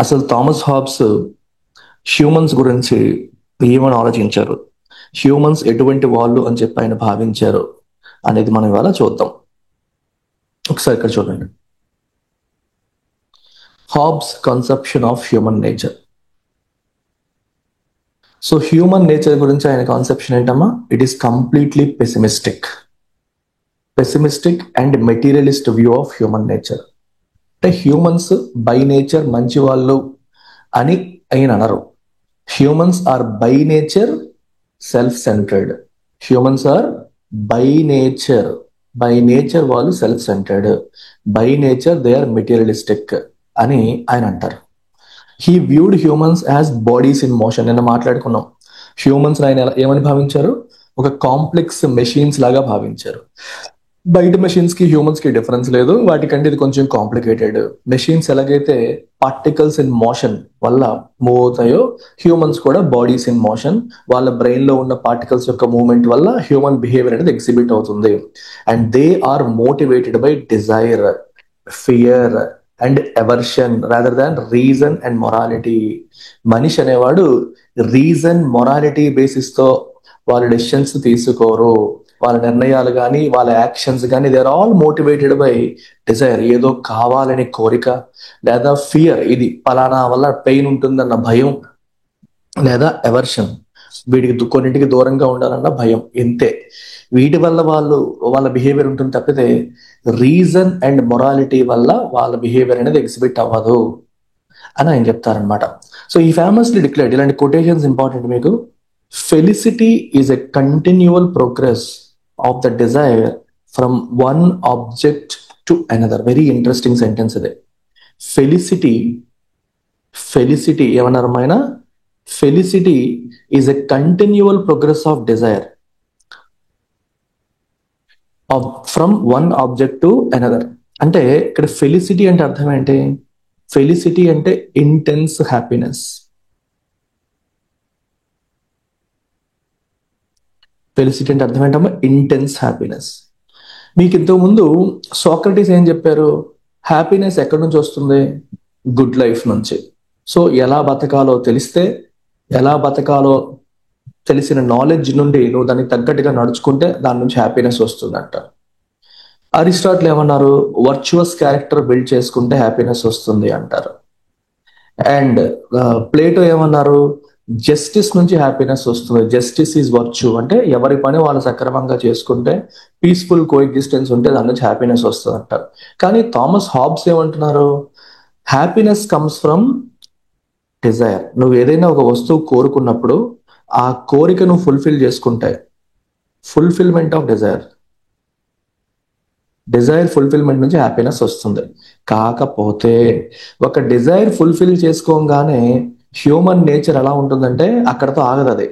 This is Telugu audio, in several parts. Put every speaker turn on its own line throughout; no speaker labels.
అసలు థామస్ హాబ్స్ హ్యూమన్స్ గురించి ఏమని ఆలోచించారు, హ్యూమన్స్ ఎటువంటి వాళ్ళు అని చెప్పి ఆయన భావించారు అనేది మనం ఇవాళ చూద్దాం. ఒకసారి ఇక్కడ చూడండి, Hobbes conception of human nature. So human nature గురించి ఆయన కాన్సెప్షన్ ఏంటమ్మా? It is completely pessimistic and materialist view of human nature. అంటే హ్యూమన్స్ బై నేచర్ మంచి వాళ్ళు అని ఆయన అనరు. Humans are by nature self centred. Humans are by nature వాళ్ళు self centred, by nature they are materialistic అని ఆయన అంటారు. He viewed humans as bodies in motion. నిన్న మాట్లాడుకున్నాం, హ్యూమన్స్ ఆయన ఏమని భావించారు? ఒక కాంప్లెక్స్ మెషిన్స్ లాగా భావించారు. బయట మెషిన్స్ కి హ్యూమన్స్ కి డిఫరెన్స్ లేదు, వాటికంటే ఇది కొంచెం కాంప్లికేటెడ్. మెషిన్స్ ఎలాగైతే పార్టికల్స్ ఇన్ మోషన్ వల్ల మూవ్ అవుతాయో, హ్యూమన్స్ కూడా బాడీస్ ఇన్ మోషన్, వాళ్ళ బ్రెయిన్ లో ఉన్న పార్టికల్స్ యొక్క మూవ్మెంట్ వల్ల హ్యూమన్ బిహేవియర్ అనేది ఎగ్జిబిట్ అవుతుంది. And they are motivated by desire, fear and aversion rather than reason and morality. మనిషి అనేవాడు రీజన్ మొరాలిటీ బేసిస్ తో వాళ్ళ డెసిషన్స్ తీసుకోరు. వాళ్ళ నిర్ణయాలు కానీ వాళ్ళ యాక్షన్స్ కానీ they are all motivated by desire, ఏదో కావాలని కోరిక, లేదా ఫియర్, ఇది పలానా వల్ల పెయిన్ ఉంటుందన్న భయం, లేదా ఎవర్షన్, వీటికి కొన్నింటికి దూరంగా ఉండాలన్న భయం. ఇంతే, వీటి వల్ల వాళ్ళ బిహేవియర్ ఉంటుంది తప్పితే రీజన్ అండ్ మొరాలిటీ వల్ల వాళ్ళ బిహేవియర్ అనేది ఎగ్జిబిట్ అవ్వదు అని ఆయన చెప్తారనమాట. సో ఈ ఫేమస్లీ డిక్లేర్డ్, ఇలాంటి కొటేషన్స్ ఇంపార్టెంట్ మీకు. Felicity is a continual progress of the desire from one object to another. Very interesting sentence ఇది. ఫెలిసిటీ ఏమన్నారు ఆయన? Felicity is a continual progress of desire from one object to another. అంటే ఇక్కడ ఫెలిసిటీ అంటే అర్థం ఏంటి? ఫెలిసిటీ అంటే ఇంటెన్స్ హ్యాపీనెస్. ఫెలిసిటీ అంటే అర్థం ఏంటమ్మా? Intense happiness. మీకు ఇంతకుముందు సోక్రటీస్ ఏం చెప్పారు? హ్యాపీనెస్ ఎక్కడి నుంచి వస్తుంది? గుడ్ లైఫ్ నుంచి. సో ఎలా బతకాలో తెలిసిన నాలెడ్జ్ నుండి నువ్వు దానికి తగ్గట్టుగా నడుచుకుంటే దాని నుంచి హ్యాపీనెస్ వస్తుందంట. అరిస్టాటిల్ ఏమన్నారు? వర్చువస్ క్యారెక్టర్ బిల్డ్ చేసుకుంటే హ్యాపీనెస్ వస్తుంది అంటారు. అండ్ ప్లేటో ఏమన్నారు? జస్టిస్ నుంచి హ్యాపీనెస్ వస్తుంది. జస్టిస్ ఈజ్ వర్చ్యూ, అంటే ఎవరి పని వాళ్ళు సక్రమంగా చేసుకుంటే, పీస్ఫుల్ కో ఎగ్జిస్టెన్స్ ఉంటే దాని నుంచి హ్యాపీనెస్ వస్తుంది అంటారు. కానీ థామస్ హాబ్స్ ఏమంటున్నారు? Happiness comes from desire. నువ్వు ఏదైనా ఒక వస్తువు కోరుకున్నప్పుడు ఆ కోరిక నువ్వు ఫుల్ఫిల్ చేసుకుంటే, ఫుల్ఫిల్మెంట్ ఆఫ్ డిజైర్ ఫుల్ఫిల్మెంట్ నుంచి హ్యాపీనెస్ వస్తుంది. కాకపోతే ఒక డిజైర్ ఫుల్ఫిల్ చేసుకోగానే హ్యూమన్ నేచర్ ఎలా ఉంటుందంటే అక్కడతో ఆగదు, అది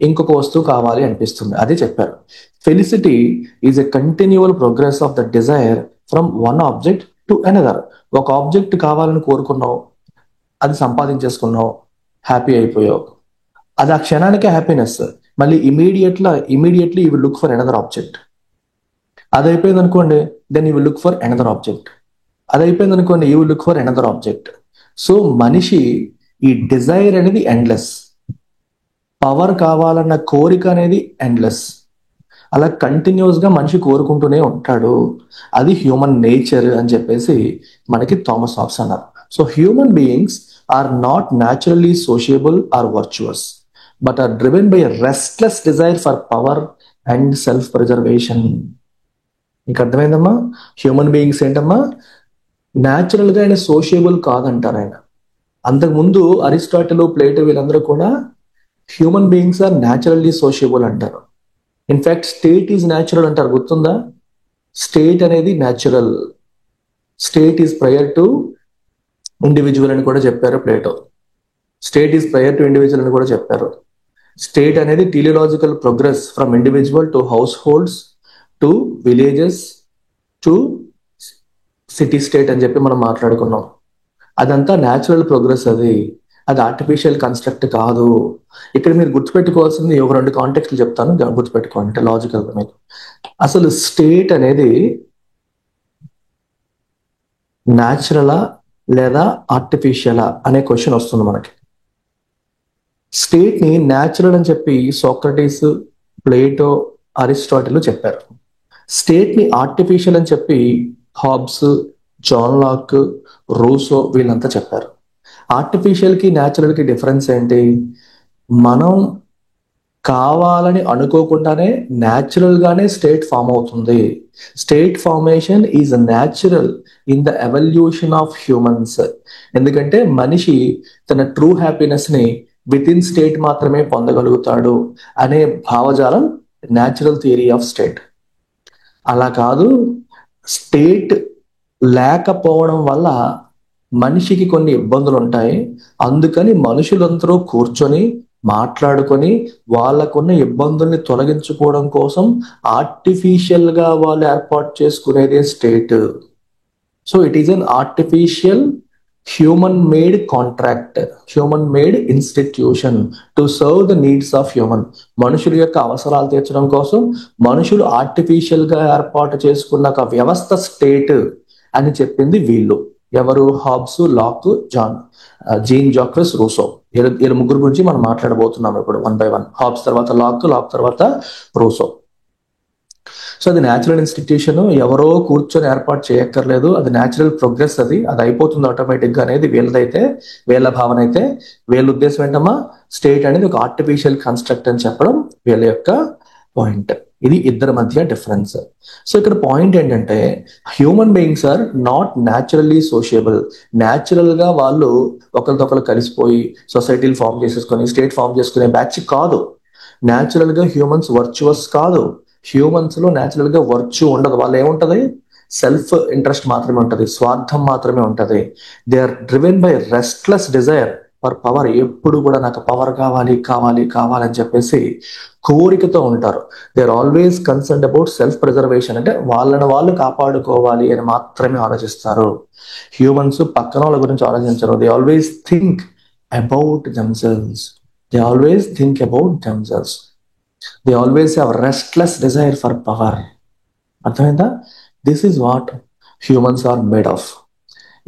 ఇంకొక వస్తువు కావాలి అనిపిస్తుంది. అదే చెప్పారు, felicity is a continual progress of the desire from one object to another. ఒక ఆబ్జెక్ట్ కావాలని కోరుకున్నావు, అది సంపాదించేసుకున్నావు, హ్యాపీ అయిపోయావు, అది ఆ క్షణానికే హ్యాపీనెస్. మళ్ళీ immediately you will look for another object. అది అయిపోయింది అనుకోండి, then you will look for another object. అది అయిపోయింది అనుకోండి, you will look for another object. So మనిషి ఈ డిజైర్ అనేది ఎండ్లెస్, పవర్ కావాలన్న కోరిక అనేది ఎండ్లెస్, అలా కంటిన్యూస్ గా మనిషి కోరుకుంటూనే ఉంటాడు. అది హ్యూమన్ నేచర్ అని చెప్పేసి మనకి థామస్ హాబ్స్ అన్నారు. So human beings are not naturally sociable or virtuous, but are driven by restless desire for power and self preservation. నీకు అర్థమైందమ్మా? హ్యూమన్ బీయింగ్స్ ఏంటమ్మా? న్యాచురల్ గా ఆయన సోషియబుల్ కాదంటారు ఆయన. అంతకుముందు అరిస్టాటిల్, ప్లేటో వీళ్ళందరూ కూడా human beings are naturally sociable అంటారు. ఇన్ఫాక్ట్ స్టేట్ ఈజ్ న్యాచురల్ అంటారు, గుర్తుందా? స్టేట్ అనేది natural, state is prior to individual అని కూడా చెప్పారు Plato. State is prior to individual అని కూడా చెప్పారు. స్టేట్ అనేది teleological progress from individual to households to villages to city state అని చెప్పి మనం మాట్లాడుకున్నాం. అదంతా న్యాచురల్ ప్రోగ్రెస్, అది ఆర్టిఫిషియల్ కన్స్ట్రక్ట్ కాదు. ఇక్కడ మీరు గుర్తుపెట్టుకోవాల్సింది ఒక 2 కాంటెక్స్ట్లు చెప్తాను, గుర్తుపెట్టుకోండి అంటే లాజికల్ గా. మీకు అసలు స్టేట్ అనేది న్యాచురలా లేదా ఆర్టిఫిషియలా అనే క్వశ్చన్ వస్తుంది మనకి. స్టేట్ ని న్యాచురల్ అని చెప్పి సోక్రటీస్, ప్లేటో, అరిస్టాటిల్ చెప్పారు. స్టేట్ ని ఆర్టిఫిషియల్ అని చెప్పి హాబ్స్, జాన్ లాక్, రూసో వీళ్ళంతా చెప్పారు. ఆర్టిఫిషియల్ కి న్యాచురల్ కి డిఫరెన్స్ ఏంటి? మనం కావాలని అనుకోకుండానే న్యాచురల్ గానే స్టేట్ ఫామ్ అవుతుంది. State formation is natural in the evolution of humans. ఎందుకంటే మనిషి తన ట్రూ హ్యాపీనెస్ ని విత్ ఇన్ స్టేట్ మాత్రమే పొందగలుగుతాడు అనే భావజాలం న్యాచురల్ థియరీ ఆఫ్ స్టేట్. అలా కాదు, స్టేట్ లేకపోవడం వల్ల మనిషికి కొన్ని ఇబ్బందులు ఉంటాయి, అందుకని మనుషులందరూ కూర్చొని మాట్లాడుకొని వాళ్ళకున్న ఇబ్బందుల్ని తొలగించుకోవడం కోసం ఆర్టిఫిషియల్ గా వాళ్ళు ఏర్పాటు చేసుకునేదే state. So it is an artificial human made contract, human made institution to serve the needs of human. మనుషుల యొక్క అవసరాలు తీర్చడం కోసం మనుషులు ఆర్టిఫిషియల్ గా ఏర్పాటు చేసుకున్న ఒక వ్యవస్థ స్టేట్ అని చెప్పింది వీళ్ళు. ఎవరు? Hobbes, Locke, Jean Jacques Rousseau. వీళ్ళ ముగ్గురు గురించి మనం మాట్లాడబోతున్నాం ఇప్పుడు వన్ బై వన్. హాబ్స్ తర్వాత లాక్, లాక్ తర్వాత రూసో. సో అది న్యాచురల్ ఇన్స్టిట్యూషన్, ఎవరో కూర్చొని ఏర్పాటు చేయక్కర్లేదు, అది న్యాచురల్ ప్రోగ్రెస్, అది అయిపోతుంది ఆటోమేటిక్ గా అనేది వీళ్ళదైతే, వీళ్ళ భావన అయితే. వీళ్ళ ఉద్దేశం ఏంటమ్మా? స్టేట్ అనేది ఒక ఆర్టిఫిషియల్ కన్స్ట్రక్ట్ అని చెప్పడం వీళ్ళ యొక్క పాయింట్. ఇది ఇద్దరి మధ్య డిఫరెన్స్. సో ఇక్కడ పాయింట్ ఏంటంటే human beings are not naturally sociable. Natural గా వాళ్ళు ఒకరితో ఒకరు కలిసిపోయి సొసైటీలు ఫామ్ చేసేసుకొని స్టేట్ ఫామ్ చేసుకునే బ్యాచ్ కాదు. న్యాచురల్ గా హ్యూమన్స్ వర్చువస్ కాదు. హ్యూమన్స్ లో న్యాచురల్ గా వర్చ్యూ ఉండదు. వాళ్ళు ఏముంటది? సెల్ఫ్ ఇంట్రెస్ట్ మాత్రమే ఉంటది, స్వార్థం మాత్రమే ఉంటది. They are driven by restless desire for power. ఎప్పుడు కూడా నాకు పవర్ కావాలి కావాలి కావాలని చెప్పేసి కోరికతో ఉంటారు. They are always concerned about self preservation, అంటే వాళ్ళని వాళ్ళు కాపాడుకోవాలి అని మాత్రమే ఆలోచిస్తారు. హ్యూమన్స్ పక్కన వాళ్ళ గురించి ఆలోచించరు. They always think about themselves. They always think about themselves. They always have restless desire for power. అర్థమైందా? This is what humans are made of.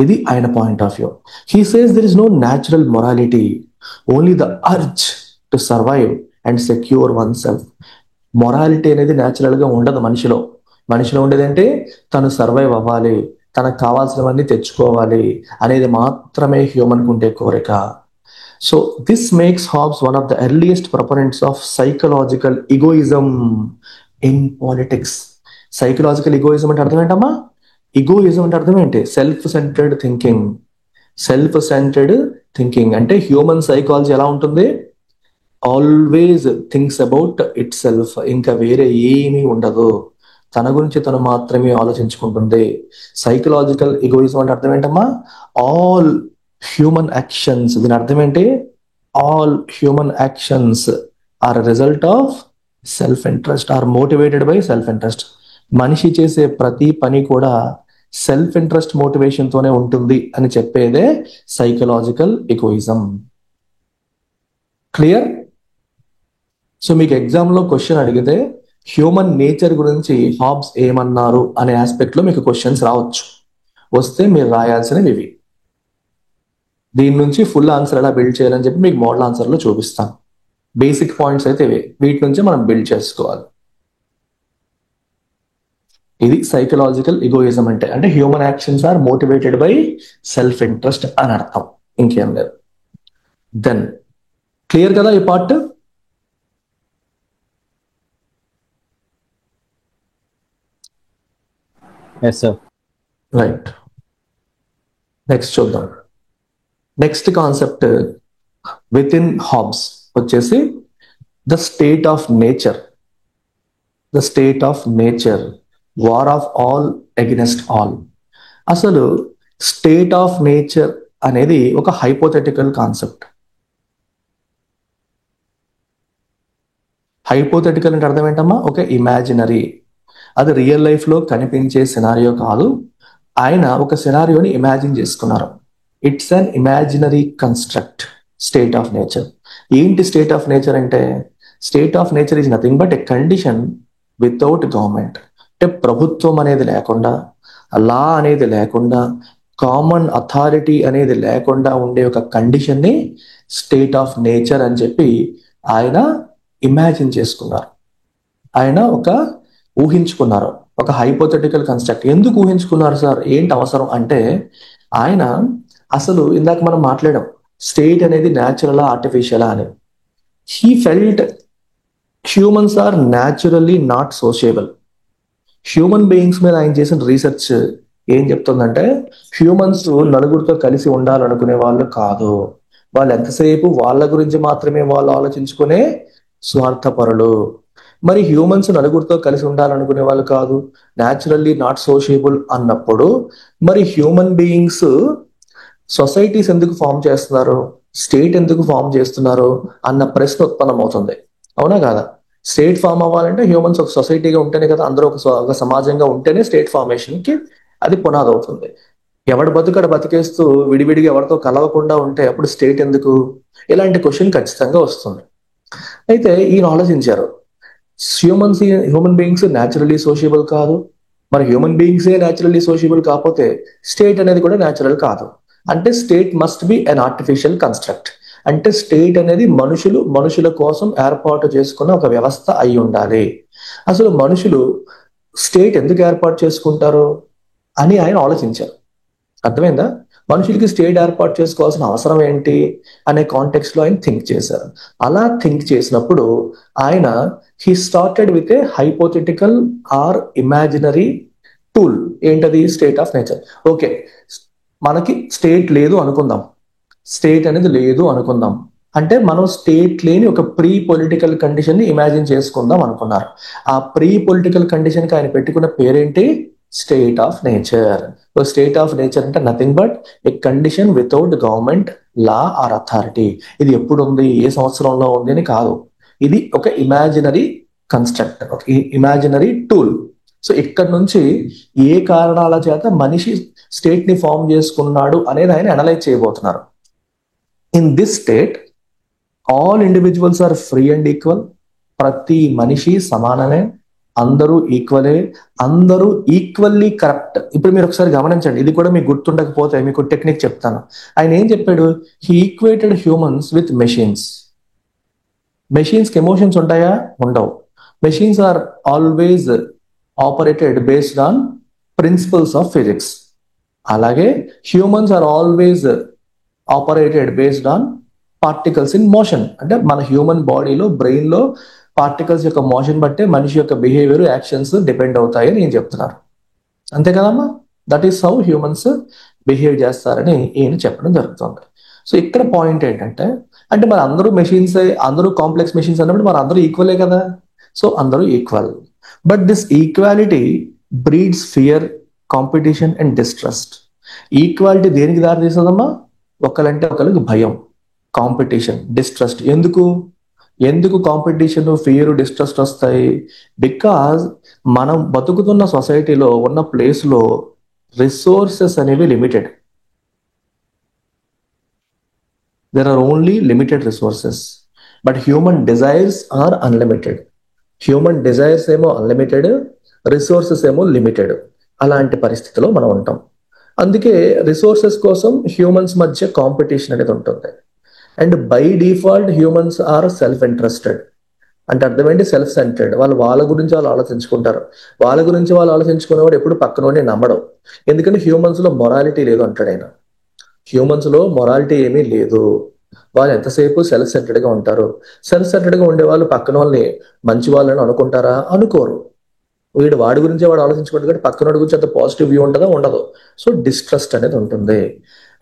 ఇది ఆయన point of view. He says there is no natural morality, only the urge to survive and secure one self. Morality అనేది న్యాచురల్ గా ఉండదు మనిషిలో. మనిషిలో ఉండేదంటే తను సర్వైవ్ అవ్వాలి, తనకు కావాల్సినవన్నీ తెచ్చుకోవాలి అనేది మాత్రమే హ్యూమన్ కు ఉండే కోరిక. So this makes Hobbes one of the earliest proponents of psychological egoism in politics. Psychological egoism అంటే అర్థం ఏంటమ్మా? ఈగోయిజం అంటే అర్థం ఏంటి? Self centred thinking. Self centred thinking అంటే హ్యూమన్ సైకాలజీ ఎలా ఉంటుంది? Always thinks about it self. ఇంకా వేరే ఏమీ ఉండదు, తన గురించి తను మాత్రమే ఆలోచించుకుంటుంది. సైకలాజికల్ ఈగోయిజం అంటే అర్థం ఏంటమ్మా? All human actions. దీని అర్థం ఏంటి? All human actions are result of self interest, are motivated by self interest. మనిషి చేసే ప్రతి పని కూడా సెల్ఫ్ ఇంట్రెస్ట్ మోటివేషన్ తోనే ఉంటుంది అని చెప్పేదే సైకలాజికల్ ఈగోయిజం. క్లియర్? సో మీకు ఎగ్జామ్ లో క్వశ్చన్ అడిగితే హ్యూమన్ నేచర్ గురించి హాబ్స్ ఏమన్నారు అనే ఆస్పెక్ట్ లో మీకు క్వశ్చన్స్ రావచ్చు. వస్తే మీరు రాయాల్సినవి ఇవి. దీని నుంచి ఫుల్ ఆన్సర్ ఎలా బిల్డ్ చేయాలని చెప్పి మీకు మోడల్ ఆన్సర్ లో చూపిస్తాను. బేసిక్ పాయింట్స్ అయితే ఇవి, వీటి నుంచి మనం బిల్డ్ చేసుకోవాలి. ఇది సైకలాజికల్ ఈగోయిజం అంటే. అంటే human actions are motivated by self interest అని అర్థం, ఇంకేం లేదు. దెన్ క్లియర్ కదా ఈ పార్ట్? రైట్, నెక్స్ట్ చూద్దాం. Next concept within Hobbes వచ్చేసి the state of nature. The state of nature, war of all against all. అసలు స్టేట్ ఆఫ్ నేచర్ అనేది ఒక హైపోథెటికల్ కాన్సెప్ట్. హైపోథెటికల్ అంటే అర్థం ఏంటమ్మా? ఒక ఇమాజినరీ. అది రియల్ లైఫ్ లో కనిపించే సినారియో కాదు. ఆయన ఒక సినారియోని ఇమాజిన్ చేసుకున్నారు. It's an imaginary construct, state of nature. ఏంటి స్టేట్ ఆఫ్ నేచర్ అంటే? State of nature is nothing but a condition without government. అంటే ప్రభుత్వం అనేది లేకుండా, లా అనేది లేకుండా, కామన్ అథారిటీ అనేది లేకుండా ఉండే ఒక కండిషన్ ని స్టేట్ ఆఫ్ నేచర్ అని చెప్పి ఆయన ఇమాజిన్ చేసుకున్నారు. ఆయన ఊహించుకున్నారు ఒక హైపోథెటికల్ కన్స్ట్రక్ట్. ఎందుకు ఊహించుకున్నారు సార్, ఏంటి అవసరం అంటే, ఆయన అసలు ఇందాక మనం మాట్లాడాం స్టేట్ అనేది న్యాచురలా ఆర్టిఫిషియలా అని. He felt humans are naturally not sociable. Human beings మీద ఆయన చేసిన రీసెర్చ్ ఏం చెప్తుందంటే, హ్యూమన్స్ నలుగురితో కలిసి ఉండాలనుకునే వాళ్ళు కాదు, వాళ్ళు ఎంతసేపు వాళ్ళ గురించి మాత్రమే వాళ్ళు ఆలోచించుకునే స్వార్థపరులు. మరి హ్యూమన్స్ నలుగురితో కలిసి ఉండాలనుకునే వాళ్ళు కాదు, న్యాచురల్లీ నాట్ సోషియబుల్ అన్నప్పుడు మరి హ్యూమన్ బీయింగ్స్ సొసైటీస్ ఎందుకు ఫామ్ చేస్తున్నారు, స్టేట్ ఎందుకు ఫామ్ చేస్తున్నారు అన్న ప్రశ్న ఉత్పన్నమవుతుంది. అవునా కాదా? స్టేట్ ఫామ్ అవ్వాలంటే హ్యూమన్స్ ఒక సొసైటీగా ఉంటేనే కదా, అందరూ ఒక సమాజంగా ఉంటేనే స్టేట్ ఫార్మేషన్ కి అది పునాది అవుతుంది. ఎవడు బతుకడ బతికేస్తూ విడివిడిగా ఎవరితో కలవకుండా ఉంటే అప్పుడు స్టేట్ ఎందుకు? ఇలాంటి క్వశ్చన్ ఖచ్చితంగా వస్తుంది. అయితే ఈయన ఆలోచించారు, హ్యూమన్ బీయింగ్స్ న్యాచురల్లీ సోషియబుల్ కాదు, మరి హ్యూమన్ బీయింగ్సే న్యాచురల్లీ సోషియబుల్ కాకపోతే స్టేట్ అనేది కూడా న్యాచురల్ కాదు. అంటే state must be an artificial construct. అంటే స్టేట్ అనేది మనుషుల కోసం ఏర్పాటు చేసుకున్న ఒక వ్యవస్థ అయి ఉండాలి. అసలు మనుషులు స్టేట్ ఎందుకు ఏర్పాటు చేసుకుంటారు అని ఆయన ఆలోచించారు. అర్థమైందా? మనుషులకి స్టేట్ ఏర్పాటు చేసుకోవాల్సిన అవసరం ఏంటి అనే కాంటెక్స్ట్ లో ఆయన థింక్ చేశారు. అలా థింక్ చేసినప్పుడు ఆయన he started with a hypothetical or imaginary tool. ఏంటది? State of nature. ఓకే, మనకి స్టేట్ లేదు అనుకుందాం, స్టేట్ అనేది లేదు అనుకుందాం, అంటే మనం స్టేట్ లేని ఒక ప్రీ పొలిటికల్ కండిషన్ ని ఇమాజిన్ చేసుకుందాం అనుకున్నారు. ఆ ప్రీ పొలిటికల్ కండిషన్ కి ఆయన పెట్టుకున్న పేరేంటి? State of nature. State of nature అంటే nothing but a condition without government law or authority. ఇది ఎప్పుడు ఉంది, ఏ సంవత్సరంలో ఉంది అని కాదు, ఇది ఒక ఇమాజినరీ కన్స్ట్రక్ట్, ఒక ఇమాజినరీ టూల్. సో ఇక్కడ నుంచి ఏ కారణాల చేత మనిషి స్టేట్ ని ఫామ్ చేసుకున్నాడు అనేది ఆయన అనలైజ్ చేయబోతున్నారు. In this state all individuals are free and equal. ప్రతి మనిషి సమానమే, అందరూ ఈక్వలే, అందరూ ఈక్వల్లీ కరప్ట్. ఇప్పుడు మీరు ఒకసారి గమనించండి, ఇది కూడా మీకు గుర్తుండకపోతే మీకు టెక్నిక్ చెప్తాను. ఆయన ఏం చెప్పాడు? He equated humans with machines. Machines కి ఎమోషన్స్ ఉంటాయా? ఉండవు. Machines are always operated based on principles of physics. అలాగే humans are always operated based on particles in motion. అంటే మన హ్యూమన్ బాడీలో, బ్రెయిన్ లో పార్టికల్స్ యొక్క మోషన్ బట్టే మనిషి యొక్క బిహేవియర్, యాక్షన్స్ డిపెండ్ అవుతాయని నేను చెప్తున్నారు. అంతే కదమ్మా? That is how humans behave చేస్తారని ఈయన చెప్పడం జరుగుతుంది. సో ఇక్కడ పాయింట్ ఏంటంటే, అంటే మరి అందరూ మెషిన్స్, అందరూ కాంప్లెక్స్ మెషిన్స్ అన్నప్పుడు మరి అందరూ ఈక్వలే కదా. సో అందరూ equal, but this equality breeds fear, competition and distrust. Equality దేనికి దారి తీస్తుందమ్మా? ఒకరంటే ఒకరికి భయం, కాంపిటీషన్, డిస్ట్రస్ట్. ఎందుకు కాంపిటీషన్, ఫియర్, డిస్ట్రస్ట్ వస్తాయి? బికాజ్ మనం బతుకుతున్న సొసైటీలో ఉన్న ప్లేస్ లో రిసోర్సెస్ అనేవి limited. There are only limited resources, but human desires are unlimited. Human desires ఏమో అన్లిమిటెడ్, రిసోర్సెస్ ఏమో లిమిటెడ్. అలాంటి పరిస్థితిలో మనం ఉంటాం. అందుకే రిసోర్సెస్ కోసం హ్యూమన్స్ మధ్య కాంపిటీషన్ అనేది ఉంటుంది. And by default humans are self interested. అంటే అర్థం ఏంటి? Self centred. వాళ్ళ గురించి వాళ్ళు ఆలోచించుకుంటారు. వాళ్ళ గురించి వాళ్ళు ఆలోచించుకునేవాడు ఎప్పుడు పక్కనోడిని నమ్మడం. ఎందుకంటే హ్యూమన్స్ లో మొరాలిటీ లేదు అంటాడు ఆయన. హ్యూమన్స్ లో మొరాలిటీ ఏమీ లేదు. వాళ్ళు ఎంతసేపు సెల్ఫ్ సెంటర్డ్ గా ఉంటారు. సెల్ఫ్ సెంటర్డ్ గా ఉండే వాళ్ళు పక్కన వాళ్ళని మంచి వాళ్ళని అనుకుంటారా? అనుకోరు. వాడి గురించే వాడు ఆలోచించుకుంటాడు కాబట్టి పక్కనోడి గురించి అంత పాజిటివ్ వ్యూ ఉంటుందా? ఉండదు. సో డిస్ట్రస్ట్ అనేది ఉంటుంది.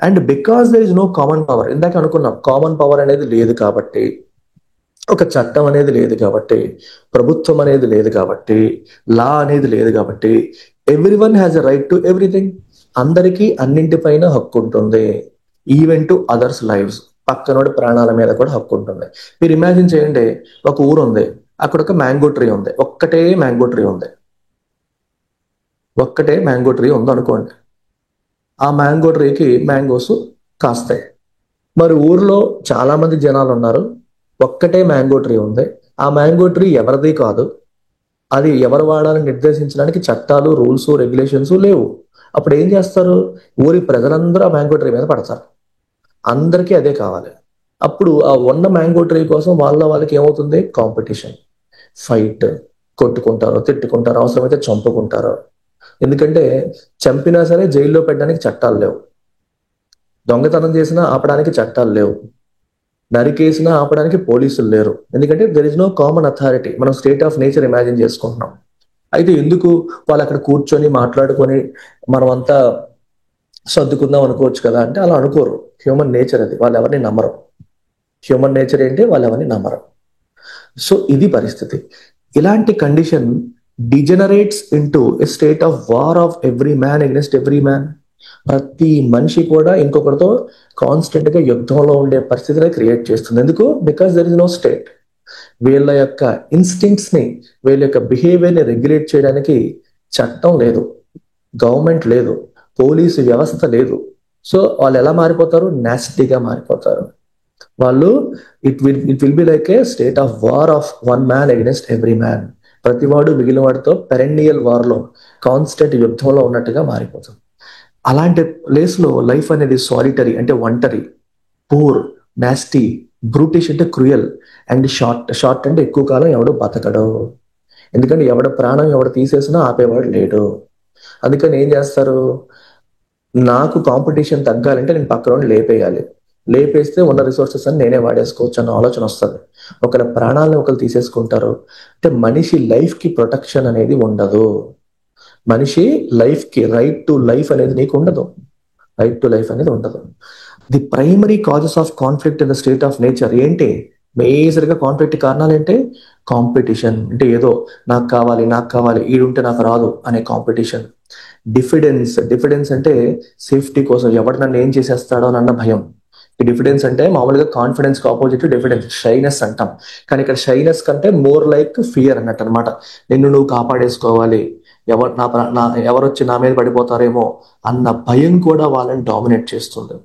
And because there is no common power, ఇందాక అనుకున్నాం కామన్ పవర్ అనేది లేదు కాబట్టి, ఒక చట్టం అనేది లేదు కాబట్టి, ప్రభుత్వం అనేది లేదు కాబట్టి, లా అనేది లేదు కాబట్టి, everyone has a right to everything. అందరికీ అన్నింటిపైన హక్కు ఉంటుంది, ఈవెన్ టు అదర్స్ లైవ్స్. పక్కనోడి ప్రాణాల మీద కూడా హక్కు ఉంటుంది. మీరు ఇమాజిన్ చేయండి, ఒక ఊరు ఉంది, అక్కడ ఒక మ్యాంగో ట్రీ ఉంది, ఒక్కటే మ్యాంగో ట్రీ ఉంది, ఒక్కటే మ్యాంగో ట్రీ ఉంది అనుకోండి. ఆ మ్యాంగో ట్రీకి మ్యాంగోస్ కాస్తాయి. మరి ఊర్లో చాలా మంది జనాలు ఉన్నారు, ఒక్కటే మ్యాంగో ట్రీ ఉంది, ఆ మ్యాంగో ట్రీ ఎవరిది కాదు, అది ఎవరు వాడాలని నిర్దేశించడానికి చట్టాలు, రూల్స్, రెగ్యులేషన్స్ లేవు. అప్పుడు ఏం చేస్తారు? ఊరి ప్రజలందరూ ఆ మ్యాంగో ట్రీ మీద పడతారు. అందరికీ అదే కావాలి. అప్పుడు ఆ ఉన్న మ్యాంగో ట్రీ కోసం వాళ్ళకి ఏమవుతుంది? కాంపిటీషన్, ఫైట్, కొట్టుకుంటారు, తిట్టుకుంటారు, అవసరమైతే చంపుకుంటారు. ఎందుకంటే చంపినా సరే జైల్లో పెట్టడానికి చట్టాలు లేవు, దొంగతనం చేసినా ఆపడానికి చట్టాలు లేవు, నరికేసినా ఆపడానికి పోలీసులు లేరు. ఎందుకంటే there is no common authority. మనం స్టేట్ ఆఫ్ నేచర్ ఇమాజిన్ చేసుకుంటున్నాం. అయితే ఎందుకు వాళ్ళు అక్కడ కూర్చొని మాట్లాడుకొని మనం అంతా సర్దుకుందాం అనుకోవచ్చు కదా అంటే అలా అనుకోరు. హ్యూమన్ నేచర్ అది, వాళ్ళు ఎవరిని నమ్మరు. హ్యూమన్ నేచర్ ఏంటి? వాళ్ళు ఎవరిని నమ్మరు. సో ఇది పరిస్థితి. ఇలాంటి condition degenerates into a state of war of every man against every man. ప్రతి మనిషి కూడా ఇంకొకరితో కాన్స్టెంట్ గా యుద్ధంలో ఉండే పరిస్థితిని క్రియేట్ చేస్తుంది. ఎందుకు? Because there is no state. వీళ్ళ యొక్క ఇన్స్టింక్ట్స్ ని, వీళ్ళ యొక్క బిహేవియర్ ని రెగ్యులేట్ చేయడానికి చట్టం లేదు, గవర్నమెంట్ లేదు, పోలీసు వ్యవస్థ లేదు. సో వాళ్ళు ఎలా మారిపోతారు? నాస్టీగా మారిపోతారు వాళ్ళు. It will be like A state of war of one man against every man. ప్రతివాడు మిగిలిన వాడితో పెరెన్నియల్ వార్ లో, కాన్స్టెంట్ యుద్ధంలో ఉన్నట్టుగా మారిపోతుంది. అలాంటి ప్లేస్ లో లైఫ్ అనేది సాలిటరీ అంటే ఒంటరి, పూర్, నాస్టీ, బ్రూటిష్ అంటే క్రూయల్, అండ్ షార్ట్ అంటే ఎక్కువ కాలం ఎవడు బతకడు. ఎందుకంటే ఎవడ ప్రాణం ఎవడు తీసేసినా ఆపేవాడు లేడు. అందుకని ఏం చేస్తారు? నాకు కాంపిటీషన్ తగ్గాలంటే నేను పక్కన లేపేయాలి, లేపేస్తే ఉన్న రిసోర్సెస్ అని నేనే వాడేసుకోవచ్చు అన్న ఆలోచన వస్తుంది. ఒకరి ప్రాణాలను ఒకరు తీసేసుకుంటారు. అంటే మనిషి లైఫ్ కి ప్రొటెక్షన్ అనేది ఉండదు. మనిషి లైఫ్ కి రైట్ టు లైఫ్ అనేది నీకు ఉండదు. రైట్ టు లైఫ్ అనేది ఉండదు. The primary causes of conflict in the state of nature ఏంటి? మేజర్ గా కాన్ఫ్లిక్ట్ కారణాలు ఏంటి? కాంపిటీషన్ అంటే ఏదో నాకు కావాలి, నాకు కావాలి, ఈడుంటే నాకు రాదు అనే కాంపిటీషన్. డిఫిడెన్స్ అంటే సేఫ్టీ కోసం, ఎవడు నన్ను ఏం చేసేస్తాడో అన్న భయం. ఈ డిఫిడెన్స్ అంటే మామూలుగా కాన్ఫిడెన్స్ కి ఆపోజిట్ డిఫిడెన్స్, షైనెస్ అంటాం. కానీ ఇక్కడ షైనెస్ కంటే మోర్ లైక్ ఫియర్ అన్నట్టు అనమాట. నిన్ను నువ్వు కాపాడేసుకోవాలి, ఎవరు వచ్చి నా మీద పడిపోతారేమో అన్న భయం కూడా వాళ్ళని డామినేట్ చేస్తుంది.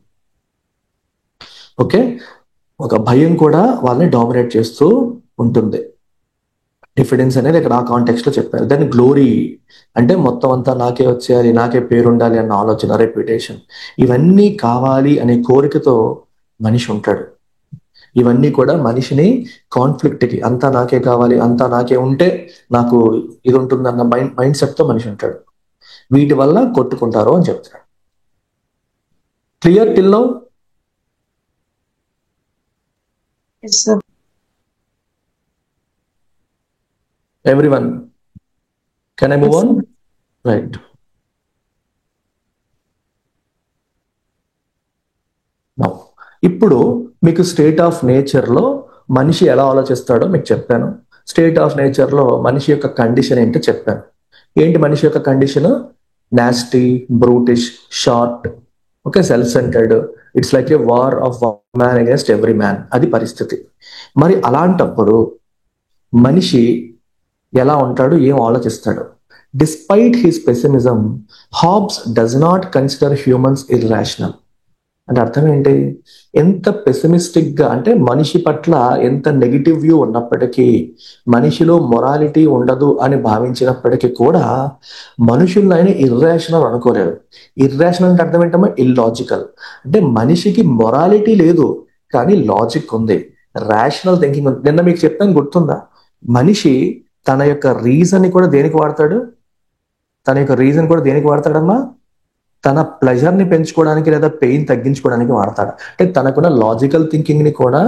ఓకే, ఒక భయం కూడా వాళ్ళని డామినేట్ చేస్తూ ఉంటుంది. డిఫిడెన్స్ అనేది ఇక్కడ ఆ కాంటెక్స్ట్ లో చెప్పారు. దాన్ని గ్లోరీ అంటే మొత్తం అంతా నాకే వచ్చేయాలి, నాకే పేరు ఉండాలి అన్న ఆలోచన, రెప్యుటేషన్, ఇవన్నీ కావాలి అనే కోరికతో మనిషి ఉంటాడు. ఇవన్నీ కూడా మనిషిని కాన్ఫ్లిక్ట్ కి, అంతా నాకే కావాలి, అంతా నాకే ఉంటే నాకు ఇది ఉంటుంది అన్న మైండ్ సెట్ తో మనిషి ఉంటాడు. వీటి వల్ల కొట్టుకుంటారు అని చెప్తారు. Clear till now?
Yes, sir.
Everyone, can I move
Yes,
on?
sir.
Right. Now, ఇప్పుడు మీకు స్టేట్ ఆఫ్ నేచర్ లో మనిషి ఎలా ఆలోచిస్తాడో మీకు చెప్పాను. స్టేట్ ఆఫ్ నేచర్ లో మనిషి యొక్క కండిషన్ ఏంటో చెప్పాను. ఏంటి మనిషి యొక్క condition? Nasty, brutish, short, okay, self centred. It's like a war of man against every man. అది పరిస్థితి. మరి అలాంటప్పుడు మనిషి ఎలా ఉంటాడు, ఏం ఆలోచిస్తాడు? Despite his pessimism, Hobbs does not consider humans irrational. అంటే అర్థం ఏంటి? ఎంత పెసిమిస్టిక్ గా అంటే మనిషి పట్ల ఎంత నెగిటివ్ వ్యూ ఉన్నప్పటికీ, మనిషిలో మొరాలిటీ ఉండదు అని భావించినప్పటికీ కూడా మనుషుల్ని ఆయన ఇర్రాషనల్ అనుకోలేరు. ఇర్రాషనల్ అంటే అర్థం ఏంటమ్మా? ఇల్లాజికల్. అంటే మనిషికి మొరాలిటీ లేదు కానీ లాజిక్ ఉంది, రేషనల్ థింకింగ్ ఉంది. నిన్న మీకు చెప్పాను, గుర్తుందా? మనిషి తన యొక్క రీజన్ ని కూడా దేనికి వాడతాడు? తన యొక్క రీజన్ కూడా దేనికి వాడతాడమ్మా? తన ప్లెజర్ ని పెంచుకోవడానికి లేదా పెయిన్ తగ్గించుకోవడానికి వాడతాడు. అంటే తనకున్న లాజికల్ థింకింగ్ ని కూడా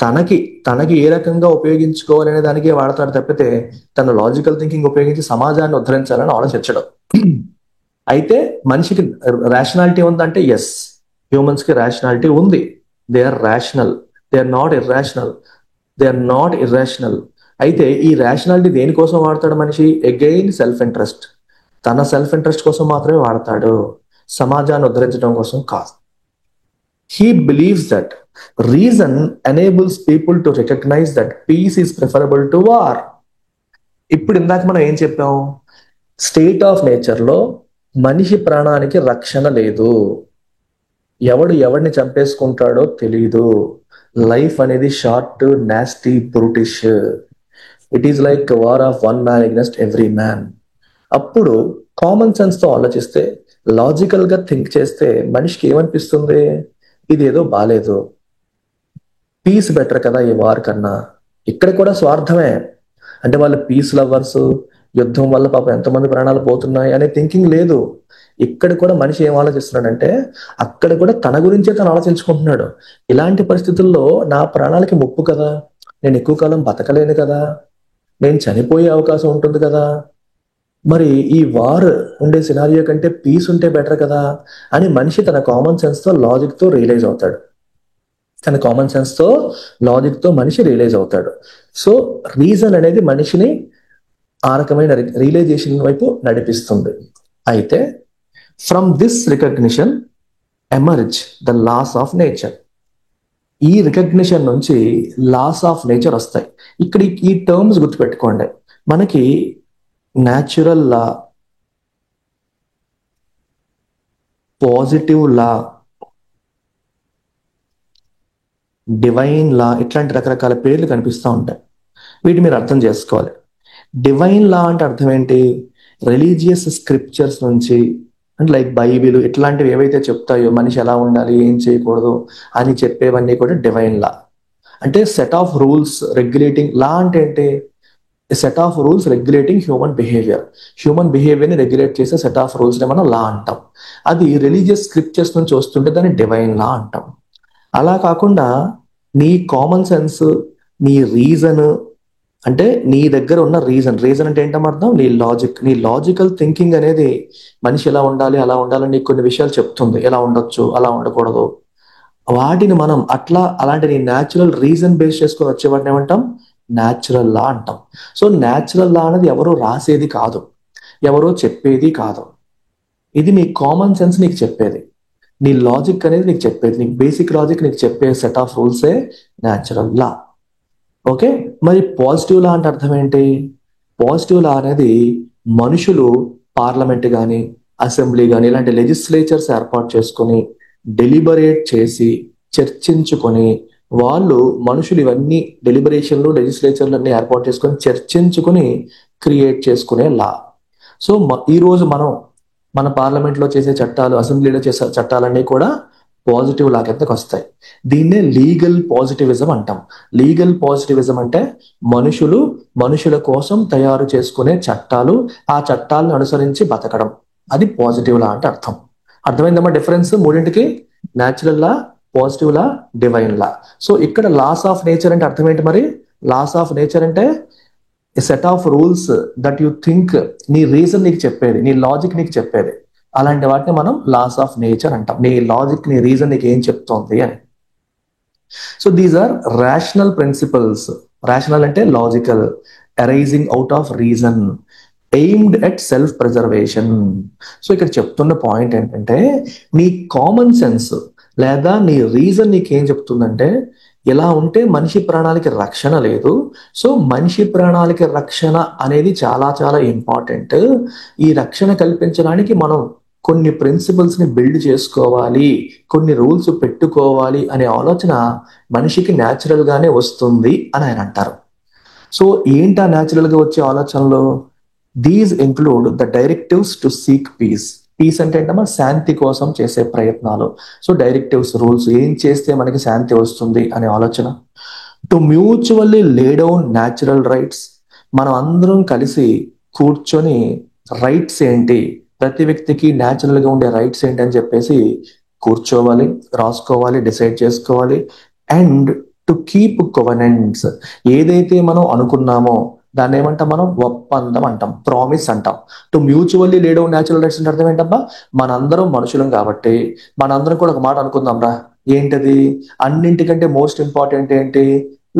తనకి తనకి ఏ రకంగా ఉపయోగించుకోవాలనే దానికే వాడతాడు తప్పితే తన లాజికల్ థింకింగ్ ఉపయోగించి సమాజాన్ని ఉద్ధరించాలని ఆలోచించడం. అయితే మనిషికి రేషనాలిటీ ఉందంటే ఎస్, హ్యూమన్స్ కి రేషనాలిటీ ఉంది. They are rational, they are not irrational. They are not irrational. అయితే ఈ రేషనాలిటీ దేనికోసం వాడతాడు మనిషి? Again self interest. తన సెల్ఫ్ ఇంట్రెస్ట్ కోసం మాత్రమే వాడతాడు, సమాజాన్ని ఉద్ధరించడం కోసం కాదు. He believes that reason enables people to recognise that peace is preferable to war. ఇప్పుడు ఇందాక మనం ఏం చెప్పాం? స్టేట్ ఆఫ్ నేచర్ లో మనిషి ప్రాణానికి రక్షణ లేదు, ఎవడు ఎవడిని చంపేసుకుంటాడో తెలీదు. లైఫ్ అనేది short, nasty, brutish. It is like war of one man against every man. అప్పుడు కామన్ సెన్స్ తో ఆలోచిస్తే, లాజికల్ గా థింక్ చేస్తే మనిషికి ఏమనిపిస్తుంది? ఇదేదో బాలేదు, పీస్ బెటర్ కదా ఈ వార్ కన్నా. ఇక్కడ కూడా స్వార్థమే. అంటే వాళ్ళు పీస్ లవర్స్, యుద్ధం వల్ల పాపం ఎంతమంది ప్రాణాలు పోతున్నాయి అనే థింకింగ్ లేదు. ఇక్కడ కూడా మనిషి ఏం ఆలోచిస్తున్నాడంటే, అక్కడ కూడా తన గురించే తను ఆలోచించుకుంటున్నాడు. ఇలాంటి పరిస్థితుల్లో నా ప్రాణాలకి ముప్పు కదా, నేను ఎక్కువ కాలం బతకలేను కదా, నేను చనిపోయే అవకాశం ఉంటుంది కదా, మరి ఈ వార్ ఉండే సినారియో కంటే పీస్ ఉంటే బెటర్ కదా అని మనిషి తన కామన్ సెన్స్ తో లాజిక్ తో రియలైజ్ అవుతాడు. తన కామన్ సెన్స్ తో లాజిక్ తో మనిషి రియలైజ్ అవుతాడు. సో రీజన్ అనేది మనిషిని ఆ రకమైన రియలైజేషన్ వైపు నడిపిస్తుంది. అయితే from this recognition emerge the laws of nature. ఈ రికగ్నిషన్ నుంచి లాస్ ఆఫ్ నేచర్ వస్తాయి. ఇక్కడ ఈ టర్మ్స్ గుర్తుపెట్టుకోండి. మనకి natural law, positive law, divine law, ఇట్లాంటి రకరకాల పేర్లు కనిపిస్తూ ఉంటాయి. వీటి మీరు అర్థం చేసుకోవాలి. డివైన్ లా అంటే అర్థం ఏంటి? రిలీజియస్ స్క్రిప్చర్స్ నుంచి, అంటే లైక్ బైబిల్ ఇట్లాంటివి ఏవైతే చెప్తాయో మనిషి ఎలా ఉండాలి, ఏం చేయకూడదు అని చెప్పేవన్నీ కూడా డివైన్ లా. అంటే సెట్ ఆఫ్ రూల్స్ రెగ్యులేటింగ్. లా అంటే ఏంటి? Set of rules regulating human behaviour. Human behaviour ని రెగ్యులేట్ చేసే సెట్ ఆఫ్ రూల్స్ ని మనం లా అంటాం. అది రిలీజియస్ స్క్రిప్చర్స్ నుంచి వస్తుంటే దాన్ని డివైన్ లా అంటాం. అలా కాకుండా నీ కామన్ సెన్స్, నీ రీజన్, అంటే నీ దగ్గర ఉన్న రీజన్ అంటే ఏంటో అర్థం? నీ లాజికల్ థింకింగ్ అనేది మనిషి ఎలా ఉండాలి అలా ఉండాలని నీకు కొన్ని విషయాలు చెప్తుంది. ఎలా ఉండొచ్చు, అలా ఉండకూడదు. వాటిని మనం అలాంటి నీ న్యాచురల్ రీజన్ బేస్ చేసుకొని వచ్చే వాటిని ఏమంటాం? న్యాచురల్ లా అంటాం. సో న్యాచురల్ లా అనేది ఎవరో రాసేది కాదు, ఎవరో చెప్పేది కాదు. ఇది నీ కామన్ సెన్స్ నీకు చెప్పేది, నీ లాజిక్ అనేది నీకు చెప్పేది, నీకు బేసిక్ లాజిక్ నీకు చెప్పే సెట్ ఆఫ్ రూల్సే న్యాచురల్ లా. ఓకే, మరి పాజిటివ్ లా అంటే అర్థం ఏంటి? పాజిటివ్ లా అనేది మనుషులు పార్లమెంట్ కానీ అసెంబ్లీ కానీ ఇలాంటి లెజిస్లేచర్స్ ఏర్పాటు చేసుకొని డెలిబరేట్ చేసి చర్చించుకొని, వాళ్ళు మనుషులు ఇవన్నీ డెలిబరేషన్లు లెజిస్లేచర్లు అన్ని ఏర్పాటు చేసుకొని చర్చించుకొని క్రియేట్ చేసుకునే లా. సో ఈ రోజు మన పార్లమెంట్ లో చేసే చట్టాలు, అసెంబ్లీలో చేసే చట్టాలన్నీ కూడా పాజిటివ్ లా కిందకి వస్తాయి. దీన్నే లీగల్ పాజిటివిజం అంటాం. లీగల్ పాజిటివిజం అంటే మనుషుల కోసం తయారు చేసుకునే చట్టాలు, ఆ చట్టాలను అనుసరించి బతకడం. అది పాజిటివ్ లా అంటే అర్థం. అర్థమైందమ్మా డిఫరెన్స్ మూడింటికి? Natural law, positive law, divine లా. సో ఇక్కడ లాస్ ఆఫ్ నేచర్ అంటే అర్థం ఏంటి మరి? లాస్ ఆఫ్ నేచర్ అంటే set of rules that you think, నీ రీజన్ నీకు చెప్పేది, నీ లాజిక్ నీకు చెప్పేది. అలాంటి వాటిని మనం లాస్ ఆఫ్ నేచర్ అంటాం. నీ లాజిక్, నీ రీజన్ నీకు ఏం చెప్తోంది అని. So these are rational principles. Rational అంటే logical, arising out of reason, aimed at self preservation. So ఇక్కడ చెప్తున్న పాయింట్ ఏంటంటే, నీ కామన్ సెన్స్ లేదా నీ రీజన్ నీకేం చెప్తుందంటే, ఇలా ఉంటే మనిషి ప్రాణాలకి రక్షణ లేదు. సో మనిషి ప్రాణాలకి రక్షణ అనేది చాలా చాలా ఇంపార్టెంట్. ఈ రక్షణ కల్పించడానికి మనం కొన్ని ప్రిన్సిపల్స్ ని బిల్డ్ చేసుకోవాలి, కొన్ని రూల్స్ పెట్టుకోవాలి అనే ఆలోచన మనిషికి న్యాచురల్ గానే వస్తుంది అని ఆయన అంటారు. సో ఏంటా న్యాచురల్ గా వచ్చే ఆలోచనలు? These include the directives to seek peace. Peace అంటే ఏంటమ్మా? శాంతి కోసం చేసే ప్రయత్నాలు. సో డైరెక్టివ్స్, రూల్స్, ఏం చేస్తే మనకి శాంతి వస్తుంది అనే ఆలోచన. To mutually lay down natural rights. మనం అందరం కలిసి కూర్చొని రైట్స్ ఏంటి, ప్రతి వ్యక్తికి న్యాచురల్ గా ఉండే రైట్స్ ఏంటి అని చెప్పేసి కూర్చోవాలి, రాసుకోవాలి, డిసైడ్ చేసుకోవాలి. And to keep covenants. ఏదైతే మనం అనుకున్నామో దాన్ని ఏమంటాం మనం? ఒప్పందం అంటాం, ప్రామిస్ అంటాం. To mutually lay down natural rights అంటే అర్థం ఏంటబ్బా? మనందరం మనుషులం కాబట్టి మనందరం కూడా ఒక మాట అనుకుందాం రా. ఏంటది? అన్నింటికంటే మోస్ట్ ఇంపార్టెంట్ ఏంటి?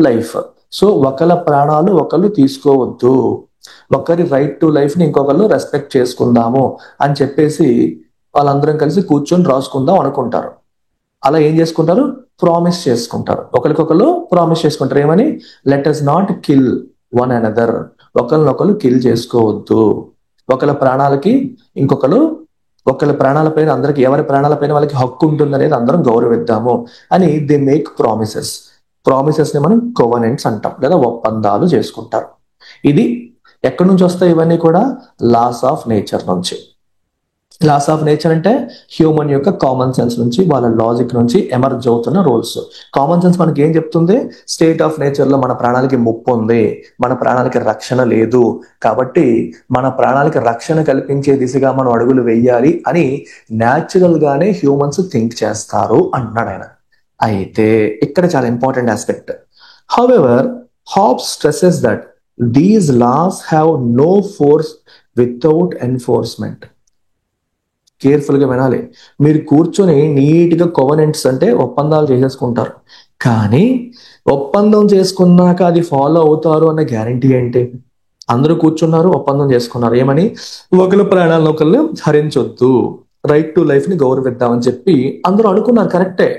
లైఫ్. సో ఒకళ్ళ ప్రాణాలు ఒకళ్ళు తీసుకోవద్దు, ఒకరి రైట్ టు లైఫ్ ని ఇంకొకళ్ళు రెస్పెక్ట్ చేసుకుందాము అని చెప్పేసి వాళ్ళందరం కలిసి కూర్చొని రాసుకుందాం అనుకుంటారు. అలా ఏం చేసుకుంటారు? ప్రామిస్ చేసుకుంటారు, ఒకరికొకరు ప్రామిస్ చేసుకుంటారు. ఏమని? Let us not kill one another. ఒకరినొకరు కిల్ చేసుకోవద్దు, ఒకళ్ళ ప్రాణాలకి ఒకళ్ళ ప్రాణాలపైన అందరికి, ఎవరి ప్రాణాలపైన వాళ్ళకి హక్కు ఉంటుంది అనేది అందరం గౌరవిద్దాము అని దే మేక్ ప్రామిసెస్. ప్రామిసెస్ ని మనం కోవెనెంట్స్ అంటాం, లేదా ఒప్పందాలు చేసుకుంటారు. ఇది ఎక్కడి నుంచి వస్తాయి? ఇవన్నీ కూడా లాస్ ఆఫ్ నేచర్ నుంచి. లాస్ ఆఫ్ నేచర్ అంటే హ్యూమన్ యొక్క కామన్ సెన్స్ నుంచి, వాళ్ళ లాజిక్ నుంచి ఎమర్జ్ అవుతున్న రూల్స్. కామన్ సెన్స్ మనకి ఏం చెప్తుంది? స్టేట్ ఆఫ్ నేచర్ లో మన ప్రాణాలకి ముప్పు ఉంది, మన ప్రాణాలకి రక్షణ లేదు, కాబట్టి మన ప్రాణాలకి రక్షణ కల్పించే దిశగా మనం అడుగులు వెయ్యాలి అని న్యాచురల్ గానే హ్యూమన్స్ థింక్ చేస్తారు అన్నాడు ఆయన. అయితే ఇక్కడ చాలా important aspect. However, Hobbes stresses that these laws have no force without enforcement. Careful గా వినాలి. మీరు కూర్చొని నీట్ గా కోవనెంట్స్ అంటే ఒప్పందాలు చేసేసుకుంటారు, కానీ ఒప్పందం చేసుకున్నాక అది ఫాలో అవుతారు అన్న గ్యారంటీ ఏంటి? అందరూ కూర్చున్నారు, ఒప్పందం చేసుకున్నారు, ఏమని? ఒకరి ప్రాణాలను ఒకళ్ళు హరించొద్దు, రైట్ టు లైఫ్ ని గౌరవిద్దామని చెప్పి అందరూ అనుకున్నారు, కరెక్టే.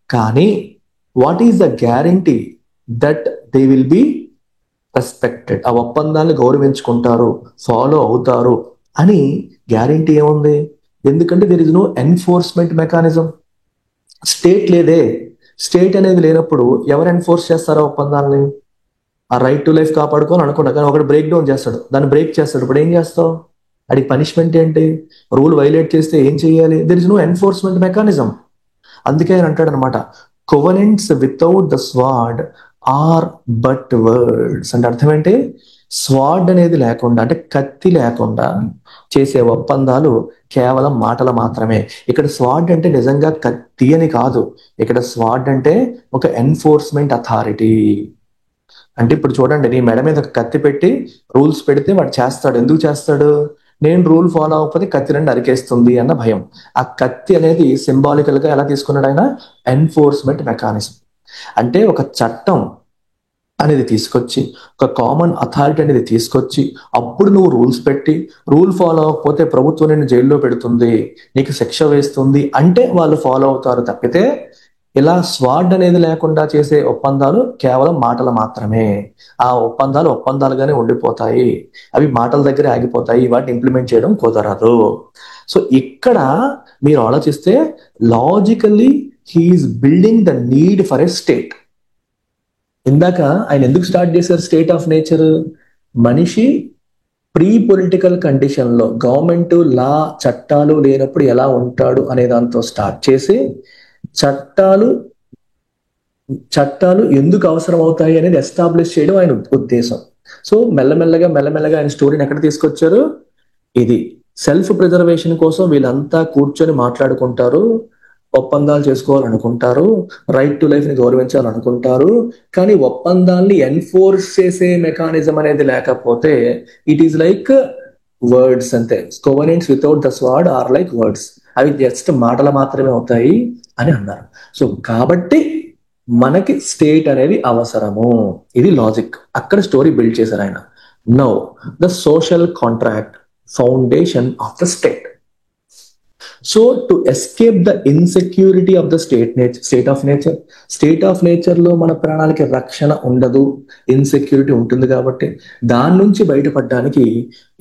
కానీ what is the guarantee that they will be respected? ఆ ఒప్పందాన్ని గౌరవించుకుంటారు, ఫాలో అవుతారు అని గ్యారంటీ ఏముంది? ఎందుకంటే there is no enforcement mechanism. State లేదే. స్టేట్ అనేది లేనప్పుడు ఎవరు ఎన్ఫోర్స్ చేస్తారో ఒప్పందాలని? ఆ రైట్ టు లైఫ్ కాపాడుకోవాలి అనుకున్నా, కానీ ఒకటి బ్రేక్ డౌన్ చేస్తాడు, దాన్ని బ్రేక్ చేస్తాడు, ఇప్పుడు ఏం చేస్తావు? అడిగి పనిష్మెంట్ ఏంటి? రూల్ వైలేట్ చేస్తే ఏం చేయాలి? There is no enforcement mechanism. అందుకే ఆయన అంటాడు అనమాట, covenants without the sword are but words. అంటే అర్థం ఏంటి? స్వార్డ్ అనేది లేకుండా, అంటే కత్తి లేకుండా చేసే ఒప్పందాలు కేవలం మాటలు మాత్రమే. ఇక్కడ స్వార్డ్ అంటే నిజంగా కత్తి అని కాదు, ఇక్కడ స్వార్డ్ అంటే ఒక ఎన్ఫోర్స్మెంట్ అథారిటీ. అంటే ఇప్పుడు చూడండి, నీ మెడ మీద ఒక కత్తి పెట్టి రూల్స్ పెడితే వాడు చేస్తాడు. ఎందుకు చేస్తాడు? నేను రూల్ ఫాలో అవ్వకపోతే కత్తి రెండు అరికేస్తుంది అన్న భయం. ఆ కత్తి అనేది సింబాలికల్ గా ఎలా తీసుకున్నాడు ఆయన? Enforcement mechanism. అంటే ఒక చట్టం అనేది తీసుకొచ్చి, ఒక కామన్ అథారిటీ అనేది తీసుకొచ్చి, అప్పుడు నువ్వు రూల్స్ పెట్టి, రూల్ ఫాలో అవ్వకపోతే ప్రభుత్వం నిన్ను జైల్లో పెడుతుంది, నీకు శిక్ష వేస్తుంది అంటే వాళ్ళు ఫాలో అవుతారు తప్పితే, ఇలా స్వార్డ్ అనేది లేకుండా చేసే ఒప్పందాలు కేవలం మాటలు మాత్రమే. ఆ ఒప్పందాలు ఒప్పందాలుగానే ఉండిపోతాయి, అవి మాటల దగ్గరే ఆగిపోతాయి, వాటిని ఇంప్లిమెంట్ చేయడం కుదరదు. సో ఇక్కడ మీరు ఆలోచిస్తే logically he is building the need for a state. ఇందాక ఆయన ఎందుకు స్టార్ట్ చేశారు స్టేట్ ఆఫ్ నేచర్? మనిషి ప్రీ పొలిటికల్ కండిషన్ లో, గవర్నమెంట్ లా చట్టాలు లేనప్పుడు ఎలా ఉంటాడు అనే దాంతో స్టార్ట్ చేసి, చట్టాలు ఎందుకు అవసరం అవుతాయి అనేది ఎస్టాబ్లిష్ చేయడం ఆయన ఉద్దేశం. సో మెల్లమెల్లగా ఆయన స్టోరీని ఎక్కడ తీసుకొచ్చారు? ఇది సెల్ఫ్ ప్రిజర్వేషన్ కోసం వీళ్ళంతా కూర్చొని మాట్లాడుకుంటారు, ఒప్పందాలు చేసుకోవాలనుకుంటారు, రైట్ టు లైఫ్ ని గౌరవించాలనుకుంటారు, కానీ ఒప్పందాల్ని ఎన్ఫోర్స్ చేసే మెకానిజం అనేది లేకపోతే ఇట్ ఈస్ లైక్ వర్డ్స్ అంతే. Covenants without the sword are like words, అవి జస్ట్ మాటలు మాత్రమే అవుతాయి అని అన్నారు. సో కాబట్టి మనకి స్టేట్ అనేది అవసరము, ఇది లాజిక్. అక్కడ స్టోరీ బిల్డ్ చేశారు ఆయన. Now the social contract foundation of the state. So to escape the insecurity of the state of nature లో మన ప్రాణాలకి రక్షణ ఉండదు, ఇన్సెక్యూరిటీ ఉంటుంది, కాబట్టి దాని నుంచి బయటపడడానికి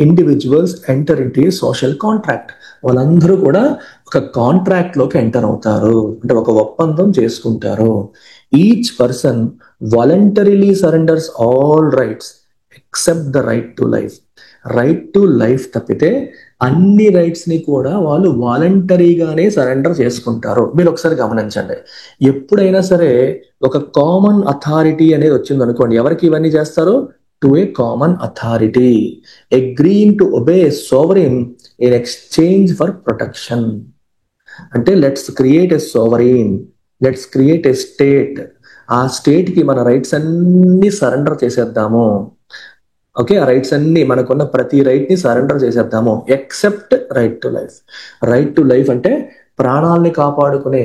individuals enter into social contract. వాళ్ళందరూ కూడా ఒక కాంట్రాక్ట్ లోకి ఎంటర్ అవుతారు, అంటే ఒక ఒప్పందం చేసుకుంటారు. Each person voluntarily surrenders all rights except the right to life. Right to life తప్పితే అన్ని రైట్స్ ని కూడా వాళ్ళు వాలంటరీగానే సరెండర్ చేసుకుంటారు. మీరు ఒకసారి గమనించండి, ఎప్పుడైనా సరే ఒక కామన్ అథారిటీ అనేది వచ్చింది అనుకోండి, ఎవరికి ఇవన్నీ చేస్తారు? To a common authority agreeing to obey sovereign in exchange for protection. అంటే let's create a sovereign, let's create a state. ఆ స్టేట్ కి మన రైట్స్ అన్ని సరెండర్ చేసేద్దాము. ఓకే, ఆ రైట్స్ అన్ని, మనకున్న ప్రతి రైట్ ని సరెండర్ చేసేద్దాము except right to life. Right to life అంటే ప్రాణాలని కాపాడుకునే,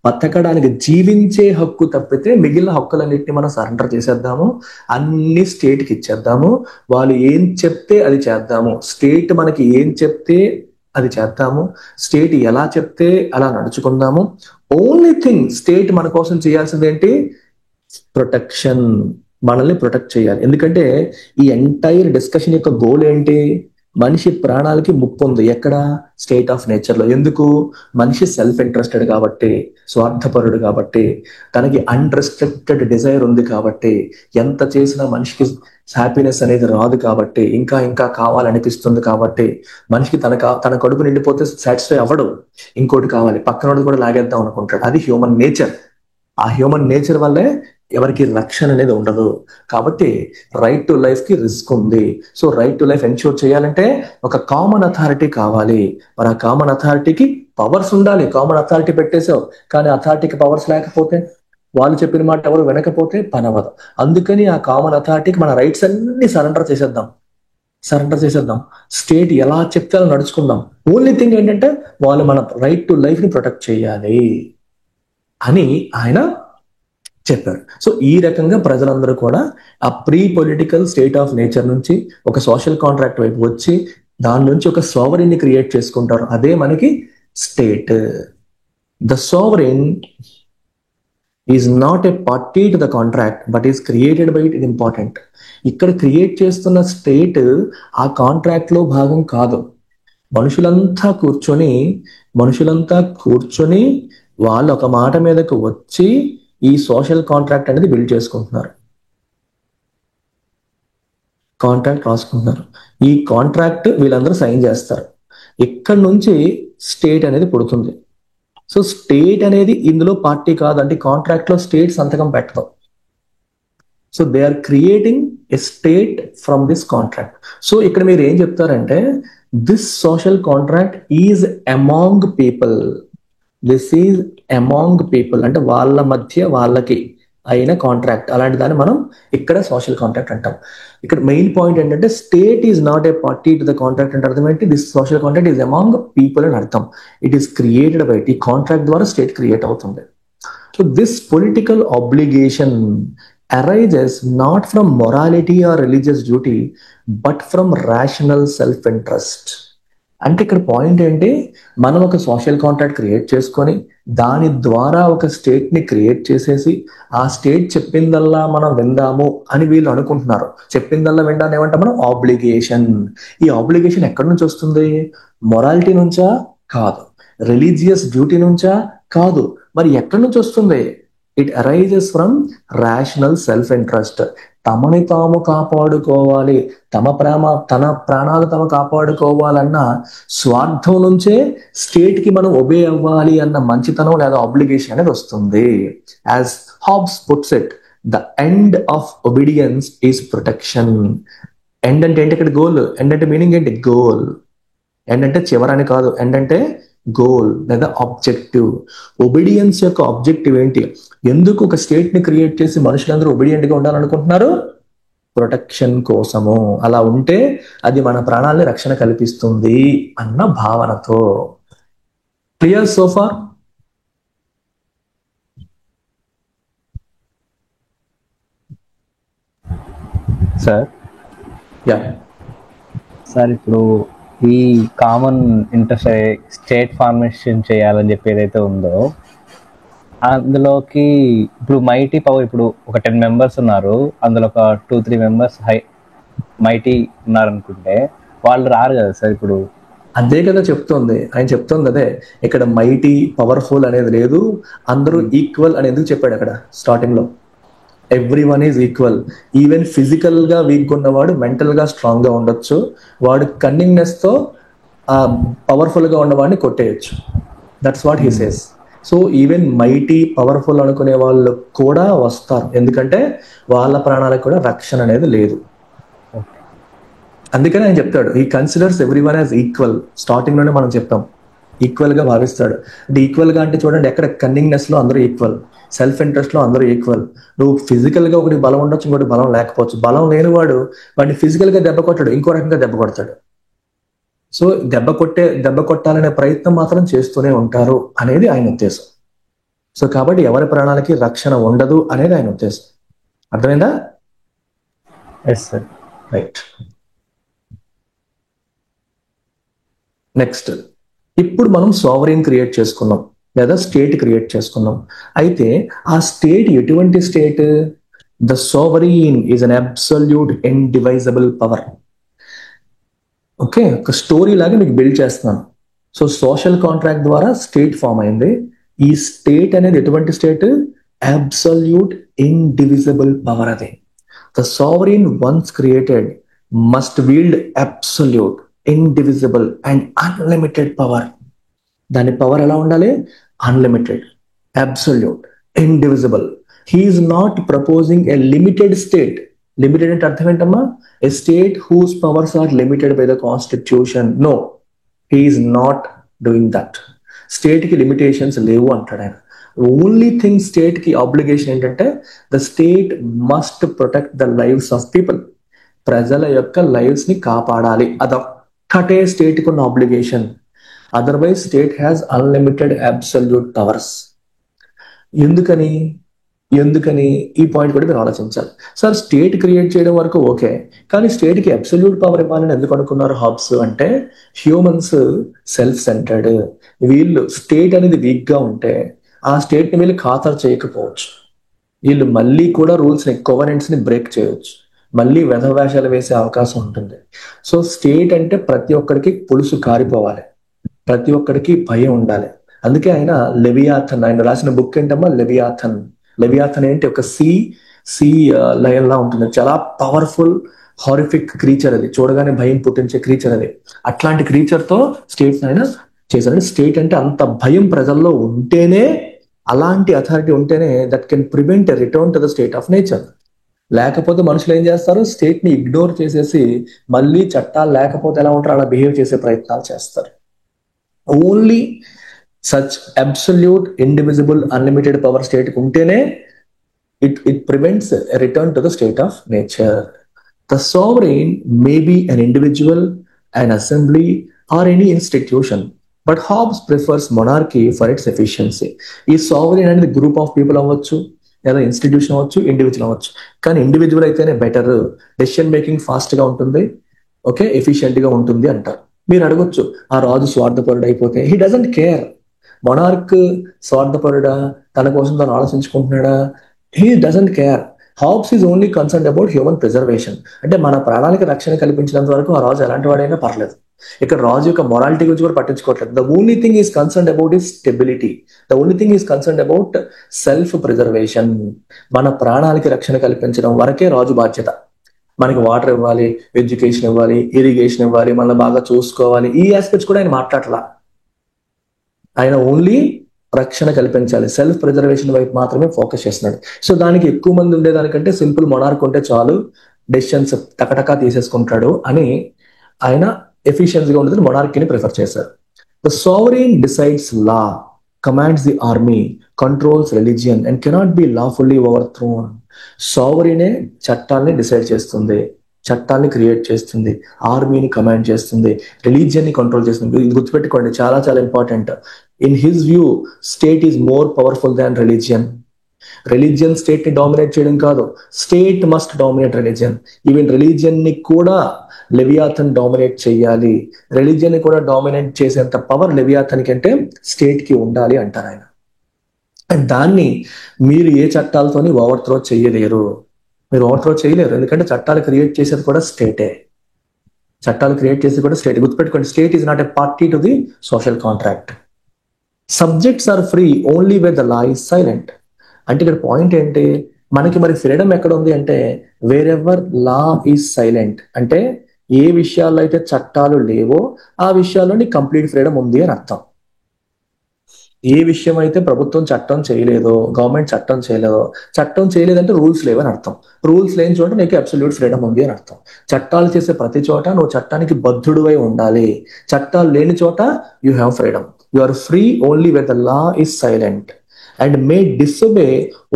బతకడానికి, జీవించే హక్కు తప్పితే మిగిలిన హక్కులన్నింటినీ మనం సరెండర్ చేసేద్దాము, అన్ని స్టేట్ కి ఇచ్చేద్దాము. వాళ్ళు ఏం చెప్తే అది చేద్దాము, స్టేట్ మనకి ఏం చెప్తే అది చేద్దాము, స్టేట్ ఎలా చెప్తే అలా నడుచుకుందాము. ఓన్లీ థింగ్ స్టేట్ మన కోసం చేయాల్సింది ఏంటి? ప్రొటెక్షన్. మనల్ని ప్రొటెక్ట్ చేయాలి. ఎందుకంటే ఈ ఎంటైర్ డిస్కషన్ యొక్క గోల్ ఏంటి? మనిషి ప్రాణాలకి ముప్పు ఉంది ఎక్కడ? స్టేట్ ఆఫ్ నేచర్ లో. ఎందుకు? మనిషి సెల్ఫ్ ఇంట్రెస్టెడ్ కాబట్టి, స్వార్థపరుడు కాబట్టి, తనకి అన్రెస్ట్రిక్టెడ్ డిజైర్ ఉంది కాబట్టి, ఎంత చేసినా మనిషికి హ్యాపీనెస్ అనేది రాదు కాబట్టి, ఇంకా ఇంకా కావాలనిపిస్తుంది కాబట్టి, మనిషికి తన కడుపు నిండిపోతే సాటిస్ఫై అవ్వడు, ఇంకోటి కావాలి, పక్కనోడు కూడా లాగేద్దాం అనుకుంటాడు. అది హ్యూమన్ నేచర్. ఆ హ్యూమన్ నేచర్ వల్లే ఎవరికి రక్షణ అనేది ఉండదు. కాబట్టి రైట్ టు లైఫ్ కి రిస్క్ ఉంది. So right to life ensure చేయాలంటే ఒక కామన్ అథారిటీ కావాలి. మరి ఆ కామన్ అథారిటీకి పవర్స్ ఉండాలి. కామన్ అథారిటీ పెట్టేసావు, కానీ అథారిటీకి పవర్స్ లేకపోతే, వాళ్ళు చెప్పిన మాట ఎవరు వినకపోతే పనవదు. అందుకని ఆ కామన్ అథారిటీకి మన రైట్స్ అన్ని సరెండర్ చేసేద్దాం. స్టేట్ ఎలా చెప్తే అలా నడుచుకుందాం. ఓన్లీ థింగ్ ఏంటంటే వాళ్ళు మన రైట్ టు లైఫ్ ని ప్రొటెక్ట్ చేయాలి అని ఆయన చెప్పారు. సో ఈ రకంగా ప్రజలందరూ కూడా ఆ pre political state of nature నుంచి ఒక సోషల్ కాంట్రాక్ట్ వైపు వచ్చి దాని నుంచి ఒక సోవరెన్ ని క్రియేట్ చేసుకుంటారు. అదే మనకి state. The sovereign is not a party to the contract but is created by it. ఇది ఇంపార్టెంట్. ఇక్కడ క్రియేట్ చేస్తున్న స్టేట్ ఆ కాంట్రాక్ట్ లో భాగం కాదు. మనుషులంతా కూర్చొని వాళ్ళు ఒక మాట మీదకు వచ్చి ఈ సోషల్ కాంట్రాక్ట్ అనేది బిల్డ్ చేసుకుంటున్నారు, కాంట్రాక్ట్ రాసుకుంటున్నారు. ఈ కాంట్రాక్ట్ వీళ్ళందరూ సైన్ చేస్తారు. ఇక్కడ నుంచి స్టేట్ అనేది పుడుతుంది. సో స్టేట్ అనేది ఇందులో పార్టీ కాదు, అంటే కాంట్రాక్ట్ లో స్టేట్ సంతకం పెట్టడం. So they are creating a state from this contract. So ఇక్కడ మీరు ఏం చెప్తారంటే this social contract is among people. This is among people అంటే వాళ్ళ మధ్య వాళ్ళకి అయిన కాంట్రాక్ట్. అలాంటి దాన్ని మనం ఇక్కడ సోషల్ కాంట్రాక్ట్ అంటాం. ఇక్కడ మెయిన్ పాయింట్ ఏంటంటే state is not a party to the contract అంటే అర్థం ఏంటి? This social contract is among people అని అర్థం. It is created by. ఈ కాంట్రాక్ట్ ద్వారా స్టేట్ క్రియేట్ అవుతుంది. So this political obligation arises not from morality or religious duty but from rational self-interest. అంటే ఇక్కడ పాయింట్ ఏంటి? మనం ఒక సోషల్ కాంట్రాక్ట్ క్రియేట్ చేసుకొని దాని ద్వారా ఒక స్టేట్ ని క్రియేట్ చేసేసి ఆ స్టేట్ చెప్పిందల్లా మనం విందాము అని వీళ్ళు అనుకుంటున్నారు. చెప్పిందల్లా విందాన్ని ఏమంటాం మనం? ఆబ్లిగేషన్. ఈ ఆబ్లిగేషన్ ఎక్కడి నుంచి వస్తుంది? మొరాలిటీ నుంచా? కాదు. రిలీజియస్ డ్యూటీ నుంచా? కాదు. మరి ఎక్కడి నుంచి వస్తుంది? It arises from rational self interest. తమని తాము కాపాడుకోవాలి, తన ప్రాణాలు తమ కాపాడుకోవాలన్న స్వార్థం నుంచే స్టేట్ కి మనం ఒబే అవ్వాలి అన్న మంచితనం లేదా ఆబ్లిగేషన్ అనేది వస్తుంది. As Hobbs puts it, the end of obedience is protection. End అంటే ఏంటి? ఇక్కడ గోల్. ఎండ్ అంటే మీనింగ్ ఏంటి? గోల్. ఎండ్ అంటే చివరని కాదు, ఎండ్ అంటే గోల్ లేదా ఆబ్జెక్టివ్. ఒబీడియన్స్ యొక్క ఆబ్జెక్టివ్ ఏంటి? ఎందుకు ఒక స్టేట్ ని క్రియేట్ చేసి మనుషులందరూ ఒబీడియంట్ గా ఉండాలనుకుంటున్నారు? ప్రొటెక్షన్ కోసము. అలా ఉంటే అది మన ప్రాణాలని రక్షణ కల్పిస్తుంది అన్న భావనతో. Clear sofa?
Sir
yeah
sir ఇప్పుడు ఈ కామన్ ఇంట్రెస్ట్ స్టేట్ ఫార్మేషన్ చేయాలని చెప్పి ఏదైతే ఉందో అందులోకి ఇప్పుడు మైటీ పవర్, ఇప్పుడు ఒక 10 మెంబర్స్ ఉన్నారు, అందులో ఒక 2-3 మెంబర్స్ మైటీ ఉన్నారనుకుంటే వాళ్ళు రారు కదా సార్. ఇప్పుడు
అదే కదా చెప్తోంది ఆయన. చెప్తోంది అదే. ఇక్కడ మైటీ పవర్ఫుల్ అనేది లేదు, అందరూ ఈక్వల్ అని ఎందుకు చెప్పాడు అక్కడ స్టార్టింగ్ లో? Everyone is equal. Even physical గా వీక్ ఉన్నవాడు మెంటల్ గా స్ట్రాంగ్ గా ఉండొచ్చు. వాడు కన్నింగ్నెస్ తో పవర్ఫుల్ గా ఉన్నవాడిని కొట్టేయచ్చు. That's what he says. So even mighty powerful అనుకునే వాళ్ళు కూడా వస్తారు, ఎందుకంటే వాళ్ళ ప్రాణాలకు కూడా రక్షణ అనేది లేదు. అందుకని ఆయన చెప్తాడు ఈ considers every one as equal. Starting లోనే మనం చెప్తాం ఈక్వల్ గా భావిస్తాడు. అంటే ఈక్వల్ గా అంటే చూడండి, ఎక్కడ కన్నింగ్నెస్ లో అందరూ ఈక్వల్, సెల్ఫ్ ఇంట్రెస్ట్ లో అందరూ ఈక్వల్. నువ్వు ఫిజికల్ గా ఒకటి బలం ఉండొచ్చు, ఇంకోటి బలం లేకపోవచ్చు. బలం లేనివాడు వాడిని ఫిజికల్ గా దెబ్బ కొట్టాడు, ఇంకో రకంగా దెబ్బ కొడతాడు. సో దెబ్బ కొట్టాలనే ప్రయత్నం మాత్రం చేస్తూనే ఉంటారు అనేది ఆయన ఉద్దేశం. సో కాబట్టి ఎవరి ప్రాణాలకి రక్షణ ఉండదు అనేది ఆయన ఉద్దేశం. అర్థమైందా?
Yes sir.
రైట్. నెక్స్ట్, ఇప్పుడు మనం సావరీన్ క్రియేట్ చేసుకున్నాం లేదా స్టేట్ క్రియేట్ చేసుకున్నాం. అయితే ఆ స్టేట్ ఎటువంటి state? The sovereign is an absolute indivisible power. Okay, ఒక స్టోరీ లాగా మీకు బిల్డ్ చేస్తున్నాను. సో సోషల్ కాంట్రాక్ట్ ద్వారా స్టేట్ ఫామ్ అయింది. ఈ స్టేట్ అనేది ఎటువంటి స్టేట్? అబ్సల్యూట్ ఇండివిజిబుల్ పవర్ అది. The sovereign once created must wield absolute, indivisible and unlimited power. దాని పవర్ ఎలా ఉండాలి? Unlimited, absolute, indivisible. He is not proposing a limited state. Limited అంటే అర్థం ఏంటమ్మా? A state whose powers are limited by the constitution. No, he is not doing that. State కి లిమిటేషన్స్ లేవు అంటాడు ఆయన. ఓన్లీ థింగ్ స్టేట్ కి ఆబ్లిగేషన్ ఏంటంటే the state must protect the lives of people. ప్రజల యొక్క లైవ్స్ ని కాపాడాలి, అదొక్కటే స్టేట్ కి ఉన్న obligation. Otherwise state has unlimited absolute powers. ఎందుకని ఈ పాయింట్ కూడా మీరు ఆలోచించాలి. సార్ స్టేట్ క్రియేట్ చేయడం వరకు ఓకే, కానీ స్టేట్ కి అబ్సల్యూట్ పవర్ ఇవ్వాలని ఎందుకు అనుకున్నారు హాబ్స్ అంటే, హ్యూమన్స్ సెల్ఫ్ సెంటర్డ్. వీళ్ళు స్టేట్ అనేది వీక్ గా ఉంటే ఆ స్టేట్ ని వీళ్ళు ఖాతరు చేయకపోవచ్చు. వీళ్ళు మళ్ళీ కూడా రూల్స్ ని, కోవరెంట్స్ ని బ్రేక్ చేయవచ్చు, మళ్ళీ వెధవేషాలు వేసే అవకాశం ఉంటుంది. సో స్టేట్ అంటే ప్రతి ఒక్కరికి పులుసు కారిపోవాలి, ప్రతి ఒక్కరికి భయం ఉండాలి. అందుకే ఆయన లెవియాథన్, ఆయన రాసిన బుక్ ఏంటమ్మా? లెవియాథన్. లెవియాథన్ ఏంటి? ఒక సీ లయన్ లా ఉంటుంది. చాలా పవర్ఫుల్ హారిఫిక్ క్రీచర్ అది, చూడగానే భయం పుట్టించే క్రీచర్ అది. అట్లాంటి క్రీచర్ తో స్టేట్స్ ఆయన చేశారు. స్టేట్ అంటే అంత భయం ప్రజల్లో ఉంటేనే, అలాంటి అథారిటీ ఉంటేనే that can prevent a return to the state of nature. లేకపోతే మనుషులు ఏం చేస్తారు? స్టేట్ ని ఇగ్నోర్ చేసేసి మళ్ళీ చట్టాలు లేకపోతే ఎలా ఉంటారో అలా బిహేవ్ చేసే ప్రయత్నాలు చేస్తారు. Only such absolute, indivisible, unlimited power state కి ఉంటేనే it prevents a return to the state of nature. The sovereign may be an individual, an assembly or any institution, but Hobbes prefers monarchy for its efficiency. ఈ sovereign అనేది గ్రూప్ ఆఫ్ పీపుల్ అవ్వచ్చు, లేదా ఇన్స్టిట్యూషన్ అవ్వచ్చు, ఇండివిజువల్ అవ్వచ్చు. కానీ ఇండివిజువల్ అయితేనే బెటర్, డెసిషన్ మేకింగ్ ఫాస్ట్ గా ఉంటుంది, ఓకే, ఎఫిషియెంట్ గా ఉంటుంది అంటారు. మీరు అడగొచ్చు, ఆ రాజు స్వార్థపరుడు అయిపోతే? He doesn't care. మొనార్క్ స్వార్థపరుడా, తన కోసం తను ఆలోచించుకుంటున్నాడా? He doesn't care. Hobbes is only concern about human preservation. అంటే మన ప్రాణానికి రక్షణ కల్పించినంత వరకు ఆ రాజు ఎలాంటి వాడైనా పర్లేదు. ఇక్కడ రాజు యొక్క మొరాలిటీ గురించి కూడా పట్టించుకోవట్లేదు. The only thing is concern about is stability. The only thing is concern about self preservation. మన ప్రాణాలకి రక్షణ కల్పించడం వరకే రాజు బాధ్యత. మనకి వాటర్ ఇవ్వాలి, ఎడ్యుకేషన్ ఇవ్వాలి, ఇరిగేషన్ ఇవ్వాలి, మనల్ని బాగా చూసుకోవాలి, ఈ ఆస్పెక్ట్స్ కూడా ఆయన మాట్లాడలా. ఆయన ఓన్లీ రక్షణ కల్పించాలి, సెల్ఫ్ ప్రిజర్వేషన్ వైపు మాత్రమే ఫోకస్ చేస్తున్నాడు. సో దానికి ఎక్కువ మంది ఉండేదానికంటే సింపుల్ మొనార్క్ ఉంటే చాలు, డెసిషన్స్ టకటకా తీసేసుకుంటాడు అని ఆయన ఎఫిషియన్సీగా ఉండేది మొనార్కీని ప్రిఫర్ చేశారు. The sovereign decides law, commands the army, controls religion and cannot be lawfully overthrown. సావరీనే చట్టాలని డిసైడ్ చేస్తుంది, చట్టాన్ని క్రియేట్ చేస్తుంది, ఆర్మీని కమాండ్ చేస్తుంది, రిలీజియన్ ని కంట్రోల్ చేస్తుంది. ఇది గుర్తుపెట్టుకోండి, చాలా చాలా important. In his view state is more powerful than religion. Religion state ని డామినేట్ చేయడం కాదు, state must dominate religion. Even religion ని కూడా లెవియాథన్ డామినేట్ చేయాలి. రిలీజియన్ ని కూడా డామినేట్ చేసేంత పవర్ లెవియాథన్ కి అంటే స్టేట్ కి ఉండాలి అంటారు ఆయన. అండ్ దాన్ని మీరు ఏ చట్టాలతోని ఓవర్ త్రో చేయలేరు. మీరు ఓవర్ త్రో చేయలేరు, ఎందుకంటే చట్టాలు క్రియేట్ చేసేది కూడా స్టేటే. చట్టాలు క్రియేట్ చేసేది కూడా స్టేట్. గుర్తుపెట్టుకోండి, state is not a party to the social contract. Subjects are free only where the law is silent. అంటే ఇక్కడ పాయింట్ ఏంటి, మనకి మరి ఫ్రీడమ్ ఎక్కడ ఉంది అంటే wear ever law is silent. అంటే ఏ విషయాల్లో అయితే చట్టాలు లేవో ఆ విషయాల్లోని కంప్లీట్ ఫ్రీడమ్ ఉంది అని అర్థం. ఏ విషయం అయితే ప్రభుత్వం చట్టం చేయలేదో, గవర్నమెంట్ చట్టం చేయలేదంటే రూల్స్ లేవని అర్థం. రూల్స్ లేని చోట నీకు అబ్సల్యూట్ ఫ్రీడమ్ ఉంది అని అర్థం. చట్టాలు చేసే ప్రతి చోట నువ్వు చట్టానికి బద్ధుడువై ఉండాలి. చట్టాలు లేని చోట you have freedom. You are free only when the law is silent and may disobey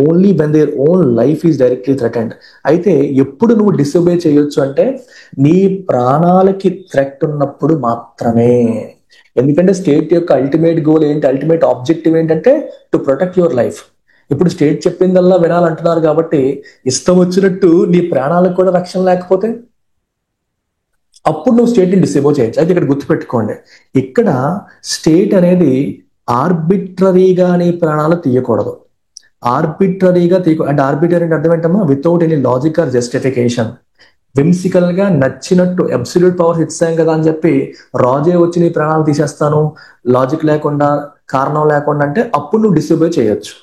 only when their own life is directly threatened. అయితే ఎప్పుడు నువ్వు డిసొబే చేయొచ్చు అంటే నీ ప్రాణాలకి థ్రెట్ ఉన్నప్పుడు మాత్రమే. ఎందుకంటే స్టేట్ యొక్క అల్టిమేట్ గోల్ ఏంటి, అల్టిమేట్ ఆబ్జెక్టివ్ ఏంటంటే టు ప్రొటెక్ట్ యువర్ లైఫ్. ఇప్పుడు స్టేట్ చెప్పిందల్లా వినాలంటున్నారు కాబట్టి ఇష్టం వచ్చినట్టు నీ ప్రాణాలకు కూడా రక్షణ లేకపోతే అప్పుడు నువ్వు స్టేట్ ని డిసేబుల్ చేయొచ్చు. అయితే ఇక్కడ గుర్తుపెట్టుకోండి, ఇక్కడ స్టేట్ అనేది ఆర్బిట్రరీగా నీ ప్రాణాలు తీయకూడదు. ఆర్బిట్రరీగా అంటే ఆర్బిటరీ అంటే అర్థం ఏంటమ్మా, without any logic or justification. Whimsical గా నచ్చినట్టు అబ్సల్యూట్ పవర్ ఇచ్చాం కదా అని చెప్పి రాజే వచ్చి నీ ప్రాణాలు తీసేస్తాను లాజిక్ లేకుండా, కారణం లేకుండా అంటే అప్పుడు నువ్వు డిసోబే చేయొచ్చు.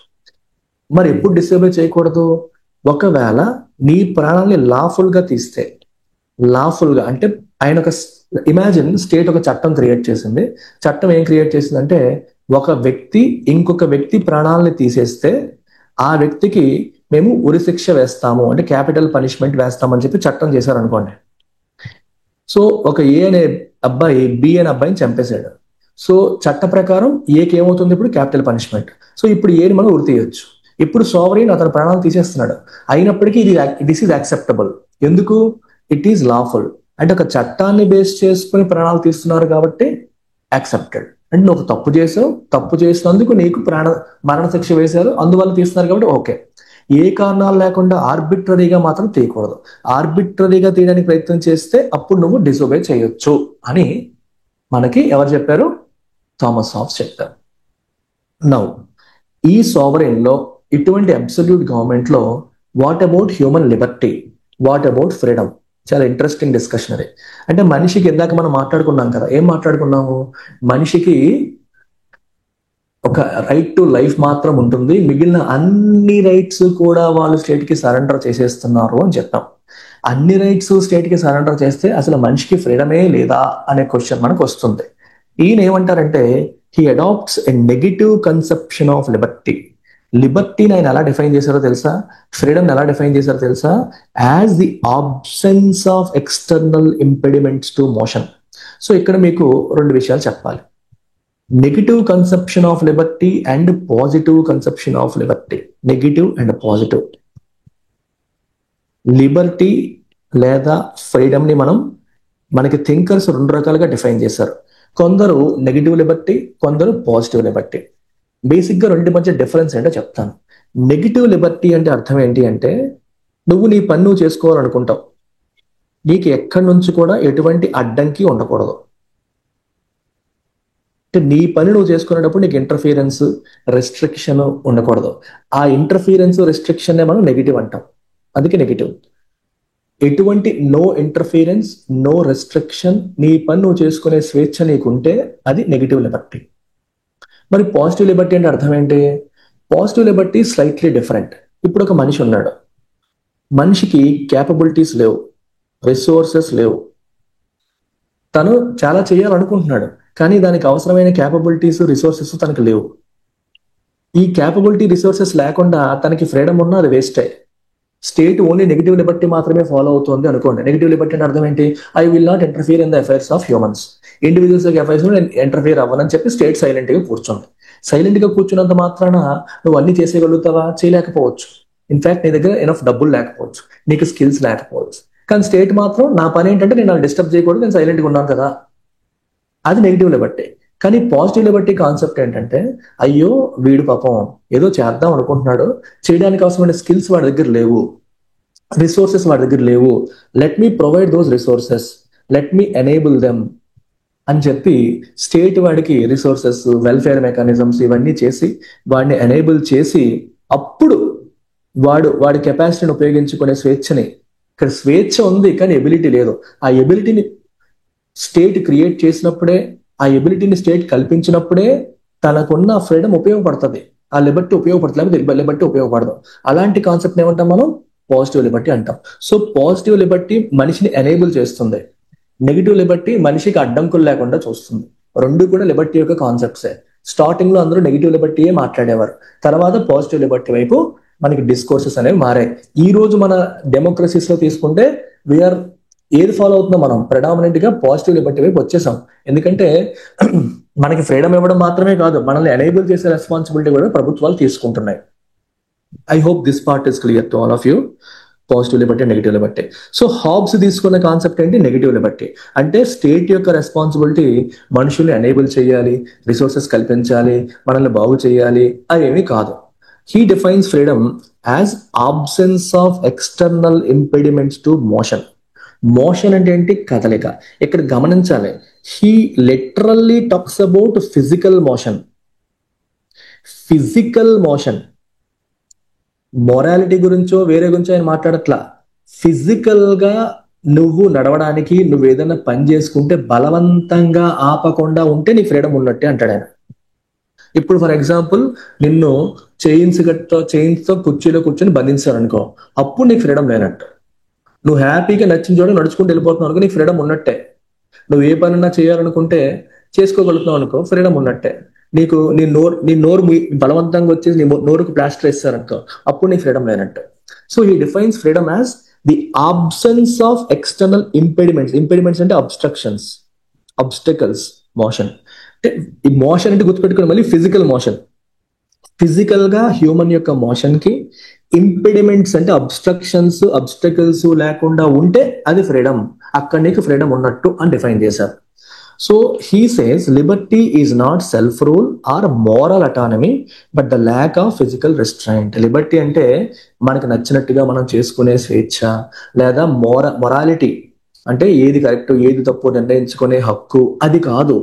మరి ఎప్పుడు డిసోబే చేయకూడదు, ఒకవేళ నీ ప్రాణాన్ని లాఫుల్ గా తీస్తే, లాఫుల్ గా అంటే ఆయన ఒక ఇమాజిన్ స్టేట్ ఒక చట్టం క్రియేట్ చేసింది. చట్టం ఏం క్రియేట్ చేసిందంటే ఒక వ్యక్తి ఇంకొక వ్యక్తి ప్రాణాలని తీసేస్తే ఆ వ్యక్తికి మేము ఉరిశిక్ష వేస్తాము, అంటే క్యాపిటల్ పనిష్మెంట్ వేస్తామని చెప్పి చట్టం చేశారు అనుకోండి. సో ఒక ఏ అనే అబ్బాయి బి అనే అబ్బాయిని చంపేశాడు. సో చట్ట ప్రకారం ఏకి ఏమవుతుంది ఇప్పుడు క్యాపిటల్ పనిష్మెంట్. సో ఇప్పుడు ఏని మనం ఉరి తీయొచ్చు. ఇప్పుడు సోవరీన్ అతని ప్రాణాలు తీసేస్తున్నాడు, అయినప్పటికీ దిస్ ఈజ్ యాక్సెప్టబుల్. ఎందుకు? It is lawful. అంటే ఒక చట్టాన్ని బేస్ చేసుకుని ప్రాణాలు తీస్తున్నారు కాబట్టి యాక్సెప్టెడ్. అంటే నువ్వు ఒక తప్పు చేసావు, తప్పు చేసినందుకు నీకు మరణ శిక్ష వేశారు, అందువల్ల తీస్తున్నారు కాబట్టి ఓకే. ఏ కారణాలు లేకుండా ఆర్బిట్రరీగా మాత్రం తీయకూడదు. ఆర్బిట్రరీగా తీయడానికి ప్రయత్నం చేస్తే అప్పుడు నువ్వు డిసోబే చేయొచ్చు అని మనకి ఎవరు చెప్పారు? థామస్ హాబ్స్ చెప్పారు. నౌ ఈ సావరెన్ లో, ఇటువంటి అబ్సల్యూట్ గవర్నమెంట్ లో what about human Liberty, what about freedom? చాలా ఇంట్రెస్టింగ్ డిస్కషన్ అది. అంటే మనిషికి ఇందాక మనం మాట్లాడుకున్నాం కదా, ఏం మాట్లాడుకున్నాము? మనిషికి ఒక రైట్ టు లైఫ్ మాత్రం ఉంటుంది, మిగిలిన అన్ని రైట్స్ కూడా వాళ్ళు స్టేట్ కి సరెండర్ చేసేస్తున్నారు అని చెప్పాం. అన్ని రైట్స్ స్టేట్ కి సరెండర్ చేస్తే అసలు మనిషికి ఫ్రీడమే లేదా అనే క్వశ్చన్ మనకు వస్తుంది. ఈయన ఏమంటారంటే he adopts a negative conception of liberty. లిబర్టీని ఆయన ఎలా డిఫైన్ చేశారో తెలుసా? ఫ్రీడమ్ ఎలా డిఫైన్ చేశారో తెలుసా? As the absence of external impediments to motion. So ఇక్కడ మీకు రెండు విషయాలు చెప్పాలి. Negative conception of liberty and positive conception of liberty. Negative and positive. Liberty లేదా ఫ్రీడమ్ ని మనకి థింకర్స్ రెండు రకాలుగా డిఫైన్ చేశారు. కొందరు నెగిటివ్ లిబర్టీ, కొందరు పాజిటివ్ లిబర్టీ. బేసిక్ గా రెండు మధ్య డిఫరెన్స్ ఏంటో చెప్తాను. నెగిటివ్ లిబర్టీ అంటే అర్థం ఏంటి అంటే నువ్వు నీ పని నువ్వు చేసుకోవాలనుకుంటావు, నీకు ఎక్కడి నుంచి కూడా ఎటువంటి అడ్డంకి ఉండకూడదు. అంటే నీ పని నువ్వు చేసుకునేటప్పుడు నీకు ఇంటర్ఫీరెన్స్, రెస్ట్రిక్షన్ ఉండకూడదు. ఆ ఇంటర్ఫీరెన్స్, రెస్ట్రిక్షన్ మనం నెగిటివ్ అంటాం, అందుకే నెగిటివ్. ఎటువంటి నో ఇంటర్ఫీరెన్స్, నో రెస్ట్రిక్షన్, నీ పని నువ్వు చేసుకునే స్వేచ్ఛ నీకుంటే అది నెగిటివ్ లిబర్టీ. మరి పాజిటివ్ లిబర్టీ అంటే అర్థం ఏంటి? Positive Liberty slightly different. ఇప్పుడు ఒక మనిషి ఉన్నాడు, మనిషికి క్యాపబిలిటీస్ లేవు, రిసోర్సెస్ లేవు, తను చాలా చేయాలనుకుంటున్నాడు కానీ దానికి అవసరమైన క్యాపబిలిటీస్, రిసోర్సెస్ తనకు లేవు. ఈ క్యాపబిలిటీ, రిసోర్సెస్ లేకుండా తనకి ఫ్రీడమ్ ఉన్నా అది వేస్టే. స్టేట్ ఓన్లీ నెగిటివ్ లిబర్టీ మాత్రమే ఫాలో అవుతుంది అనుకోండి. నెగిటివ్ లిబర్టీ అంటే అర్థం ఏంటి? I will not interfere in the affairs of humans. Individuals affairs నేను ఇంటర్ఫియర్ అవ్వనని చెప్పి స్టేట్ సైలెంట్ గా కూర్చోండి. సైలెంట్ గా కూర్చున్నంత మాత్రాన నువ్వు అన్ని చేసేయగలుగుతావా? చేయలేకపోవచ్చు. ఇన్ఫాక్ట్ నీ దగ్గర ఎనఫ్ డబ్బులు లేకపోవచ్చు, నీకు స్కిల్స్ లేకపోవచ్చు. కానీ స్టేట్ మాత్రం నా పని ఏంటంటే నేను డిస్టర్బ్ చేయకూడదు, నేను సైలెంట్ గా ఉన్నాను కదా, అది నెగిటివ్ లిబర్టీ. కానీ పాజిటివ్ లిబర్టీ కాన్సెప్ట్ ఏంటంటే అయ్యో వీడు పాపం ఏదో చేద్దాం అనుకుంటున్నాడు, చేయడానికి అవసరమైన స్కిల్స్ వాడి దగ్గర లేవు, రిసోర్సెస్ వాడి దగ్గర లేవు, let me provide those resources, let me enable them అని చెప్పి స్టేట్ వాడికి రిసోర్సెస్, వెల్ఫేర్ మెకానిజమ్స్ ఇవన్నీ చేసి వాడిని ఎనేబుల్ చేసి అప్పుడు వాడి కెపాసిటీని ఉపయోగించుకునే స్వేచ్ఛని, ఇక్కడ స్వేచ్ఛ ఉంది కానీ ఎబిలిటీ లేదు, ఆ ఎబిలిటీని స్టేట్ క్రియేట్ చేసినప్పుడే, ఆ ఎబిలిటీని స్టేట్ కల్పించినప్పుడే తనకున్న ఫ్రీడమ్ ఉపయోగపడుతుంది, ఆ లిబర్టీ ఉపయోగపడుతుంది, లేకపోతే లిబర్టీ ఉపయోగపడదు. అలాంటి కాన్సెప్ట్ ఏమంటాం మనం? పాజిటివ్ లిబర్టీ అంటాం. సో పాజిటివ్ లిబర్టీ మనిషిని ఎనేబుల్ చేస్తుంది, నెగిటివ్ లిబర్టీ మనిషికి అడ్డంకులు లేకుండా చూస్తుంది. రెండు కూడా లిబర్టీ యొక్క కాన్సెప్ట్సే. స్టార్టింగ్ లో అందరూ నెగిటివ్ లిబర్టీయే మాట్లాడేవారు, తర్వాత పాజిటివ్ లిబర్టీ వైపు మనకి డిస్కోర్సెస్ అనేవి మారాయి. ఈ రోజు మన డెమోక్రసీస్ లో తీసుకుంటే వీఆర్ ఏది ఫాలో అవుతుందో మనం ప్రెడామినెంట్ గా పాజిటివ్ లిబర్టీ వైపు వచ్చేసాం. ఎందుకంటే మనకి ఫ్రీడమ్ ఇవ్వడం మాత్రమే కాదు, మనల్ని ఎనేబుల్ చేసే రెస్పాన్సిబిలిటీ కూడా ప్రభుత్వాలు తీసుకుంటున్నాయి. I hope this part is clear to all of you. Positive liberty, negative liberty. So Hobbes తీసుకున్న కాన్సెప్ట్ ఏంటి? Negative liberty. అంటే స్టేట్ యొక్క రెస్పాన్సిబిలిటీ మనుషుల్ని ఎనేబుల్ చేయాలి, రిసోర్సెస్ కల్పించాలి, మనల్ని బాగు చేయాలి, అవేమీ కాదు. He defines freedom as absence of external impediments to motion. Motion అంటే ఏంటి? కదలిక. ఇక్కడ గమనించాలి, he literally talks about physical motion. Physical motion, morality గురించో వేరే గురించో ఆయన మాట్లాడట్లా. ఫిజికల్ గా నువ్వు నడవడానికి, నువ్వు ఏదైనా పని చేసుకుంటే బలవంతంగా ఆపకుండా ఉంటే నీ ఫ్రీడమ్ ఉన్నట్టే అంటాడు ఆయన. ఇప్పుడు ఫర్ ఎగ్జాంపుల్ నిన్ను చైన్స్ తో కుర్చీలో కూర్చొని బంధించారు అనుకో, అప్పుడు నీకు ఫ్రీడమ్ లేనట్టు. నువ్వు హ్యాపీగా నచ్చిన చోట నడుచుకుంటూ వెళ్ళిపోతున్నావు అనుకో, నీకు ఫ్రీడమ్ ఉన్నట్టే. నువ్వు ఏ పనన్నా చేయాలనుకుంటే చేసుకోగలుగుతున్నావు అనుకో, ఫ్రీడమ్ ఉన్నట్టే. నీకు నీ నోరు బలవంతంగా వచ్చేసి నీ నోరుకు ప్లాస్టర్ వేస్తారనుకో, అప్పుడు నీకు ఫ్రీడమ్ లేనట్టు. So he defines freedom as the absence of external impediments అంటే అబ్స్టకల్స్. మోషన్ అంటే ఈ మోషన్ అంటే గుర్తుపెట్టుకుని మళ్ళీ ఫిజికల్ మోషన్. ఫిజికల్ గా హ్యూమన్ యొక్క మోషన్ కి ఇంపెడిమెంట్స్ అంటే అబ్స్టకల్స్ లేకుండా ఉంటే అది ఫ్రీడమ్. అక్కడ నీకు ఫ్రీడమ్ ఉన్నట్టు అని డిఫైన్ చేశారు. So he says Liberty is not self rule or moral autonomy but the lack of physical restraint. Liberty అంటే మనకు నచ్చినట్టుగా మనం చేసుకునే స్వేచ్ఛ, లేదా మొరాలిటీ అంటే ఏది కరెక్ట్ ఏది తప్పు నిర్ణయించుకునే హక్కు, అది కాదు.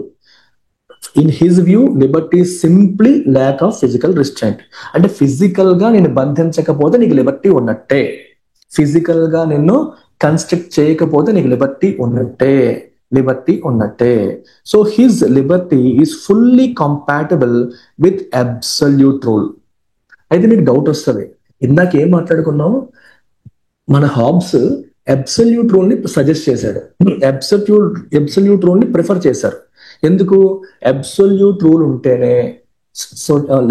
In his view Liberty simply lack of physical restraint. అంటే ఫిజికల్ గా నేను బంధించకపోతే నీకు లిబర్టీ ఉన్నట్టే, ఫిజికల్ గా నిన్ను కన్స్ట్రక్ట్ చేయకపోతే నీకు లిబర్టీ ఉన్నట్టే. So his Liberty is fully compatible with absolute rule. అయితే మీకు డౌట్ వస్తుంది, ఇందాక ఏం మాట్లాడుకున్నాం, మన హాబ్స్ అబ్సల్యూట్ రూల్ ని సజెస్ట్ చేశాడు, అబ్సల్యూట్ రూల్ ని ప్రిఫర్ చేశారు. ఎందుకు? అబ్సల్యూట్ రూల్ ఉంటేనే,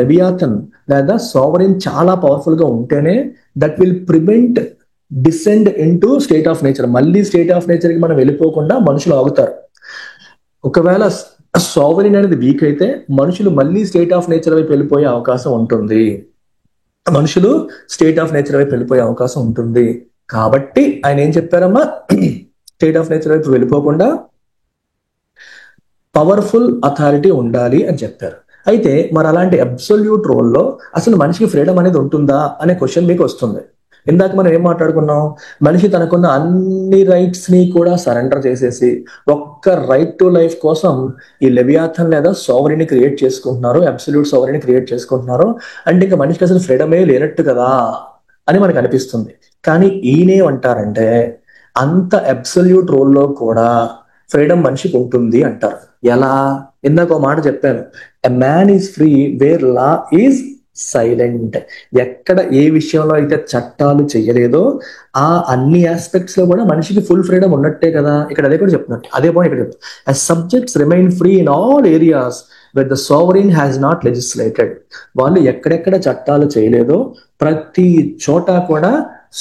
లెవియాథన్ లేదా సావరిన్ చాలా పవర్ఫుల్ గా ఉంటేనే that will prevent descend into state of nature. మళ్ళీ స్టేట్ ఆఫ్ నేచర్ కి మనం వెళ్ళిపోకుండా మనుషులు ఆగుతారు. ఒకవేళ సావరిన్ అనేది వీక్ అయితే మనుషులు మళ్ళీ స్టేట్ ఆఫ్ నేచర్ వైపు వెళ్ళిపోయే అవకాశం ఉంటుంది. కాబట్టి ఆయన ఏం చెప్పారమ్మా, స్టేట్ ఆఫ్ నేచర్ వైపు వెళ్ళిపోకుండా పవర్ఫుల్ అథారిటీ ఉండాలి అని చెప్పారు. అయితే మరి అలాంటి అబ్సల్యూట్ రోల్లో అసలు మనిషికి ఫ్రీడమ్ అనేది ఉంటుందా అనే క్వశ్చన్ మీకు వస్తుంది. ఇందాక మనం ఏం మాట్లాడుకున్నాం, మనిషి తనకున్న అన్ని రైట్స్ ని కూడా సరెండర్ చేసేసి ఒక్క రైట్ టు లైఫ్ కోసం ఈ లెవియాథన్ లేదా సోవరిని క్రియేట్ చేసుకుంటున్నారు, అబ్సల్యూట్ సోవరిని క్రియేట్ చేసుకుంటున్నారు. అంటే ఇంకా మనిషికి అసలు ఫ్రీడమే లేనట్టు కదా అని మనకు అనిపిస్తుంది. కానీ ఈయనేమంటారంటే అంత అబ్సల్యూట్ రోల్లో కూడా ఫ్రీడమ్ మనిషికి ఉంటుంది అంటారు. ఎలా? ఇందాక ఒక మాట చెప్పాను, a man is free where law is silent. ఎక్కడ ఏ విషయంలో అయితే చట్టాలు చేయలేదో ఆ అన్ని ఆస్పెక్ట్స్ లో కూడా మనిషికి ఫుల్ ఫ్రీడమ్ ఉన్నట్టే కదా. ఇక్కడ అదే కూడా చెప్తున్నట్టు, అదే పాయింట్ ఇక్కడ చెప్తాను. as subjects remain free in all areas where the sovereign has not legislated. వాళ్ళు ఎక్కడెక్కడ చట్టాలు చేయలేదో ప్రతి చోట కూడా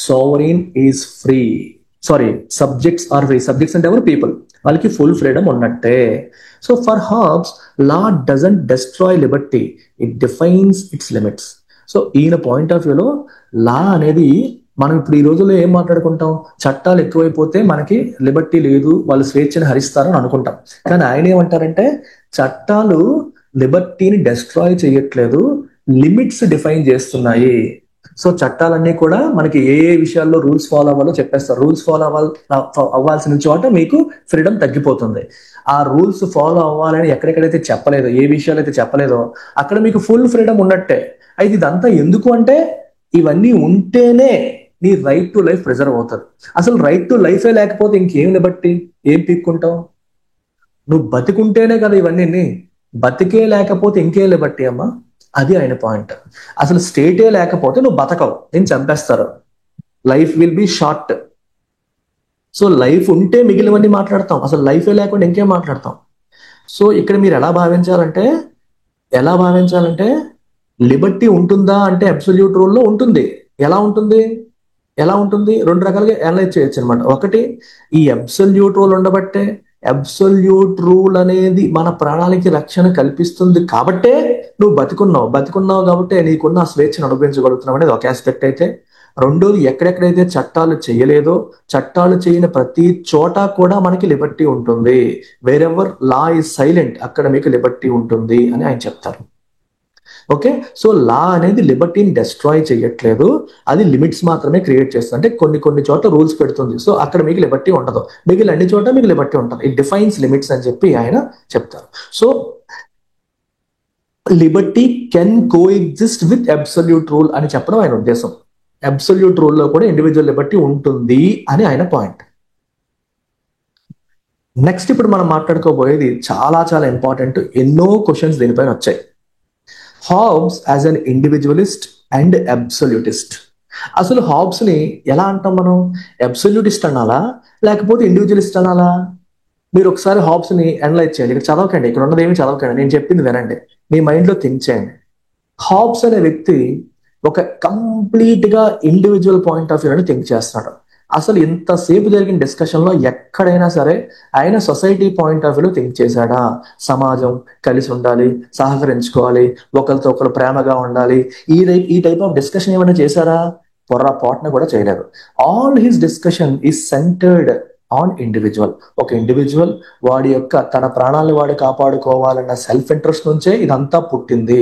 sovereign is free. Subjects are free. Subjects అంటే ఎవరు? పీపుల్. వాళ్ళకి ఫుల్ ఫ్రీడమ్ ఉన్నట్టే. So for Hobbes law doesn't destroy liberty, it defines its limits. So ఈయన పాయింట్ ఆఫ్ వ్యూలో లా అనేది, మనం ఇప్పుడు ఈ రోజుల్లో ఏం మాట్లాడుకుంటాం, చట్టాలు ఎక్కువైపోతే మనకి లిబర్టీ లేదు, వాళ్ళు స్వేచ్ఛను హరిస్తారని అనుకుంటాం. కానీ ఆయన ఏమంటారంటే చట్టాలు లిబర్టీని డెస్ట్రాయ్ చేయట్లేదు, లిమిట్స్ డిఫైన్ చేస్తున్నాయి. సో చట్టాలన్నీ కూడా మనకి ఏ ఏ విషయాల్లో రూల్స్ ఫాలో అవ్వాలో చెప్పేస్తారు. రూల్స్ ఫాలో అవ్వాల్సిన చోట మీకు ఫ్రీడమ్ తగ్గిపోతుంది. ఆ రూల్స్ ఫాలో అవ్వాలని ఎక్కడెక్కడైతే చెప్పలేదో, ఏ విషయాలు అయితే చెప్పలేదో అక్కడ మీకు ఫుల్ ఫ్రీడమ్ ఉన్నట్టే. అయితే ఇదంతా ఎందుకు అంటే ఇవన్నీ ఉంటేనే నీ రైట్ టు లైఫ్ ప్రిజర్వ్ అవుతుంది. అసలు రైట్ టు లైఫే లేకపోతే ఇంకేం లిబర్టీ, ఏం పీక్కుంటావు? నువ్వు బతికుంటేనే కదా ఇవన్నీ. బతికే లేకపోతే ఇంకేం లిబర్టీ అమ్మా? అది ఆయన పాయింట్. అసలు స్టేటే లేకపోతే నువ్వు బతకవు, నేను చంపేస్తారు, life will be short. So life ఉంటే మిగిలినవన్నీ మాట్లాడతాం, అసలు లైఫే లేకుండా ఇంకేం మాట్లాడతాం? సో ఇక్కడ మీరు ఎలా భావించాలంటే లిబర్టీ ఉంటుందా అంటే అబ్సల్యూట్ రూల్లో ఉంటుంది. ఎలా ఉంటుంది? రెండు రకాలుగా అనలైజ్ చేయొచ్చు అనమాట. ఒకటి, ఈ అబ్సల్యూట్ రూల్ ఉండబట్టే, అబ్సల్యూట్ రూల్ అనేది మన ప్రాణాలకి రక్షణ కల్పిస్తుంది కాబట్టే నువ్వు బతికున్నావు కాబట్టి నీకున్న స్వేచ్ఛను అనుభవించగలుగుతున్నావు అనేది ఒక ఆస్పెక్ట్ అయితే, రెండోది ఎక్కడెక్కడైతే చట్టాలు చేయలేదో చట్టాలు చేయని ప్రతి చోట కూడా మనకి లిబర్టీ ఉంటుంది. వేరెవర్ లా ఈజ్ సైలెంట్ అక్కడ మీకు లిబర్టీ ఉంటుంది అని ఆయన చెప్తారు. ఓకే, సో లా అనేది లిబర్టీని డెస్ట్రాయ్ చేయట్లేదు, అది లిమిట్స్ మాత్రమే క్రియేట్ చేస్తుంది. అంటే కొన్ని చోట్ల రూల్స్ పెడుతుంది. సో అక్కడ మీకు లిబర్టీ ఉండదు, మిగిలిన అన్ని చోట్ల మీకు లిబర్టీ ఉంటుంది. ఇట్ డిఫైన్స్ లిమిట్స్ అని చెప్పి ఆయన చెప్తారు. So Liberty can co exist with absolute rule అని చెప్పడం ఆయన ఉద్దేశం. అబ్సల్యూట్ రూల్లో కూడా ఇండివిజువల్ లిబర్టీ ఉంటుంది అని ఆయన పాయింట్. నెక్స్ట్ ఇప్పుడు మనం మాట్లాడుకోబోయేది చాలా చాలా ఇంపార్టెంట్. ఎన్నో క్వశ్చన్స్ దీనిపైన వచ్చాయి. Hobbes as an individualist and absolutist. అసలు హాబ్స్ ని ఎలా అంటాం మనం? అబ్సల్యూటిస్ట్ అనాలా లేకపోతే ఇండివిజువలిస్ట్ అనాలా? మీరు ఒకసారి హాబ్స్ ని అనలైజ్ చేయండి. ఇక్కడ చదవకండి, ఇక్కడ ఉన్నది ఏమి చదవకండి, నేను చెప్పింది వినండి, మీ మైండ్ లో థింక్ చేయండి. హాబ్స్ అనే వ్యక్తి ఒక కంప్లీట్ గా ఇండివిజువల్ పాయింట్ ఆఫ్ వ్యూ అని థింక్ చేస్తున్నాడు. అసలు ఇంతసేపు జరిగిన డిస్కషన్ లో ఎక్కడైనా సరే ఆయన సొసైటీ పాయింట్ ఆఫ్ వ్యూలో థింక్ చేశాడా? సమాజం కలిసి ఉండాలి, సహకరించుకోవాలి, ఒకరితో ఒకరు ప్రేమగా ఉండాలి, ఈ టైప్ ఆఫ్ డిస్కషన్ ఏమైనా చేశారా? పొర్రపాటున కూడా చేయలేదు. All his discussion is centred on individual. ఒక ఇండివిజువల్ వాడి యొక్క తన ప్రాణాలను వాడు కాపాడుకోవాలన్న సెల్ఫ్ ఇంట్రెస్ట్ నుంచే ఇదంతా పుట్టింది.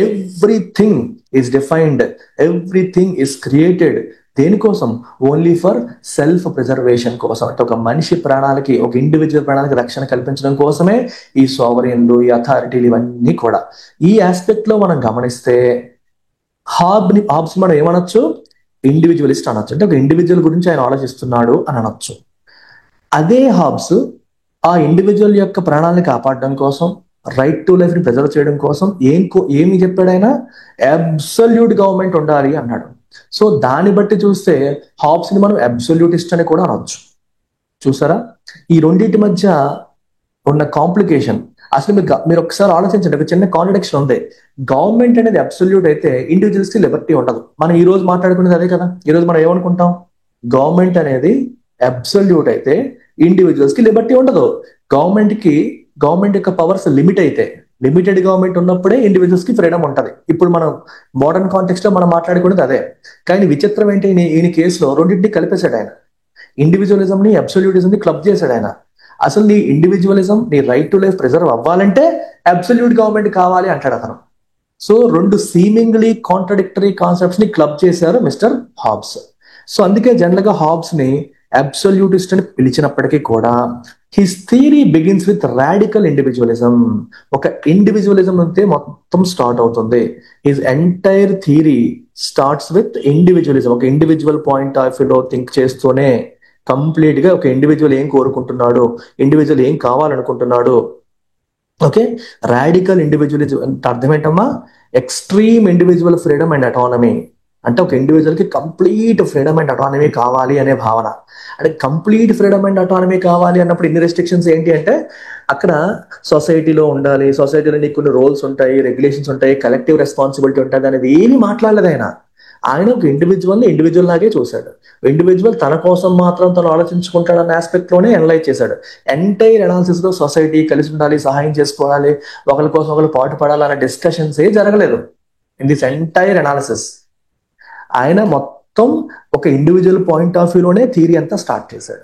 Everything is defined, everything is created దేనికోసం? ఓన్లీ ఫర్ సెల్ఫ్ ప్రిజర్వేషన్ కోసం. అంటే ఒక మనిషి ప్రాణాలకి, ఒక ఇండివిజువల్ ప్రాణాలకి రక్షణ కల్పించడం కోసమే ఈ సోవరెన్లు, ఈ అథారిటీలు ఇవన్నీ కూడా. ఈ ఆస్పెక్ట్ లో మనం గమనిస్తే హాబ్స్ మనం ఏమనొచ్చు? ఇండివిజువలిస్ట్ అనొచ్చు. అంటే ఒక ఇండివిజువల్ గురించి ఆయన ఆలోచిస్తున్నాడు అని అనొచ్చు. అదే హాబ్స్ ఆ ఇండివిజువల్ యొక్క ప్రాణాలను కాపాడడం కోసం, రైట్ టు లైఫ్ ని ప్రిజర్వ్ చేయడం కోసం ఏమి చెప్పాడు ఆయన? అబ్సల్యూట్ గవర్నమెంట్ ఉండాలి అన్నాడు. సో దాన్ని బట్టి చూస్తే హాబ్స్ ని మనం అబ్సల్యూటిస్ట్ అని కూడా అనొచ్చు. చూసారా ఈ రెండింటి మధ్య ఉన్న కాంప్లికేషన్? అసలు మీరు ఒకసారి ఆలోచించండి, ఒక చిన్న కాంట్రడిక్షన్ ఉంది. గవర్నమెంట్ అనేది అబ్సల్యూట్ అయితే ఇండివిజువల్స్ కి లిబర్టీ ఉండదు. మనం ఈ రోజు మాట్లాడుకునేది అదే కదా. ఈ రోజు మనం ఏమనుకుంటాం? గవర్నమెంట్ అనేది అబ్సల్యూట్ అయితే ఇండివిజువల్స్ కి లిబర్టీ ఉండదు. గవర్నమెంట్ యొక్క పవర్స్ లిమిట్ అయితే, లిమిటెడ్ గవర్నమెంట్ ఉన్నప్పుడే ఇండివిజువల్స్ కి ఫ్రీడమ్ ఉంటది. ఇప్పుడు మనం మోడర్న్ కాంటెక్స్ట్ లో మనం మాట్లాడుకునేది అదే. కానీ విచిత్రం ఏంటి, ఈయన కేసులో రెండింటిని కలిపేశాడు ఆయన. ఇండివిజువలిజం ని, అబ్సల్యూటిజం ని క్లబ్ చేశాడు ఆయన. అసలు నీ ఇండివిజువలిజం, నీ రైట్ టు లైఫ్ ప్రిజర్వ్ అవ్వాలంటే అబ్సల్యూట్ గవర్నమెంట్ కావాలి అంటాడు అతను. సో రెండు సీమింగ్లీ కాంట్రడిక్టరీ కాన్సెప్ట్స్ ని క్లబ్ చేశారు మిస్టర్ హాబ్స్. సో అందుకే జనరల్ గా హాబ్స్ ని అబ్సల్యూటిస్ట్ అని పిలిచినప్పటికీ కూడా his theory begins with radical individualism. ఒక ఇండివిజువలిజం నుండి మొత్తం స్టార్ట్ అవుతుంది. His entire theory starts with individualism. ఒక ఇండివిజువల్ పాయింట్ ఆఫ్ వ్యూలో థింక్ చేస్తూనే కంప్లీట్ గా ఒక ఇండివిజువల్ ఏం కోరుకుంటున్నాడు, ఇండివిజువల్ ఏం కావాలనుకుంటున్నాడు. ఓకే, రాడికల్ ఇండివిజువలిజం అంటే అర్థం ఏంటమ్మా? Extreme individual freedom and autonomy. అంటే ఒక ఇండివిజువల్ కి కంప్లీట్ ఫ్రీడమ్ అండ్ అటానమీ కావాలి అనే భావన. అంటే కంప్లీట్ ఫ్రీడమ్ అండ్ అటానమీ కావాలి అన్నప్పుడు ఇన్ని రెస్ట్రిక్షన్స్ ఏంటి అంటే, అక్కడ సొసైటీలో ఉండాలి, సొసైటీలో నీకు కొన్ని రోల్స్ ఉంటాయి, రెగ్యులేషన్స్ ఉంటాయి, కలెక్టివ్ రెస్పాన్సిబిలిటీ ఉంటుంది అనేది ఏమీ మాట్లాడలేదు ఆయన. ఆయన ఒక ఇండివిజువల్ లాగే చూశాడు. ఇండివిజువల్ తన కోసం మాత్రం తను ఆలోచించుకుంటాడన్న ఆస్పెక్ట్ లోనే అనలైజ్ చేశాడు. ఎంటైర్ అనాలిసిస్ లో సొసైటీ కలిసి ఉండాలి, సహాయం చేసుకోవాలి, ఒకరి కోసం ఒకరు పాటు పడాలి అన్న డిస్కషన్స్ ఏ జరగలేదు ఇన్ దిస్ ఎంటైర్ అనాలిసిస్. ఆయన మొత్తం ఒక ఇండివిజువల్ పాయింట్ ఆఫ్ వ్యూలోనే థియరీ అంతా స్టార్ట్ చేశాడు.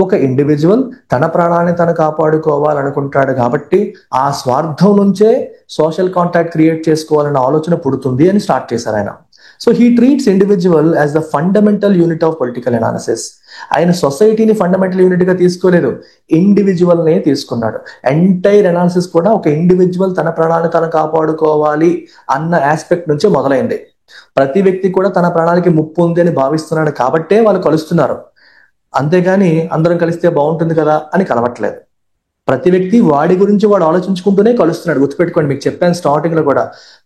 ఒక ఇండివిజువల్ తన ప్రాణాన్ని తను కాపాడుకోవాలనుకుంటాడు కాబట్టి ఆ స్వార్థం నుంచే సోషల్ కాంటాక్ట్ క్రియేట్ చేసుకోవాలన్న ఆలోచన పుడుతుంది అని స్టార్ట్ చేశారు ఆయన. So he treats individual as the fundamental unit of political analysis. ఆయన సొసైటీని ఫండమెంటల్ యూనిట్ గా తీసుకోలేదు, ఇండివిజువల్ నే తీసుకున్నాడు. ఎంటైర్ అనాలిసిస్ కూడా ఒక ఇండివిజువల్ తన ప్రాణాన్ని తను కాపాడుకోవాలి అన్న ఆస్పెక్ట్ నుంచే మొదలైంది. ప్రతి వ్యక్తి కూడా తన ప్రాణాలకి ముప్పు ఉంది అని భావిస్తున్నాడు కాబట్టే వాళ్ళు కలుస్తున్నారు. అంతేగాని అందరం కలిస్తే బాగుంటుంది కదా అని కలవట్లేదు. ప్రతి వ్యక్తి వాడి గురించి వాడు ఆలోచించుకుంటూనే కలుస్తున్నాడు. గుర్తుపెట్టుకోండి, మీకు చెప్పాను స్టార్టింగ్ లో కూడా,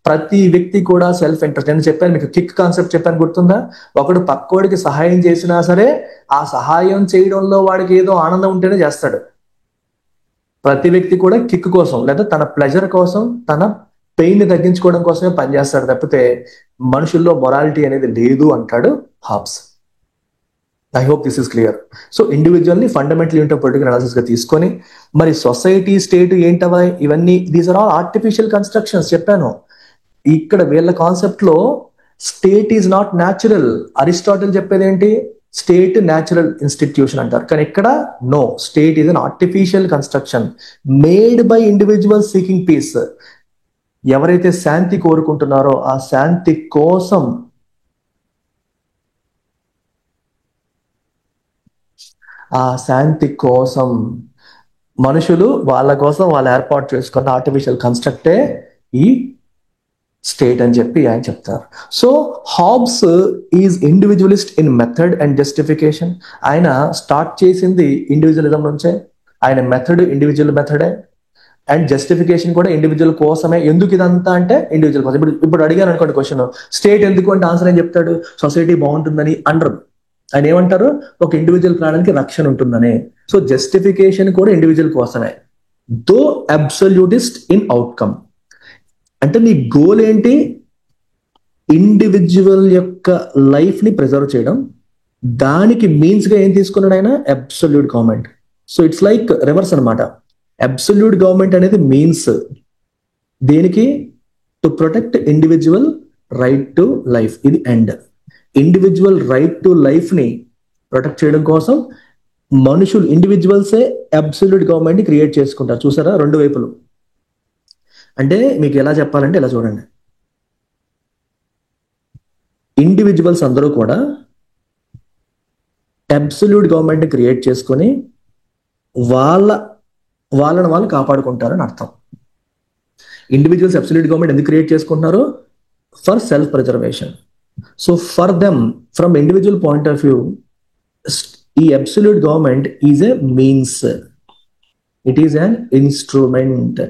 ప్రతి వ్యక్తి కూడా సెల్ఫ్ ఇంట్రెస్ట్. నేను చెప్పాను మీకు కిక్ కాన్సెప్ట్ చెప్పాను, గుర్తుందా? ఒకడు పక్కోడికి సహాయం చేసినా సరే ఆ సహాయం చేయడంలో వాడికి ఏదో ఆనందం ఉంటేనే చేస్తాడు. ప్రతి వ్యక్తి కూడా కిక్ కోసం లేదా తన ప్లెజర్ కోసం, తన పెయిన్ ని తగ్గించుకోవడం కోసమే పనిచేస్తాడు తప్పితే మనుషుల్లో మొరాలిటీ అనేది లేదు అంటాడు Hobbes. I hope this is clear. So individual ని fundamental unit of political analysis గా తీసుకొని, మరి సొసైటీ, స్టేట్ ఏంటవా ఇవన్నీ, these are all artificial constructions చెప్పాను. ఇక్కడ వీళ్ళ కాన్సెప్ట్ లో state is not natural. Aristotle చెప్పేది ఏంటి? స్టేట్ న్యాచురల్ ఇన్స్టిట్యూషన్ అంటారు. కానీ ఇక్కడ no, state is an artificial construction made by individual seeking peace. ఎవరైతే శాంతి కోరుకుంటున్నారో ఆ శాంతి కోసం మనుషులు వాళ్ళ కోసం వాళ్ళు ఏర్పాటు చేసుకున్న ఆర్టిఫిషియల్ కన్స్ట్రక్టే ఈ స్టేట్ అని చెప్పి ఆయన చెప్తారు. So Hobbs is ఇండివిజువలిస్ట్ in method and justification. ఆయన స్టార్ట్ చేసింది ఇండివిజువలిజం నుంచే. ఆయన మెథడ్ ఇండివిజువల్ మెథడే. అండ్ జస్టిఫికేషన్ కూడా ఇండివిజువల్ కోసమే. ఎందుకు ఇదంతా అంటే ఇండివిజువల్ కోసం. ఇప్పుడు అడిగాను అనుకోండి క్వశ్చన్, స్టేట్ ఎందుకు అంటే ఆన్సర్ ఏం చెప్తాడు? సొసైటీ బాగుంటుందని అనరు. ఆయన ఏమంటారు? ఒక ఇండివిజువల్ ప్రాణానికి రక్షణ ఉంటుందని. సో జస్టిఫికేషన్ కూడా ఇండివిజువల్ కోసమే, దో అబ్సల్యూటిస్ట్ ఇన్ అవుట్కమ్. అంటే నీ గోల్ ఏంటి? ఇండివిజువల్ యొక్క లైఫ్ ని ప్రిజర్వ్ చేయడం. దానికి మీన్స్ గా ఏం తీసుకున్నాడు ఆయన? Absolute government. So it's like reverse అనమాట. అబ్సల్యూట్ గవర్నమెంట్ అనేది మీన్స్ దేనికి? To protect individual right to life. ఇది end. Individual right to life ని ప్రొటెక్ట్ చేయడం కోసం మనుషులు, ఇండివిజువల్సే అబ్సల్యూట్ గవర్నమెంట్ ని క్రియేట్ చేసుకుంటారు. చూసారా రెండు వైపులు. అంటే మీకు ఎలా చెప్పాలంటే ఇలా చూడండి, ఇండివిజువల్స్ అందరూ కూడా అబ్సల్యూట్ గవర్నమెంట్ ని క్రియేట్ చేసుకొని వాళ్ళని వాళ్ళు కాపాడుకుంటారని అర్థం. ఇండివిజువల్స్ అబ్సల్యూట్ గవర్నమెంట్ ఎందుకు క్రియేట్ చేసుకుంటున్నారు? For self preservation. So for them, from individual point of view, ఈ absolute government is a means, it is an instrument.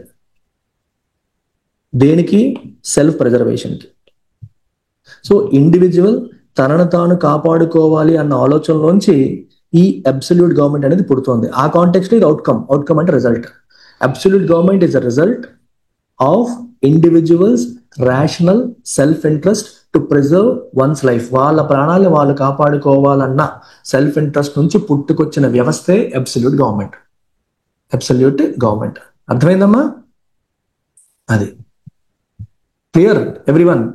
దేనికి? సెల్ఫ్ ప్రిజర్వేషన్కి. సో ఇండివిజువల్ తనను తాను కాపాడుకోవాలి అన్న ఆలోచనలోంచి ఈ అబ్సల్యూట్ గవర్నమెంట్ అనేది పుడుతోంది. ఆ కాంటెక్స్ట్ ఇది అవుట్కమ్. అవుట్కమ్ అంటే result. Absolute government is a result of individuals rational self interest to preserve one's life. వాళ్ళ ప్రాణాలు వాళ్ళు కాపాడుకోవాలన్న సెల్ఫ్ ఇంట్రెస్ట్ నుంచి పుట్టుకొచ్చిన వ్యవస్థే అబ్సల్యూట్ గవర్నమెంట్. Absolute government. అర్థమైందమ్మా? అది clear everyone?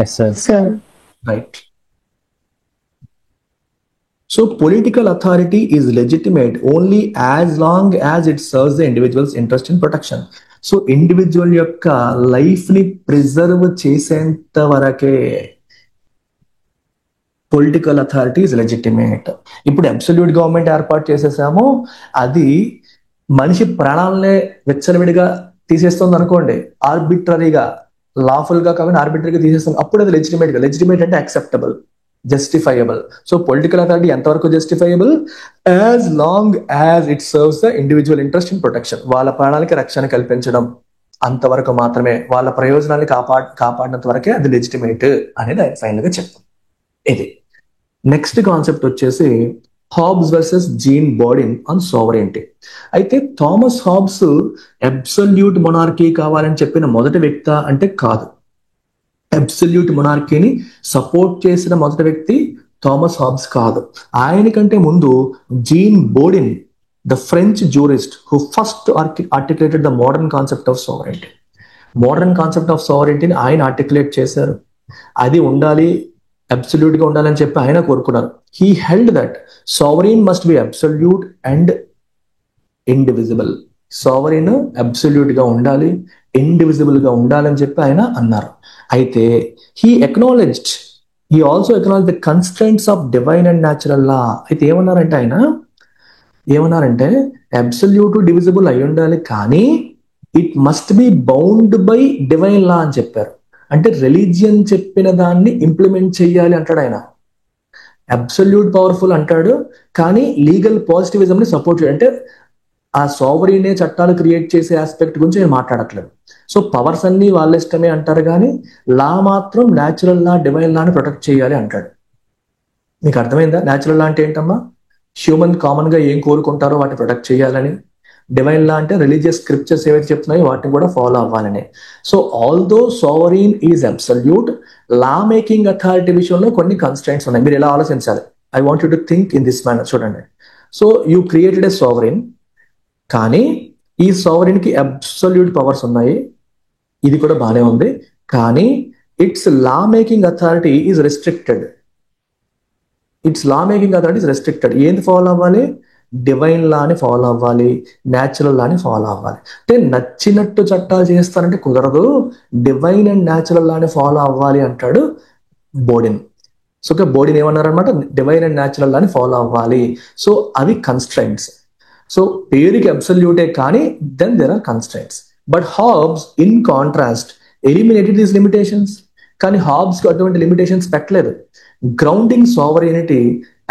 Yes, sir.
Sir.
Right. So political authority is legitimate only as long as it serves the individual's interest in protection. So individual యొక్క లైఫ్ ని ప్రిజర్వ్ చేసేంత వరకే పొలిటికల్ అథారిటీ ఇస్ లెజిటిమేట్. ఇప్పుడు అబ్సల్యూట్ గవర్నమెంట్ ఏర్పాటు చేసేసాము, అది మనిషి ప్రాణాలనే విచ్చలవిడిగా తీసేస్తుంది అనుకోండి, ఆర్బిట్రరీగా, లాఫుల్ గా కాకుండా ఆర్బిటరీగా తీసేస్తాం, అప్పుడు అది లెజిటిమేట్ గా. లెజిటిమేట్ అంటే acceptable, justifiable. So political authority ఎంతవరకు justifiable? As long as it serves the individual interest in protection. వాళ్ళ ప్రాణాలకి రక్షణ కల్పించడం అంతవరకు మాత్రమే, వాళ్ళ ప్రయోజనాన్ని కాపాడినంత వరకే అది లెజిటిమేట్ అనేది ఆయన ఫైనల్ గా చెప్తాం. ఇది నెక్స్ట్ కాన్సెప్ట్ వచ్చేసి హాబ్స్ వర్సెస్ జీన్ బోర్డిన్ ఆన్ సోవరెంటీ. అయితే థామస్ హాబ్స్ అబ్సల్యూట్ మొనార్కీ కావాలని చెప్పిన మొదటి వ్యక్తి అంటే కాదు. అబ్సల్యూట్ మొనార్కీని సపోర్ట్ చేసిన మొదటి వ్యక్తి థామస్ హాబ్స్ కాదు. ఆయనకంటే ముందు Jean Bodin, the French jurist who first articulated the modern concept of sovereignty. Modern concept of సోవరెంటీని ఆయన ఆర్టికులేట్ చేశారు. అది ఉండాలి, అబ్సల్యూట్ గా ఉండాలని చెప్పి ఆయన కోరుకున్నారు. He held that sovereign must be absolute and indivisible. Sovereign absolute గా ఉండాలి, ఇండివిజిబుల్ గా ఉండాలని చెప్పి ఆయన అన్నారు. అయితే he also acknowledge the constraints of divine and natural law. అయితే ఏమన్నారంటే అబ్సల్యూట్ డివిజిబుల్ అయి ఉండాలి, కానీ it must be bound by divine law అని చెప్పారు. అంటే రిలీజియన్ చెప్పిన దాన్ని ఇంప్లిమెంట్ చేయాలి అంటాడు ఆయన. అబ్సల్యూట్ పవర్ఫుల్ అంటాడు, కానీ లీగల్ పాజిటివిజం ని సపోర్ట్ చేయాలి. అంటే ఆ సావరీనే చట్టాలు క్రియేట్ చేసే ఆస్పెక్ట్ గురించి నేను మాట్లాడట్లేదు. సో పవర్స్ అన్ని వాళ్ళ ఇష్టమే అంటారు, కానీ లా మాత్రం న్యాచురల్ లా, డివైన్ లాని ప్రొటెక్ట్ చేయాలి అంటాడు. మీకు అర్థమైందా? న్యాచురల్ లా అంటే ఏంటమ్మా? హ్యూమన్ కామన్ గా ఏం కోరుకుంటారో వాటిని ప్రొటెక్ట్ చేయాలని. డివైన్ లా అంటే రిలీజియస్ స్క్రిప్చర్స్ ఏవైతే చెప్తున్నాయో వాటిని కూడా ఫాలో అవ్వాలని. So although sovereign is absolute, law making authority విషయంలో కొన్ని కన్స్ట్రైంట్స్ ఉన్నాయి. మీరు ఎలా ఆలోచించాలి? I want you to think in this manner. చూడండి, so you created a sovereign, కానీ ఈ సావరీన్ కి అబ్సల్యూట్ పవర్స్ ఉన్నాయి, ఇది కూడా బాగానే ఉంది, కానీ it's law making authority is restricted. ఏంది ఫాలో అవ్వాలి? డివైన్ లాని ఫాలో అవ్వాలి, న్యాచురల్ లాని ఫాలో అవ్వాలి. అంటే నచ్చినట్టు చట్టాలు చేస్తారంటే కుదరదు, డివైన్ అండ్ న్యాచురల్ లాని ఫాలో అవ్వాలి అంటాడు బోర్డిన్. సో బోర్డిన్ ఏమన్నారనమాట? డివైన్ అండ్ న్యాచురల్ లాని ఫాలో అవ్వాలి. సో అవి కన్స్ట్రైంట్స్. సో పేరుకి అబ్సల్యూటే, కానీ then there are constraints. But Hobbes in contrast eliminated these limitations. కానీ హాబ్స్ కి అటువంటి లిమిటేషన్స్ పెట్టలేదు. Grounding sovereignty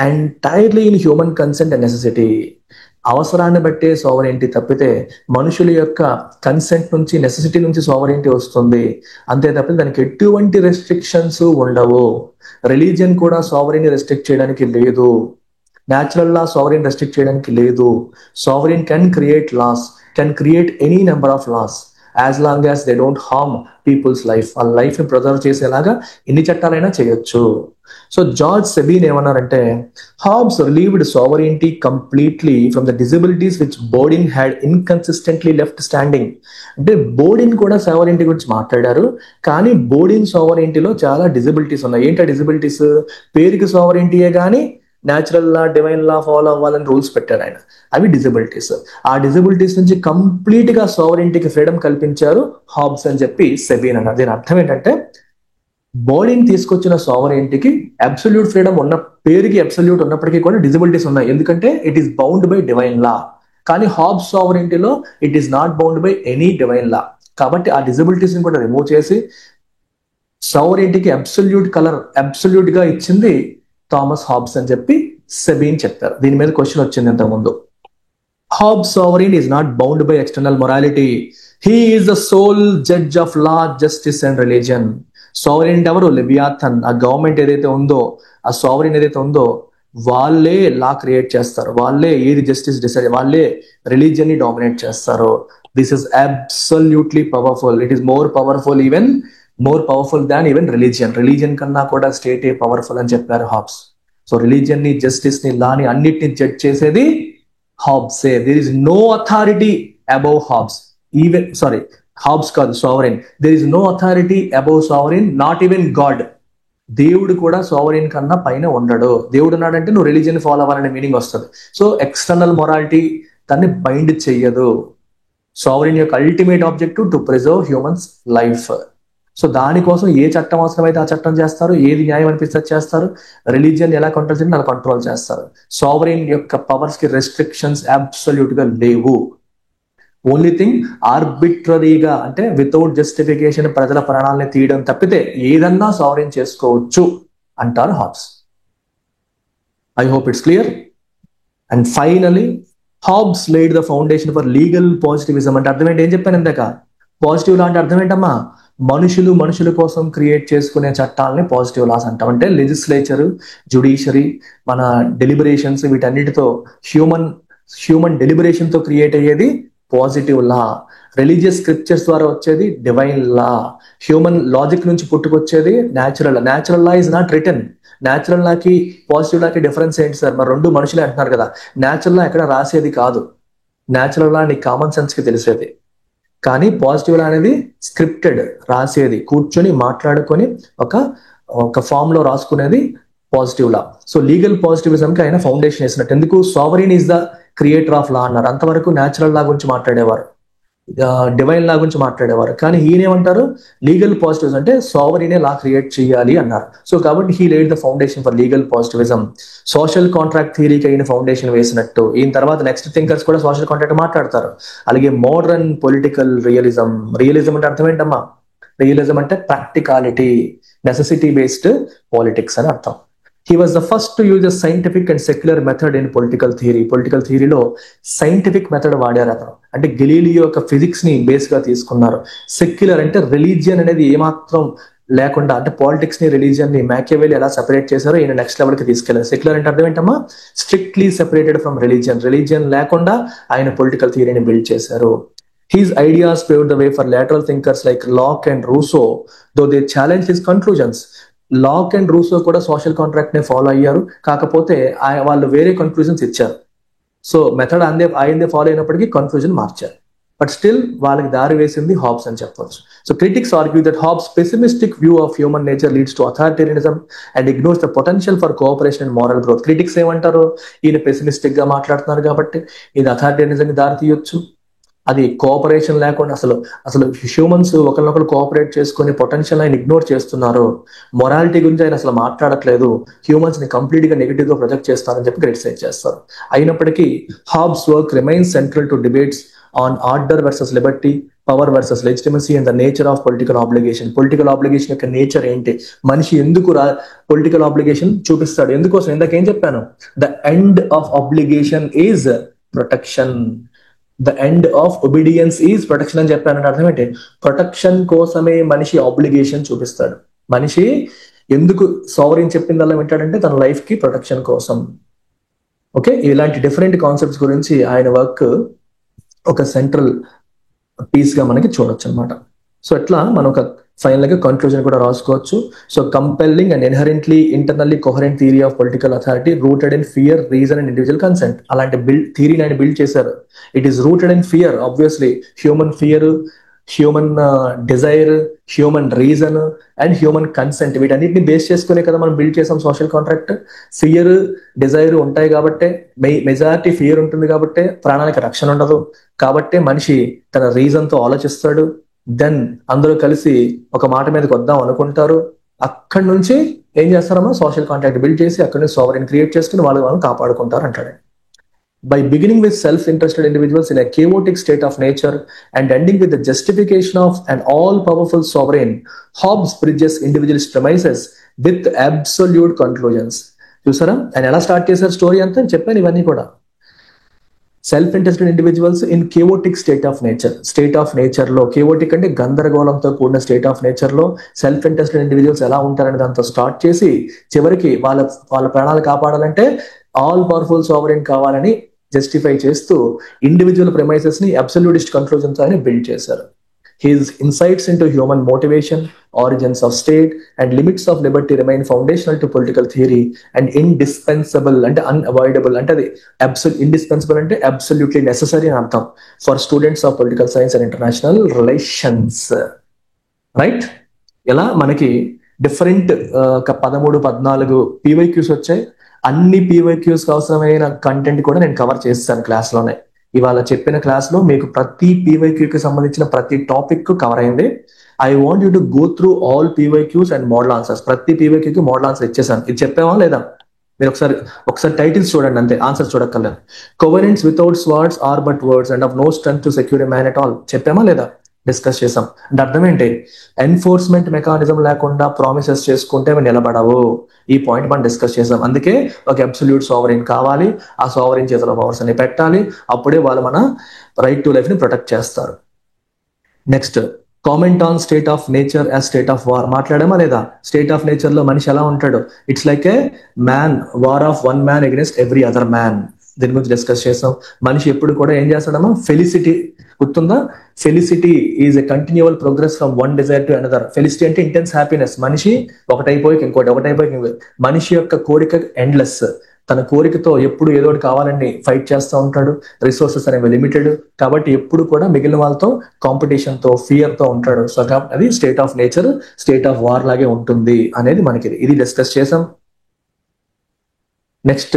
entirely in human consent and necessity. అవసరాన్ని బట్టే సోవరెంటీ తప్పితే మనుషుల యొక్క కన్సెంట్ నుంచి, నెసెసిటీ నుంచి సోవరెంటీ వస్తుంది. అంతే తప్పితే దానికి ఎటువంటి రెస్ట్రిక్షన్స్ ఉండవు. రిలీజియన్ కూడా సోవరెన్ రెస్ట్రిక్ట్ చేయడానికి లేదు. న్యాచురల్ లా సోవరెన్ రెస్ట్రిక్ట్ చేయడానికి లేదు. Sovereign can create laws, can create any number of laws as long as they don't harm people's life. వాళ్ళ లైఫ్ ని ప్రిజర్వ్ చేసేలాగా ఎన్ని చట్టాలైనా చేయొచ్చు. సో జార్జ్ సెబీన్ ఏమన్నారంటే, Hobbes relieved sovereignty completely from the disabilities which Bodin had inconsistently left standing. అంటే బోర్డిన్ కూడా సోవరెంటీ గురించి మాట్లాడారు, కానీ బోర్డిన్ సోవరెంటీలో చాలా డిజబిలిటీస్ ఉన్నాయి. ఏంటి ఆ డిజబిలిటీస్? పేరుకి సోవరెంటీయే కానీ natural law, divine law follow అవ్వాలని రూల్స్ పెట్టారు ఆయన. అవి డిజబిలిటీస్. ఆ డిజబిలిటీస్ నుంచి కంప్లీట్ గా సోవరెంటీకి ఫ్రీడమ్ కల్పించారు హాబ్స్ అని చెప్పి సెబీన్ అన్నారు. దీని అర్థం ఏంటంటే, బాడీని తీసుకొచ్చిన సోవరెంటీకి అబ్సల్యూట్ ఫ్రీడమ్ ఉన్న, పేరుకి అబ్సల్యూట్ ఉన్నప్పటికీ కూడా డిజబిలిటీస్ ఉన్నాయి. ఎందుకంటే it is bound by divine law. కానీ హాబ్స్ సోవరెంటీలో it is not bound by any divine law. కాబట్టి ఆ డిజబిలిటీస్ ని కూడా రిమూవ్ చేసి సోవరెంటీకి అబ్సల్యూట్ గా ఇచ్చింది థామస్ హాబ్స్ అని చెప్పి సెబీన్ చెప్పారు. దీని మీద క్వశ్చన్ వచ్చింది ఇంతకుముందు. Hobbs sovereign is not bound by external morality. He is the sole judge of law, justice and religion. Sovereign ఎవరు? లెవియాథన్. ఆ గవర్నమెంట్ ఏదైతే ఉందో, ఆ సావరెన్ ఏదైతే ఉందో, వాళ్ళే లా క్రియేట్ చేస్తారు, వాళ్ళే ఏది జస్టిస్ డిసైడ్, వాళ్ళే రిలీజియన్ ని డామినేట్ చేస్తారు. This is absolutely powerful. It is more powerful than even religion. Religion కన్నా కూడా స్టేట్ ఏ పవర్ఫుల్ అని చెప్పారు హాబ్స్. సో రిలీజియన్ ని, జస్టిస్ ని, లా ని అన్నిటిని జడ్జ్ చేసేది హాబ్సే. There is no authority above Hobbes. Hobbes కాదు, sovereign. There is no authority above sovereign, not even God. దేవుడు కూడా సావరెన్ కన్నా పైన ఉండడు. దేవుడు ఉన్నాడంటే నువ్వు రిలీజియన్ ఫాలో అవ్వాలనే మీనింగ్ వస్తుంది. సో ఎక్స్టర్నల్ మొరాలిటీ దాన్ని బైండ్ చెయ్యదు. సావరెన్ యొక్క ultimate objective to preserve humans life. So దానికోసం ఏ చట్టం అవసరమైతే ఆ చట్టం చేస్తారు, ఏది న్యాయం అనిపిస్తే చేస్తారు. రిలీజియన్ ఎలా కంట్రోల్ చేయాలి అలా కంట్రోల్ చేస్తారు. సావరెన్ యొక్క పవర్స్ కి రెస్ట్రిక్షన్స్ అబ్సల్యూట్ గా లేవు. ఓన్లీ థింగ్ ఆర్బిట్రరీగా, అంటే వితౌట్ జస్టిఫికేషన్ ప్రజల ప్రాణాలని తీయడం తప్పితే ఏదన్నా సావరెన్ చేసుకోవచ్చు అంటారు Hobbs. I hope it's clear. And finally Hobbs laid the foundation for legal positivism. అంటే అర్థం ఏంటి? ఏం చెప్పాను ఇందాక, పాజిటివ్ లా అంటే అర్థం ఏంటమ్మా? మనుషుల కోసం క్రియేట్ చేసుకునే చట్టాలని పాజిటివ్ లాస్ అంటాం. అంటే లెజిస్లేచర్, జ్యుడిషియరీ, మన డెలిబరేషన్స్, వీటన్నిటితో హ్యూమన్ డెలిబరేషన్ తో క్రియేట్ అయ్యేది పాజిటివ్ లా. రిలీజియస్ స్క్రిప్చర్స్ ద్వారా వచ్చేది డివైన్ లా. హ్యూమన్ లాజిక్ నుంచి పుట్టుకొచ్చేది natural law. Natural law is not written. Natural లాకి పాజిటివ్ లాకి డిఫరెన్స్ ఏంటి సార్? మరి రెండు మనుషులే అంటున్నారు కదా. న్యాచురల్ లా ఎక్కడ రాసేది కాదు. న్యాచురల్ లా నీ కామన్ సెన్స్ కి తెలిసేది. కానీ పాజిటివ్ లా అనేది స్క్రిప్టెడ్, రాసేది, కూర్చొని మాట్లాడుకొని ఒక ఫామ్ లో రాసుకునేది పాజిటివ్ లా. సో లీగల్ పాజిటివిజం కి ఆయన ఫౌండేషన్ వేసినట్టు. ఎందుకు? Sovereign is the creator of law అన్నారు. అంతవరకు న్యాచురల్ లా గురించి మాట్లాడేవారు, డివైన్ లా గురించి మాట్లాడేవారు. కానీ ఈయనేమంటారు? లీగల్ పాజిటివ్స్ అంటే సావరెనే లా క్రియేట్ చేయాలి అన్నారు. సో కాబట్టి he laid the foundation for legal positivism. Social contract థియరీకి అయిన ఫౌండేషన్ వేసినట్టు ఈయన తర్వాత నెక్స్ట్ థింకర్స్ కూడా సోషల్ కాంట్రాక్ట్ మాట్లాడతారు. అలాగే మోడర్న్ పొలిటికల్ రియలిజం. రియలిజం అంటే అర్థం ఏంటమ్మా? రియలిజం అంటే ప్రాక్టికాలిటీ, నెసెసిటీ బేస్డ్ పాలిటిక్స్ అని అర్థం. He was the first to use a scientific and secular method in political theory. Political థియరీలో సైంటిఫిక్ మెథడ్ వాడారు అతను. అంటే గెలీలియో యొక్క ఫిజిక్స్ ని బేస్ గా తీసుకున్నారు. సెక్యులర్ అంటే రిలీజియన్ అనేది ఏమాత్రం లేకుండా, అంటే పాలిటిక్స్ ని, రిలీజియన్ ని మ్యాకియావెల్లీ ఎలా సెపరేట్ చేశారో ఈయన నెక్స్ట్ లెవెల్ కి తీసుకెళ్లారు. సెక్యులర్ అంటే అర్థం ఏంటమ్మా? Strictly separated from religion. Religion లేకుండా ఆయన పొలిటికల్ థియరీని బిల్డ్ చేశారు. His ideas paved the way for lateral thinkers like Locke and Rousseau, though they challenged his conclusions. Locke and Rousseau కూడా సోషల్ కాంట్రాక్ట్ నే ఫాలో అయ్యారు. కాకపోతే వాళ్ళు వేరే కన్క్లూజన్స్ ఇచ్చారు. సో మెథడ్ ఆయనదే ఫాలో అయినప్పటికీ కన్క్లూజన్ మార్చారు. బట్ స్టిల్ వాళ్ళకి దారి వేసింది హాబ్స్ అని చెప్పవచ్చు. So critics argue that Hobbes pessimistic view of human nature leads to authoritarianism and ignores the potential for cooperation and moral growth. Critics ఏమంటారు? ఈయన పెసిమిస్టిక్ గా మాట్లాడుతున్నారు కాబట్టి ఇది అథారిటేరియనిజం కి దారి తీయొచ్చు. అది కోఆపరేషన్ లేకుండా అసలు హ్యూమన్స్ ఒకరినొకరు కోఆపరేట్ చేసుకుని పొటెన్షియల్ ఆయన ఇగ్నోర్ చేస్తున్నారు. మొరాలిటీ గురించి ఆయన అసలు మాట్లాడట్లేదు. హ్యూమన్స్ ని కంప్లీట్ గా నెగిటివ్ గా ప్రొజెక్ట్ చేస్తారని చెప్పి క్రిటిసైజ్ చేస్తారు. అయినప్పటికీ Hobbs work remains central to debates on order versus Liberty, power versus legitimacy and the nature of political obligation. Political obligation యొక్క నేచర్ ఏంటి, మనిషి ఎందుకు పొలిటికల్ ఆబ్లిగేషన్ చూపిస్తాడు, ఎందుకోసం? ఇందాకేం చెప్పాను, the end of obligation is protection, the end of obedience is protection అని చెప్పానంటే అర్థం ఏంటి? ప్రొటెక్షన్ కోసమే మనిషి ఆబ్లిగేషన్ చూపిస్తాడు. మనిషి ఎందుకు సావరీన్ చెప్పిందల్లా వింటాడంటే తన లైఫ్ కి ప్రొటెక్షన్ కోసం. ఓకే, ఇలాంటి డిఫరెంట్ కాన్సెప్ట్స్ గురించి ఆయన వర్క్ ఒక సెంట్రల్ పీస్ గా మనకి చూడొచ్చు అనమాట. సో ఎట్లా మనం ఒక ఫైనల్ గా కన్క్లూజన్ కూడా రాసుకోవచ్చు. So compelling and inherently internally coherent theory of political authority rooted in fear, reason and individual consent. అలాంటి థియరీని ఆయన బిల్డ్ చేశారు. It is rooted in fear, obviously human fear, human desire, human reason and human consent, వీటన్నిటిని బేస్ చేసుకునే కదా మనం బిల్డ్ చేసాం సోషల్ కాంట్రాక్ట్. ఫియర్, డిజైర్ ఉంటాయి కాబట్టే, మెజారిటీ ఫియర్ ఉంటుంది కాబట్టే ప్రాణానికి రక్షణ ఉండదు, కాబట్టే మనిషి తన రీజన్ తో ఆలోచిస్తాడు. దెన్ అందరూ కలిసి ఒక మాట మీదకి వద్దాం అనుకుంటారు. అక్కడి నుంచి ఏం చేస్తారమ్మా, సోషల్ కాంట్రాక్ట్ బిల్డ్ చేసి అక్కడి నుంచి సావరీన్ క్రియేట్ చేసుకుని వాళ్ళని కాపాడుకుంటారు అంటాడు. By beginning with self-interested individuals in a chaotic state of nature and ending with the justification of an all-powerful sovereign, Hobbes bridges individualist premises with absolute conclusions. చూసారా ఆయన ఎలా స్టార్ట్ చేశారు స్టోరీ అంతా చెప్పాను. ఇవన్నీ కూడా self interested individuals in chaotic state of nature, state of nature లో, కేవోటిక్ అంటే గందరగోళంతో కూడిన స్టేట్ ఆఫ్ నేచర్ లో సెల్ఫ్ ఇంట్రెస్టెడ్ ఇండివిజువల్స్ ఎలా ఉంటారనే దాంతో స్టార్ట్ చేసి చివరికి వాళ్ళ ప్రాణాలు కాపాడాలంటే ఆల్ పవర్ఫుల్ సావరెన్ కావాలని జస్టిఫై చేస్తూ ఇండివిజువల్ ప్రెమైసెస్ ని అబ్సల్యూటిస్ట్ కన్క్లూజన్ తో ఆయన బిల్డ్ చేశారు. His insights into human motivation, origins of state, and limits of liberty remain foundational to political theory and indispensable and unavoidable. అంటే అది indispensable అంటే absolutely necessary అని అర్థం for students of political science and international relations. Right? ఇలా మనకి డిఫరెంట్ 13-14 PYQs వచ్చాయి. అన్ని PYQs కి అవసరమైన కంటెంట్ కూడా నేను కవర్ చేస్తాను క్లాస్లోనే. ఇవాళ చెప్పిన క్లాస్ లో మీకు ప్రతి PYQకి సంబంధించిన ప్రతి టాపిక్ కవర్ అయింది. I want you to go through all PYQs and model answers. ప్రతి PYQకి మోడల్ ఆన్సర్ ఇచ్చేసాను. ఇది చెప్పామా లేదా? మీరు ఒకసారి టైటిల్స్ చూడండి అంతే, ఆన్సర్ చూడక్కర్లేదు. Covenants without swords are but words and of no strength to secure a man at all. చెప్పామా లేదా? డిస్కస్ చేసాం. అంటే అర్థం ఏంటి? ఎన్ఫోర్స్మెంట్ మెకానిజం లేకుండా ప్రామిసెస్ చేసుకుంటే అవి నిలబడవు. ఈ పాయింట్ మనం డిస్కస్ చేసాం. అందుకే ఒక అబ్సల్యూట్ సావరీన్ కావాలి, ఆ సావరీన్ చేతిలో పవర్స్ అని పెట్టాలి, అప్పుడే వాళ్ళు మన రైట్ టు లైఫ్ ని ప్రొటెక్ట్ చేస్తారు. Next, comment on state of nature as state of war. మాట్లాడామా లేదా? స్టేట్ ఆఫ్ నేచర్ లో మనిషి ఎలా ఉంటాడు? It's like a man, war of one man against every other man. దీని గురించి డిస్కస్ చేసాం. మనిషి ఎప్పుడు కూడా ఏం చేస్తాడమ్మా? ఫెలిసిటీ గుర్తుందా? Felicity is a continual progress from one desire to another. Felicity అంటే ఇంటెన్స్ హ్యాపీనెస్. మనిషి ఒకటైపోయి ఇంకోటి, ఒకటైపోయి ఇంకోటి. మనిషి యొక్క కోరిక ఎండ్లెస్. తన కోరికతో ఎప్పుడు ఏదో ఒకటి కావాలని ఫైట్ చేస్తూ ఉంటాడు. రిసోర్సెస్ అనేవి లిమిటెడ్, కాబట్టి ఎప్పుడు కూడా మిగిలిన వాళ్ళతో కాంపిటీషన్ తో, ఫియర్ తో ఉంటాడు. సో అది state of nature, state of war లాగే ఉంటుంది అనేది మనకి ఇది డిస్కస్ చేసాం. Next,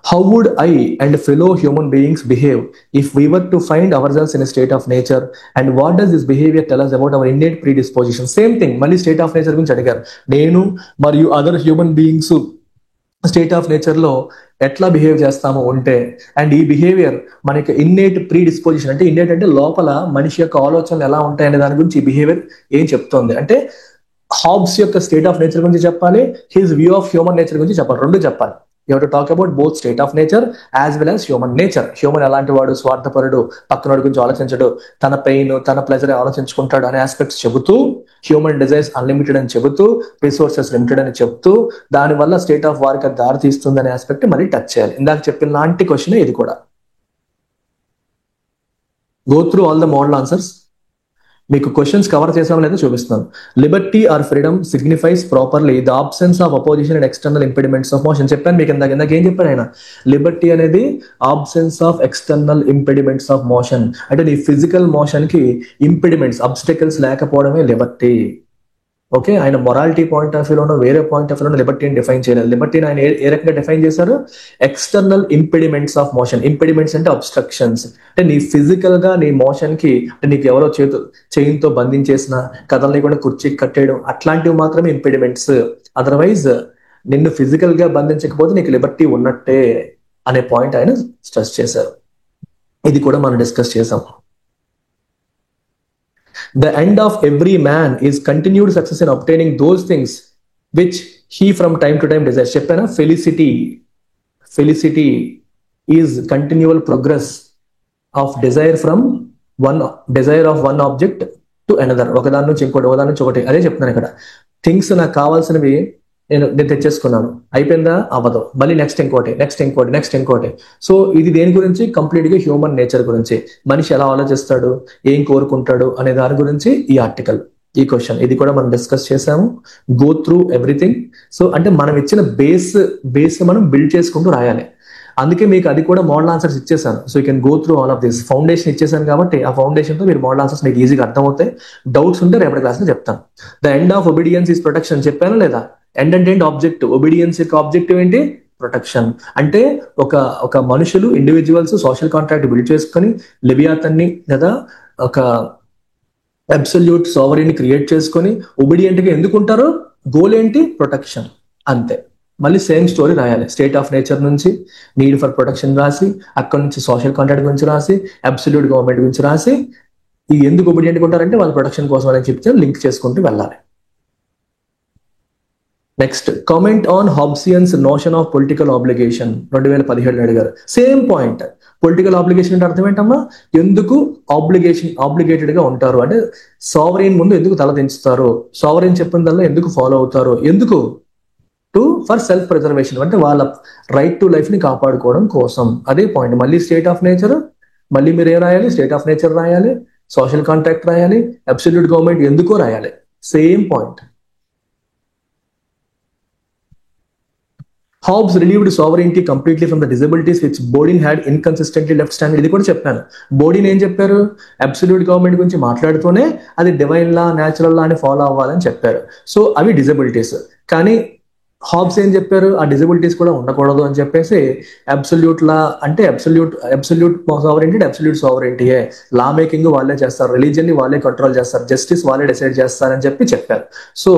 how would I and fellow human beings behave if we were to find ourselves in a state of nature, and what does this behavior tell us about our innate predisposition? Same thing, మళ్ళీ స్టేట్ ఆఫ్ నేచర్ గురించి అడిగారు. నేను మరియు other human beings state of nature లో ఎట్లా బిహేవ్ చేస్తాము ఉంటే, అండ్ ఈ బిహేవియర్ మనకి ఇన్నేట్ ప్రీ డిస్పోజిషన్ అంటే, ఇన్నేట్ అంటే లోపల మనిషి యొక్క ఆలోచనలు ఎలా ఉంటాయనే దాని గురించి ఈ బిహేవియర్ ఏం చెప్తోంది అంటే, హాబ్స్ యొక్క స్టేట్ ఆఫ్ నేచర్ గురించి చెప్పాలి, his view of human nature గురించి చెప్పాలి. రెండు చెప్పాలి. You have to talk about both state of nature as well as human nature. Human ఎలాంటి వాడు? స్వార్థపరుడు, పక్కనోడి గురించి ఆలోచించడు, తన పెయిన్ తన ప్లెజర్ ఆలోచించుకుంటాడు అనే ఆస్పెక్ట్స్ చెబుతూ, హ్యూమన్ డిజైర్స్ అన్లిమిటెడ్ అని చెబుతూ, రిసోర్సెస్ లిమిటెడ్ అని చెప్తూ, దానివల్ల స్టేట్ ఆఫ్ వార్ కి దారి తీస్తుంది అనే ఆస్పెక్ట్ మళ్ళీ టచ్ చేయాలి. ఇందాక చెప్పిన లాంటి క్వశ్చన్ ఇది కూడా. Go through all the model answers. మీకు క్వశ్చన్స్ కవర్ చేసామో లేదో చూపిస్తున్నాను. Liberty or freedom signifies properly the absence of opposition and external impediments of motion. చెప్పాను మీకు ఇందాక ఏం చెప్పాను ఆయన? లిబర్టీ అనేది absence of external impediments of motion. అంటే నీ ఫిజికల్ మోషన్ కి ఇంపెడిమెంట్స్, అబ్స్టకల్స్ లేకపోవడమే లిబర్టీ. ఓకే, ఆయన మొరాలిటీ పాయింట్ ఆఫ్ వ్యూలోనో వేరే పాయింట్ ఆఫ్ వ్యూలోనో లిబర్టీని డిఫైన్ చేయలేదు. లిబర్టీని ఆయన ఏ రకంగా డిఫైన్ చేశారు? External impediments of motion. Impediments అంటే అబ్స్ట్రక్షన్స్. అంటే నీ ఫిజికల్ గా నీ మోషన్ కి, అంటే నీకు ఎవరో చైన్తో బంధించేసిన, కథల్ని కూడా కుర్చీకి కట్టేయడం, అట్లాంటివి మాత్రమే ఇంపెడిమెంట్స్. అదర్వైజ్ నిన్ను ఫిజికల్ గా బంధించకపోతే నీకు లిబర్టీ ఉన్నట్టే అనే పాయింట్ ఆయన స్ట్రెస్ చేశారు. ఇది కూడా మనం డిస్కస్ చేసాం. The end of every man is continued success in obtaining those things which he from time to time desires. చెప్పానా? Felicity is continual progress of desire from desire of one object to another. ఒకదాని నుంచి ఇంకోటి, ఒకదాని నుంచి ఒకటి. అదే చెప్తున్నాను ఇక్కడ. థింగ్స్ నాకు కావాల్సినవి నేను తెచ్చేసుకున్నాను, అయిపోయిందా? అవ్వదు. మళ్ళీ నెక్స్ట్ ఇంకోటి. సో ఇది దేని గురించి? కంప్లీట్ గా హ్యూమన్ నేచర్ గురించి, మనిషి ఎలా ఆలోచిస్తాడు, ఏం కోరుకుంటాడు అనే దాని గురించి ఈ ఆర్టికల్, ఈ క్వశ్చన్, ఇది కూడా మనం డిస్కస్ చేసాము. Go through everything. సో అంటే మనం ఇచ్చిన బేస్ మనం బిల్డ్ చేసుకుంటూ రాయాలి. అందుకే మీకు అది కూడా మోడల్ ఆన్సర్స్ ఇచ్చేసాను. So you can go through all of this. Foundation ఇచ్చేసాను కాబట్టి ఆ ఫౌండేషన్ తో మీరు మోడల్ ఆన్సర్స్ మీకు ఈజీగా అర్థమవుతాయి. డౌట్స్ ఉంటే రేపటి క్లాస్ లో చెప్తాను. The end of obedience is protection చెప్పాను లేదా? ఎండ్ అంటే ఏంటి? ఆబ్జెక్టివ్. ఒబీడియన్స్ యొక్క ఆబ్జెక్టివ్ ఏంటి? ప్రొటెక్షన్. అంటే ఒక మనుషులు, ఇండివిజువల్స్ సోషల్ కాంట్రాక్ట్ బిల్డ్ చేసుకుని లెవియాథన్ని లేదా ఒక అబ్సల్యూట్ సావరీని క్రియేట్ చేసుకొని ఒబీడియంట్ గా ఎందుకుంటారో? గోల్ ఏంటి? ప్రొటెక్షన్. అంతే. మళ్ళీ సేమ్ స్టోరీ రాయాలి. స్టేట్ ఆఫ్ నేచర్ నుంచి నీడ్ ఫర్ ప్రొటెక్షన్ రాసి, అక్కడ నుంచి సోషల్ కాంట్రాక్ట్ గురించి రాసి, అబ్సల్యూట్ గవర్నమెంట్ గురించి రాసి, ఈ ఎందుకు ఒబీడియంట్ ఉంటారంటే వాళ్ళ ప్రొటెక్షన్ కోసం అని చెప్తే లింక్ చేసుకుంటూ వెళ్ళాలి. Next, comment on Hobbesian's notion of political obligation 2017 అడిగారు. Same point. పొలిటికల్ ఆబ్లిగేషన్ అంటే అర్థం ఏంటమ్మా? ఎందుకు ఆబ్లిగేటెడ్ గా ఉంటారు అంటే, సావరీన్ ముందు ఎందుకు తల దించుతారు, సావరీన్ చెప్పినదల్లా ఎందుకు ఫాలో అవుతారు, ఎందుకు? ఫర్ సెల్ఫ్ ప్రిజర్వేషన్, అంటే వాళ్ళ రైట్ టు లైఫ్ ని కాపాడుకోవడం కోసం. అదే పాయింట్. మళ్ళీ స్టేట్ ఆఫ్ నేచర్, మళ్ళీ మీరు ఏం రాయాలి? స్టేట్ ఆఫ్ నేచర్ రాయాలి, సోషల్ కాంట్రాక్ట్ రాయాలి, అబ్సల్యూట్ గవర్నమెంట్ ఎందుకో రాయాలి. Same point. Hobbes relieved sovereignty completely from the disabilities which Bodin had inconsistently left standard. ఇది కూడా చెప్పాను. బోడిన్ ఏం చెప్పారు? అబ్సల్యూట్ గవర్నమెంట్ గురించి మాట్లాడుతూనే అది డివైన్ లా, న్యాచురల్ లా అని ఫాలో అవ్వాలని చెప్పారు. సో అవి డిజబిలిటీస్. కానీ హాబ్స్ ఏం చెప్పారు? ఆ డిజబిలిటీస్ కూడా ఉండకూడదు అని చెప్పేసి అబ్సల్యూట్ లా అంటే అబ్సల్యూట్ సావరెయింటీ అబ్సల్యూట్ సావరెయింటీయే, లా మేకింగ్ వాళ్ళే చేస్తారు, రిలీజియన్ ని వాళ్ళే కంట్రోల్ చేస్తారు, జస్టిస్ వాళ్ళే డిసైడ్ చేస్తారని చెప్పారు. సో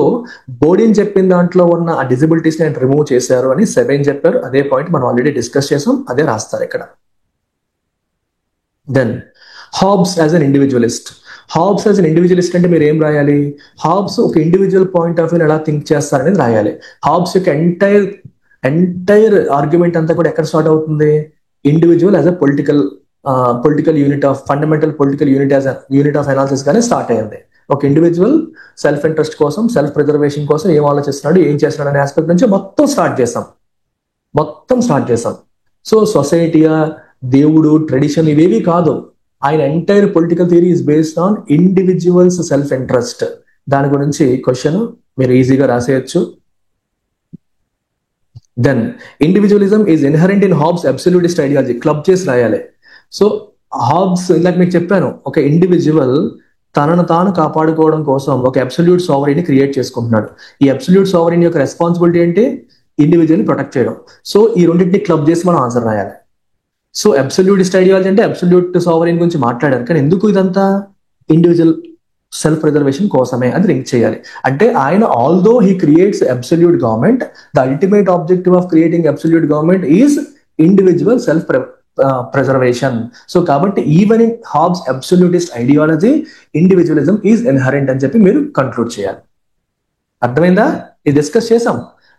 బోడిన్ చెప్పిన దాంట్లో ఉన్న ఆ డిజబిలిటీస్ ని రిమూవ్ చేశారు అని సెవెన్ చెప్పారు. అదే పాయింట్ మనం ఆల్రెడీ డిస్కస్ చేసాం, అదే రాస్తారు ఇక్కడ. Then Hobbes as an individualist. Hobbes as an individualist అంటే మీరు ఏం రాయాలి? హాబ్స్ ఒక ఇండివిజువల్ పాయింట్ ఆఫ్ వ్యూ ఎలా థింక్ చేస్తారనేది రాయాలి. హాబ్స్ యొక్క ఎంటైర్ ఆర్గ్యుమెంట్ అంతా కూడా ఎక్కడ స్టార్ట్ అవుతుంది? Individual as a political unit of fundamental political unit as unit of analysis గానే స్టార్ట్ అయ్యింది. ఒక ఇండివిజువల్ సెల్ఫ్ ఇంట్రెస్ట్ కోసం, సెల్ఫ్ ప్రిజర్వేషన్ కోసం ఏం ఆలోచిస్తున్నాడు, ఏం చేస్తున్నాడు అనే ఆస్పెక్ట్ నుంచి మొత్తం స్టార్ట్ చేసాం. సో సొసైటీయా, దేవుడు, ట్రెడిషన్ ఇవేవి కాదు. ఆయన entire political theory is based on individuals self interest. దాని గురించి క్వశ్చన్ మీరు ఈజీగా రాసేయచ్చు. Then individualism is inherent in Hobbes absolutist ideology. Club చేసి రాయాలి. సో హాబ్స్ ఇందాక మీకు చెప్పాను, ఒక ఇండివిజువల్ తనను తాను కాపాడుకోవడం కోసం ఒక అబ్సల్యూట్ సావరీని క్రియేట్ చేసుకుంటున్నాడు. ఈ అబ్సల్యూట్ సావరీన్ యొక్క రెస్పాన్సిబిలిటీ ఏంటి? ఇండివిజువల్ ని ప్రొటెక్ట్ చేయడం. సో ఈ రెండింటిని క్లబ్ చేసి మనం ఆన్సర్ రాయాలి. సో అబ్సల్యూటిస్ట్ ఐడియాలజీ అంటే అబ్సల్యూట్ సావరీన్ గురించి మాట్లాడారు, కానీ ఎందుకు ఇదంతా? ఇండివిజువల్ సెల్ఫ్ ప్రిజర్వేషన్ కోసమే అని లింక్ చేయాలి. అంటే ఆయన although he creates absolute government, the ultimate objective of creating absolute government is individual self preservation. So కాబట్టి even in Hobbes absolutist ideology individualism is inherent అని చెప్పి మీరు కంక్లూడ్ చేయాలి. అర్థమైందా? ఇది డిస్కస్ చేసాం.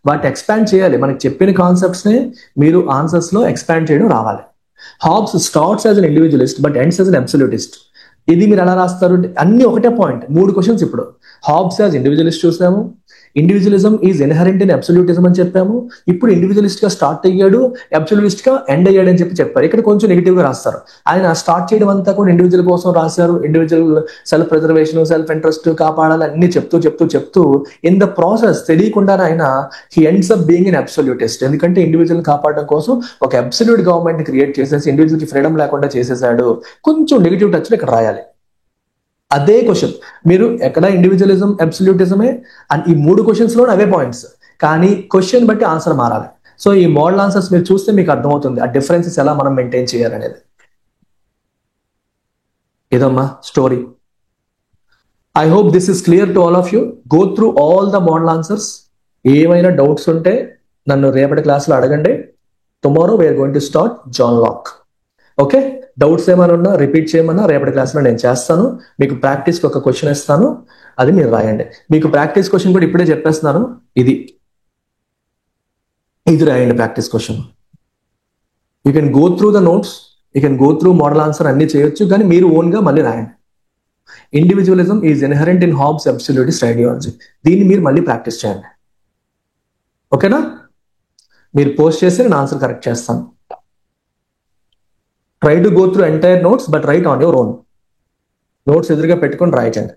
వాటి ఎక్స్పాండ్ చేయాలి. మనకి చెప్పిన కాన్సెప్ట్స్ ని మీరు ఆన్సర్స్ లో ఎక్స్పాండ్ చేయడం రావాలి. Hobbes starts as an individualist but ends as an absolutist. ఇది మీరు ఎలా రాస్తారు? అన్ని ఒకటే పాయింట్. 3 క్వశ్చన్స్ ఇప్పుడు. హాబ్స్ యాజ్ ఇండివిజువలిస్ట్ చూసాము, individualism is inherent in absolutism అని చెప్పాము. ఇప్పుడు ఇండివిజువలిస్ట్ గా స్టార్ట్ అయ్యాడు, అబ్సల్యూటిస్ట్ గా ఎండ్ అయ్యాడు అని చెప్పారు. ఇక్కడ కొంచెం నెగిటివ్ గా రాస్తారు. ఆయన స్టార్ట్ చేయడం అంతా కూడా ఇండివిజువల్ కోసం రాశారు. Individual self preservation, self interest కాపాడాలి అన్ని చెప్తూ ఇన్ ద ప్రాసెస్ తెలియకుండానే ఆయన he ends up being in absolutist. ఎందుకంటే ఇండివిజువల్ కాపాడడం కోసం ఒక అబ్సల్యూట్ గవర్నమెంట్ క్రియేట్ చేసేసి ఇండివిజువల్ కి ఫ్రీడమ్ లేకుండా చేసేసాడు. కొంచెం నెగిటివ్ టచ్ లో ఇక్కడ రాయాలి. అదే క్వశ్చన్ మీరు ఎక్కడ ఇండివిజువలిజం, అబ్సల్యూటిజమే అండ్ ఈ 3 క్వశ్చన్స్ లో అవే పాయింట్స్, కానీ క్వశ్చన్ బట్టి ఆన్సర్ మారాలి. సో ఈ మోడల్ ఆన్సర్స్ మీరు చూస్తే మీకు అర్థమవుతుంది ఆ డిఫరెన్సెస్ ఎలా మనం మెయింటైన్ చేయాలనేది. ఇదమ్మా story. I hope this is clear to all of you. Go through all the model answers. ఏమైనా డౌట్స్ ఉంటే నన్ను రేపటి క్లాస్లో అడగండి. Tomorrow we are going to start John Locke. Okay, doubts ఏమైనా ఉన్నా రిపీట్ చేయమన్నా రేపటి క్లాస్లో నేను చేస్తాను. మీకు ప్రాక్టీస్కి ఒక క్వశ్చన్ ఇస్తాను, అది మీరు రాయండి. మీకు ప్రాక్టీస్ క్వశ్చన్ కూడా ఇప్పుడే చెప్పేస్తున్నాను, ఇది రాయండి practice question. You can go through the notes, you can go through model answer అన్ని చేయొచ్చు, కానీ మీరు ఓన్గా మళ్ళీ రాయండి. Individualism is inherent in Hobbes absolutist ideology. దీన్ని మీరు మళ్ళీ ప్రాక్టీస్ చేయండి. ఓకేనా? మీరు పోస్ట్ చేసి నేను ఆన్సర్ కరెక్ట్ చేస్తాను. Try to go through entire notes, but write on your own. Notes ఎదురుగా పెట్టుకొని రాయకండి.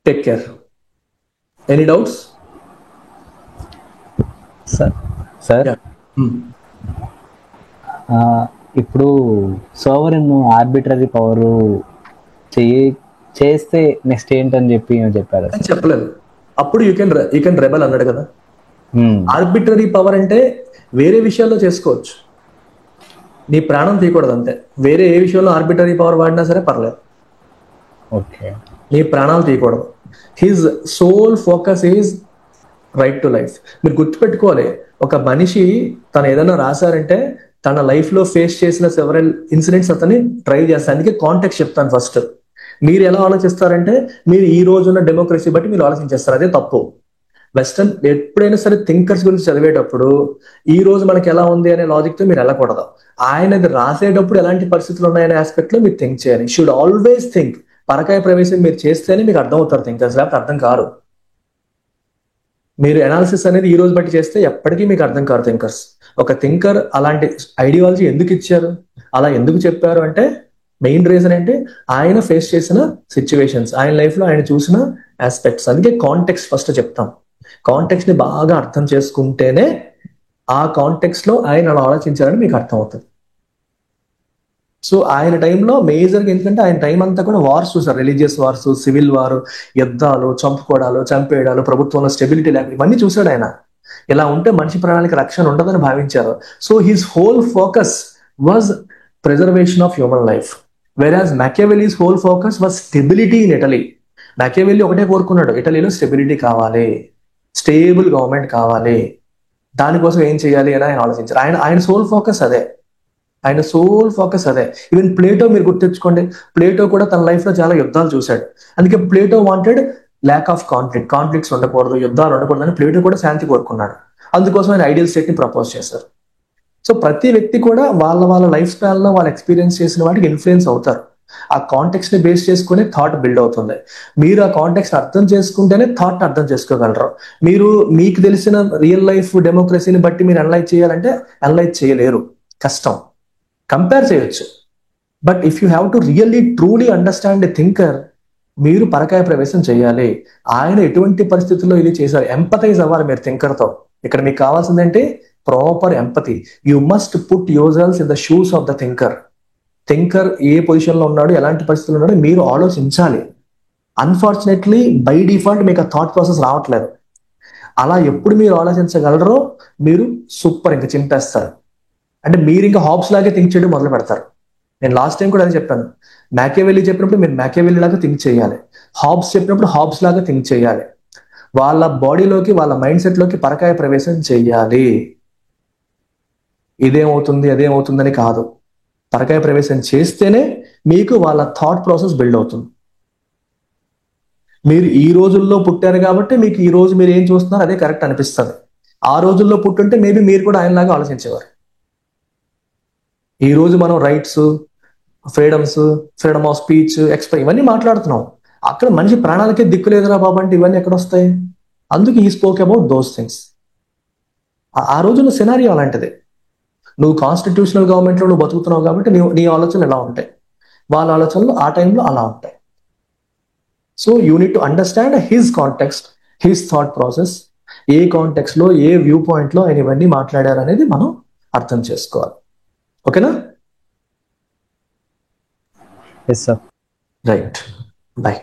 Take care. Any doubts?
Sir ఇప్పుడు సోవరెన్ ఆర్బిటరీ పవర్ చేస్తే నెక్స్ట్ ఏంటని చెప్పారు.
చెప్పలేదు. అప్పుడు యూ కెన్ రెబల్ అన్నాడు కదా. ఆర్బిటరీ పవర్ అంటే వేరే విషయాల్లో చేసుకోవచ్చు, నీ ప్రాణం తీయకూడదు అంతే. వేరే ఏ విషయంలో ఆర్బిటరీ పవర్ వాడినా సరే పర్లేదు,
ఓకే,
నీ ప్రాణాలు తీయకూడదు. His sole focus is right to life. మీరు గుర్తుపెట్టుకోవాలి, ఒక మనిషి తను ఏదైనా రాశారంటే తన లైఫ్ లో ఫేస్ చేసిన సెవరల్ ఇన్సిడెంట్స్ అతన్ని డ్రైవ్ చేస్తాను. అందుకే కాంటెక్స్ట్ చెప్తాను ఫస్ట్. మీరు ఎలా ఆలోచిస్తారంటే మీరు ఈ రోజున్న డెమోక్రసీ బట్టి మీరు ఆలోచించేస్తారు, అదే తప్పు. వెస్టర్న్ ఎప్పుడైనా సరే థింకర్స్ గురించి చదివేటప్పుడు ఈ రోజు మనకి ఎలా ఉంది అనే లాజిక్ తో మీరు వెళ్ళకూడదు. ఆయనది రాసేటప్పుడు ఎలాంటి పరిస్థితులు ఉన్నాయనే ఆస్పెక్ట్ లో మీరు థింక్ చేయాలి. Should always think. పరకాయ ప్రవేశం మీరు చేస్తేనే మీకు అర్థం అవుతారు థింకర్స్, లేకపోతే అర్థం కారు. మీరు అనాలిసిస్ అనేది ఈ రోజు బట్టి చేస్తే ఎప్పటికీ మీకు అర్థం కారు థింకర్స్. ఒక థింకర్ అలాంటి ఐడియాలజీ ఎందుకు ఇచ్చారు, అలా ఎందుకు చెప్పారు అంటే మెయిన్ రీజన్ ఏంటి, ఆయన ఫేస్ చేసిన సిచ్యువేషన్స్, ఆయన లైఫ్ లో ఆయన చూసిన ఆస్పెక్ట్స్. అందుకే కాంటెక్స్ట్ ఫస్ట్ చెప్తాం. కాంటెక్స్ట్ ని బాగా అర్థం చేసుకుంటేనే ఆ కాంటెక్స్ట్ లో ఆయన అలా ఆలోచించారని మీకు అర్థం అవుతుంది. సో ఆయన టైంలో మేజర్గా, ఎందుకంటే ఆయన టైం అంతా కూడా వార్స్ చూసారు, రిలీజియస్ వార్స్, సివిల్ వార్, యుద్ధాలు, చంపుకోవడాలు, చంపేయడాలు, ప్రభుత్వంలో స్టెబిలిటీ లేక ఇవన్నీ చూశాడు ఆయన. ఇలా ఉంటే మనిషి ప్రాణానికి రక్షణ ఉండదని భావించారు. So his whole focus was preservation of human life. Whereas Machiavelli's whole focus was stability in Italy. Machiavelli ఒకటే కోరుకున్నాడు, ఇటలీలో స్టెబిలిటీ కావాలి, స్టేబుల్ గవర్నమెంట్ కావాలి, దానికోసం ఏం చేయాలి అని ఆయన ఆలోచించారు. ఆయన సోల్ ఫోకస్ అదే. ఈవెన్ ప్లేటో మీరు గుర్తించుకోండి, ప్లేటో కూడా తన లైఫ్ లో చాలా యుద్ధాలు చూశాడు. అందుకే Plato wanted lack of conflicts ఉండకూడదు, యుద్ధాలు ఉండకూడదు అని ప్లేటో కూడా శాంతి కోరుకున్నాడు. అందుకోసం ఆయన ఐడియల్ స్టేట్ ని ప్రపోజ్ చేశారు. సో ప్రతి వ్యక్తి కూడా వాళ్ళ లైఫ్ స్టైల్ లో వాళ్ళు ఎక్స్పీరియన్స్ చేసిన వాటికి ఇన్ఫ్లుయెన్స్ అవుతారు. ఆ కాంటెక్స్ట్ ని బేస్ చేసుకుని థాట్ బిల్డ్ అవుతుంది. మీరు ఆ కాంటెక్స్ట్ అర్థం చేసుకుంటేనే థాట్ అర్థం చేసుకోగలరు. మీరు మీకు తెలిసిన రియల్ లైఫ్ డెమోక్రసీని బట్టి మీరు అనలైజ్ చేయాలంటే అనలైజ్ చేయలేరు, కష్టం. కంపేర్ చేయొచ్చు, but if you have to really truly understand a thinker, మీరు పరకాయ ప్రవేశం చేయాలి. ఆయన ఎటువంటి పరిస్థితుల్లో ఇది చేశారు, ఎంపథైజ్ అవ్వాలి మీరు థింకర్తో. ఇక్కడ మీకు కావాల్సిందంటే proper empathy. You must put yourself in the shoes of the thinker. Thinker ఏ పొజిషన్లో ఉన్నాడు, ఎలాంటి పరిస్థితుల్లో ఉన్నాడో మీరు ఆలోచించాలి. అన్ఫార్చునేట్లీ బై డిఫాల్ట్ మీకు ఆ థాట్ ప్రాసెస్ రావట్లేదు. అలా ఎప్పుడు మీరు ఆలోచించగలరో మీరు సూపర్, ఇంకా చింపేస్తారు. అంటే మీరు ఇంకా హాబ్స్ లాగే థింక్ చేయడం మొదలు పెడతారు. నేను లాస్ట్ టైం కూడా అదే చెప్పాను. మ్యాకియావెల్లీ చెప్పినప్పుడు మీరు మ్యాకియావెల్లీ లాగా థింక్ చేయాలి, హాబ్స్ చెప్పినప్పుడు హాబ్స్ లాగా థింక్ చేయాలి. వాళ్ళ బాడీలోకి, వాళ్ళ మైండ్ సెట్ లోకి పరకాయ ప్రవేశం చెయ్యాలి. ఇదేమవుతుంది అదేమవుతుందని కాదు, పరకాయ ప్రవేశం చేస్తేనే మీకు వాళ్ళ థాట్ ప్రాసెస్ బిల్డ్ అవుతుంది. మీరు ఈ రోజుల్లో పుట్టారు కాబట్టి మీకు ఈ రోజు మీరు ఏం చూస్తున్నారు అదే కరెక్ట్ అనిపిస్తుంది. ఆ రోజుల్లో పుట్టుంటే మేబీ మీరు కూడా ఆయనలాగా ఆలోచించేవారు. ఈ రోజు మనం rights, freedoms, freedom of speech, express ఇవన్నీ మాట్లాడుతున్నాం. అక్కడ మనిషి ప్రాణాలకే దిక్కు లేదురా బాబు అంటే ఇవన్నీ ఎక్కడ వస్తాయి? అందుకే ఈ స్పోక్ అబౌట్ దోస్ థింగ్స్. ఆ రోజుల్లో సినారియో అలాంటిది. నువ్వు కాన్స్టిట్యూషనల్ గవర్నమెంట్లో నువ్వు బతుకుతున్నావు కాబట్టి నీ ఆలోచనలు ఎలా ఉంటాయి, వాళ్ళ ఆలోచనలు ఆ టైంలో అలా ఉంటాయి. So you need to understand his context, his thought process, A context లో, ఏ వ్యూ పాయింట్ లో ఆయన ఇవన్నీ మాట్లాడారు అనేది మనం అర్థం చేసుకోవాలి. ఓకేనా?
Yes sir.
Right, bye.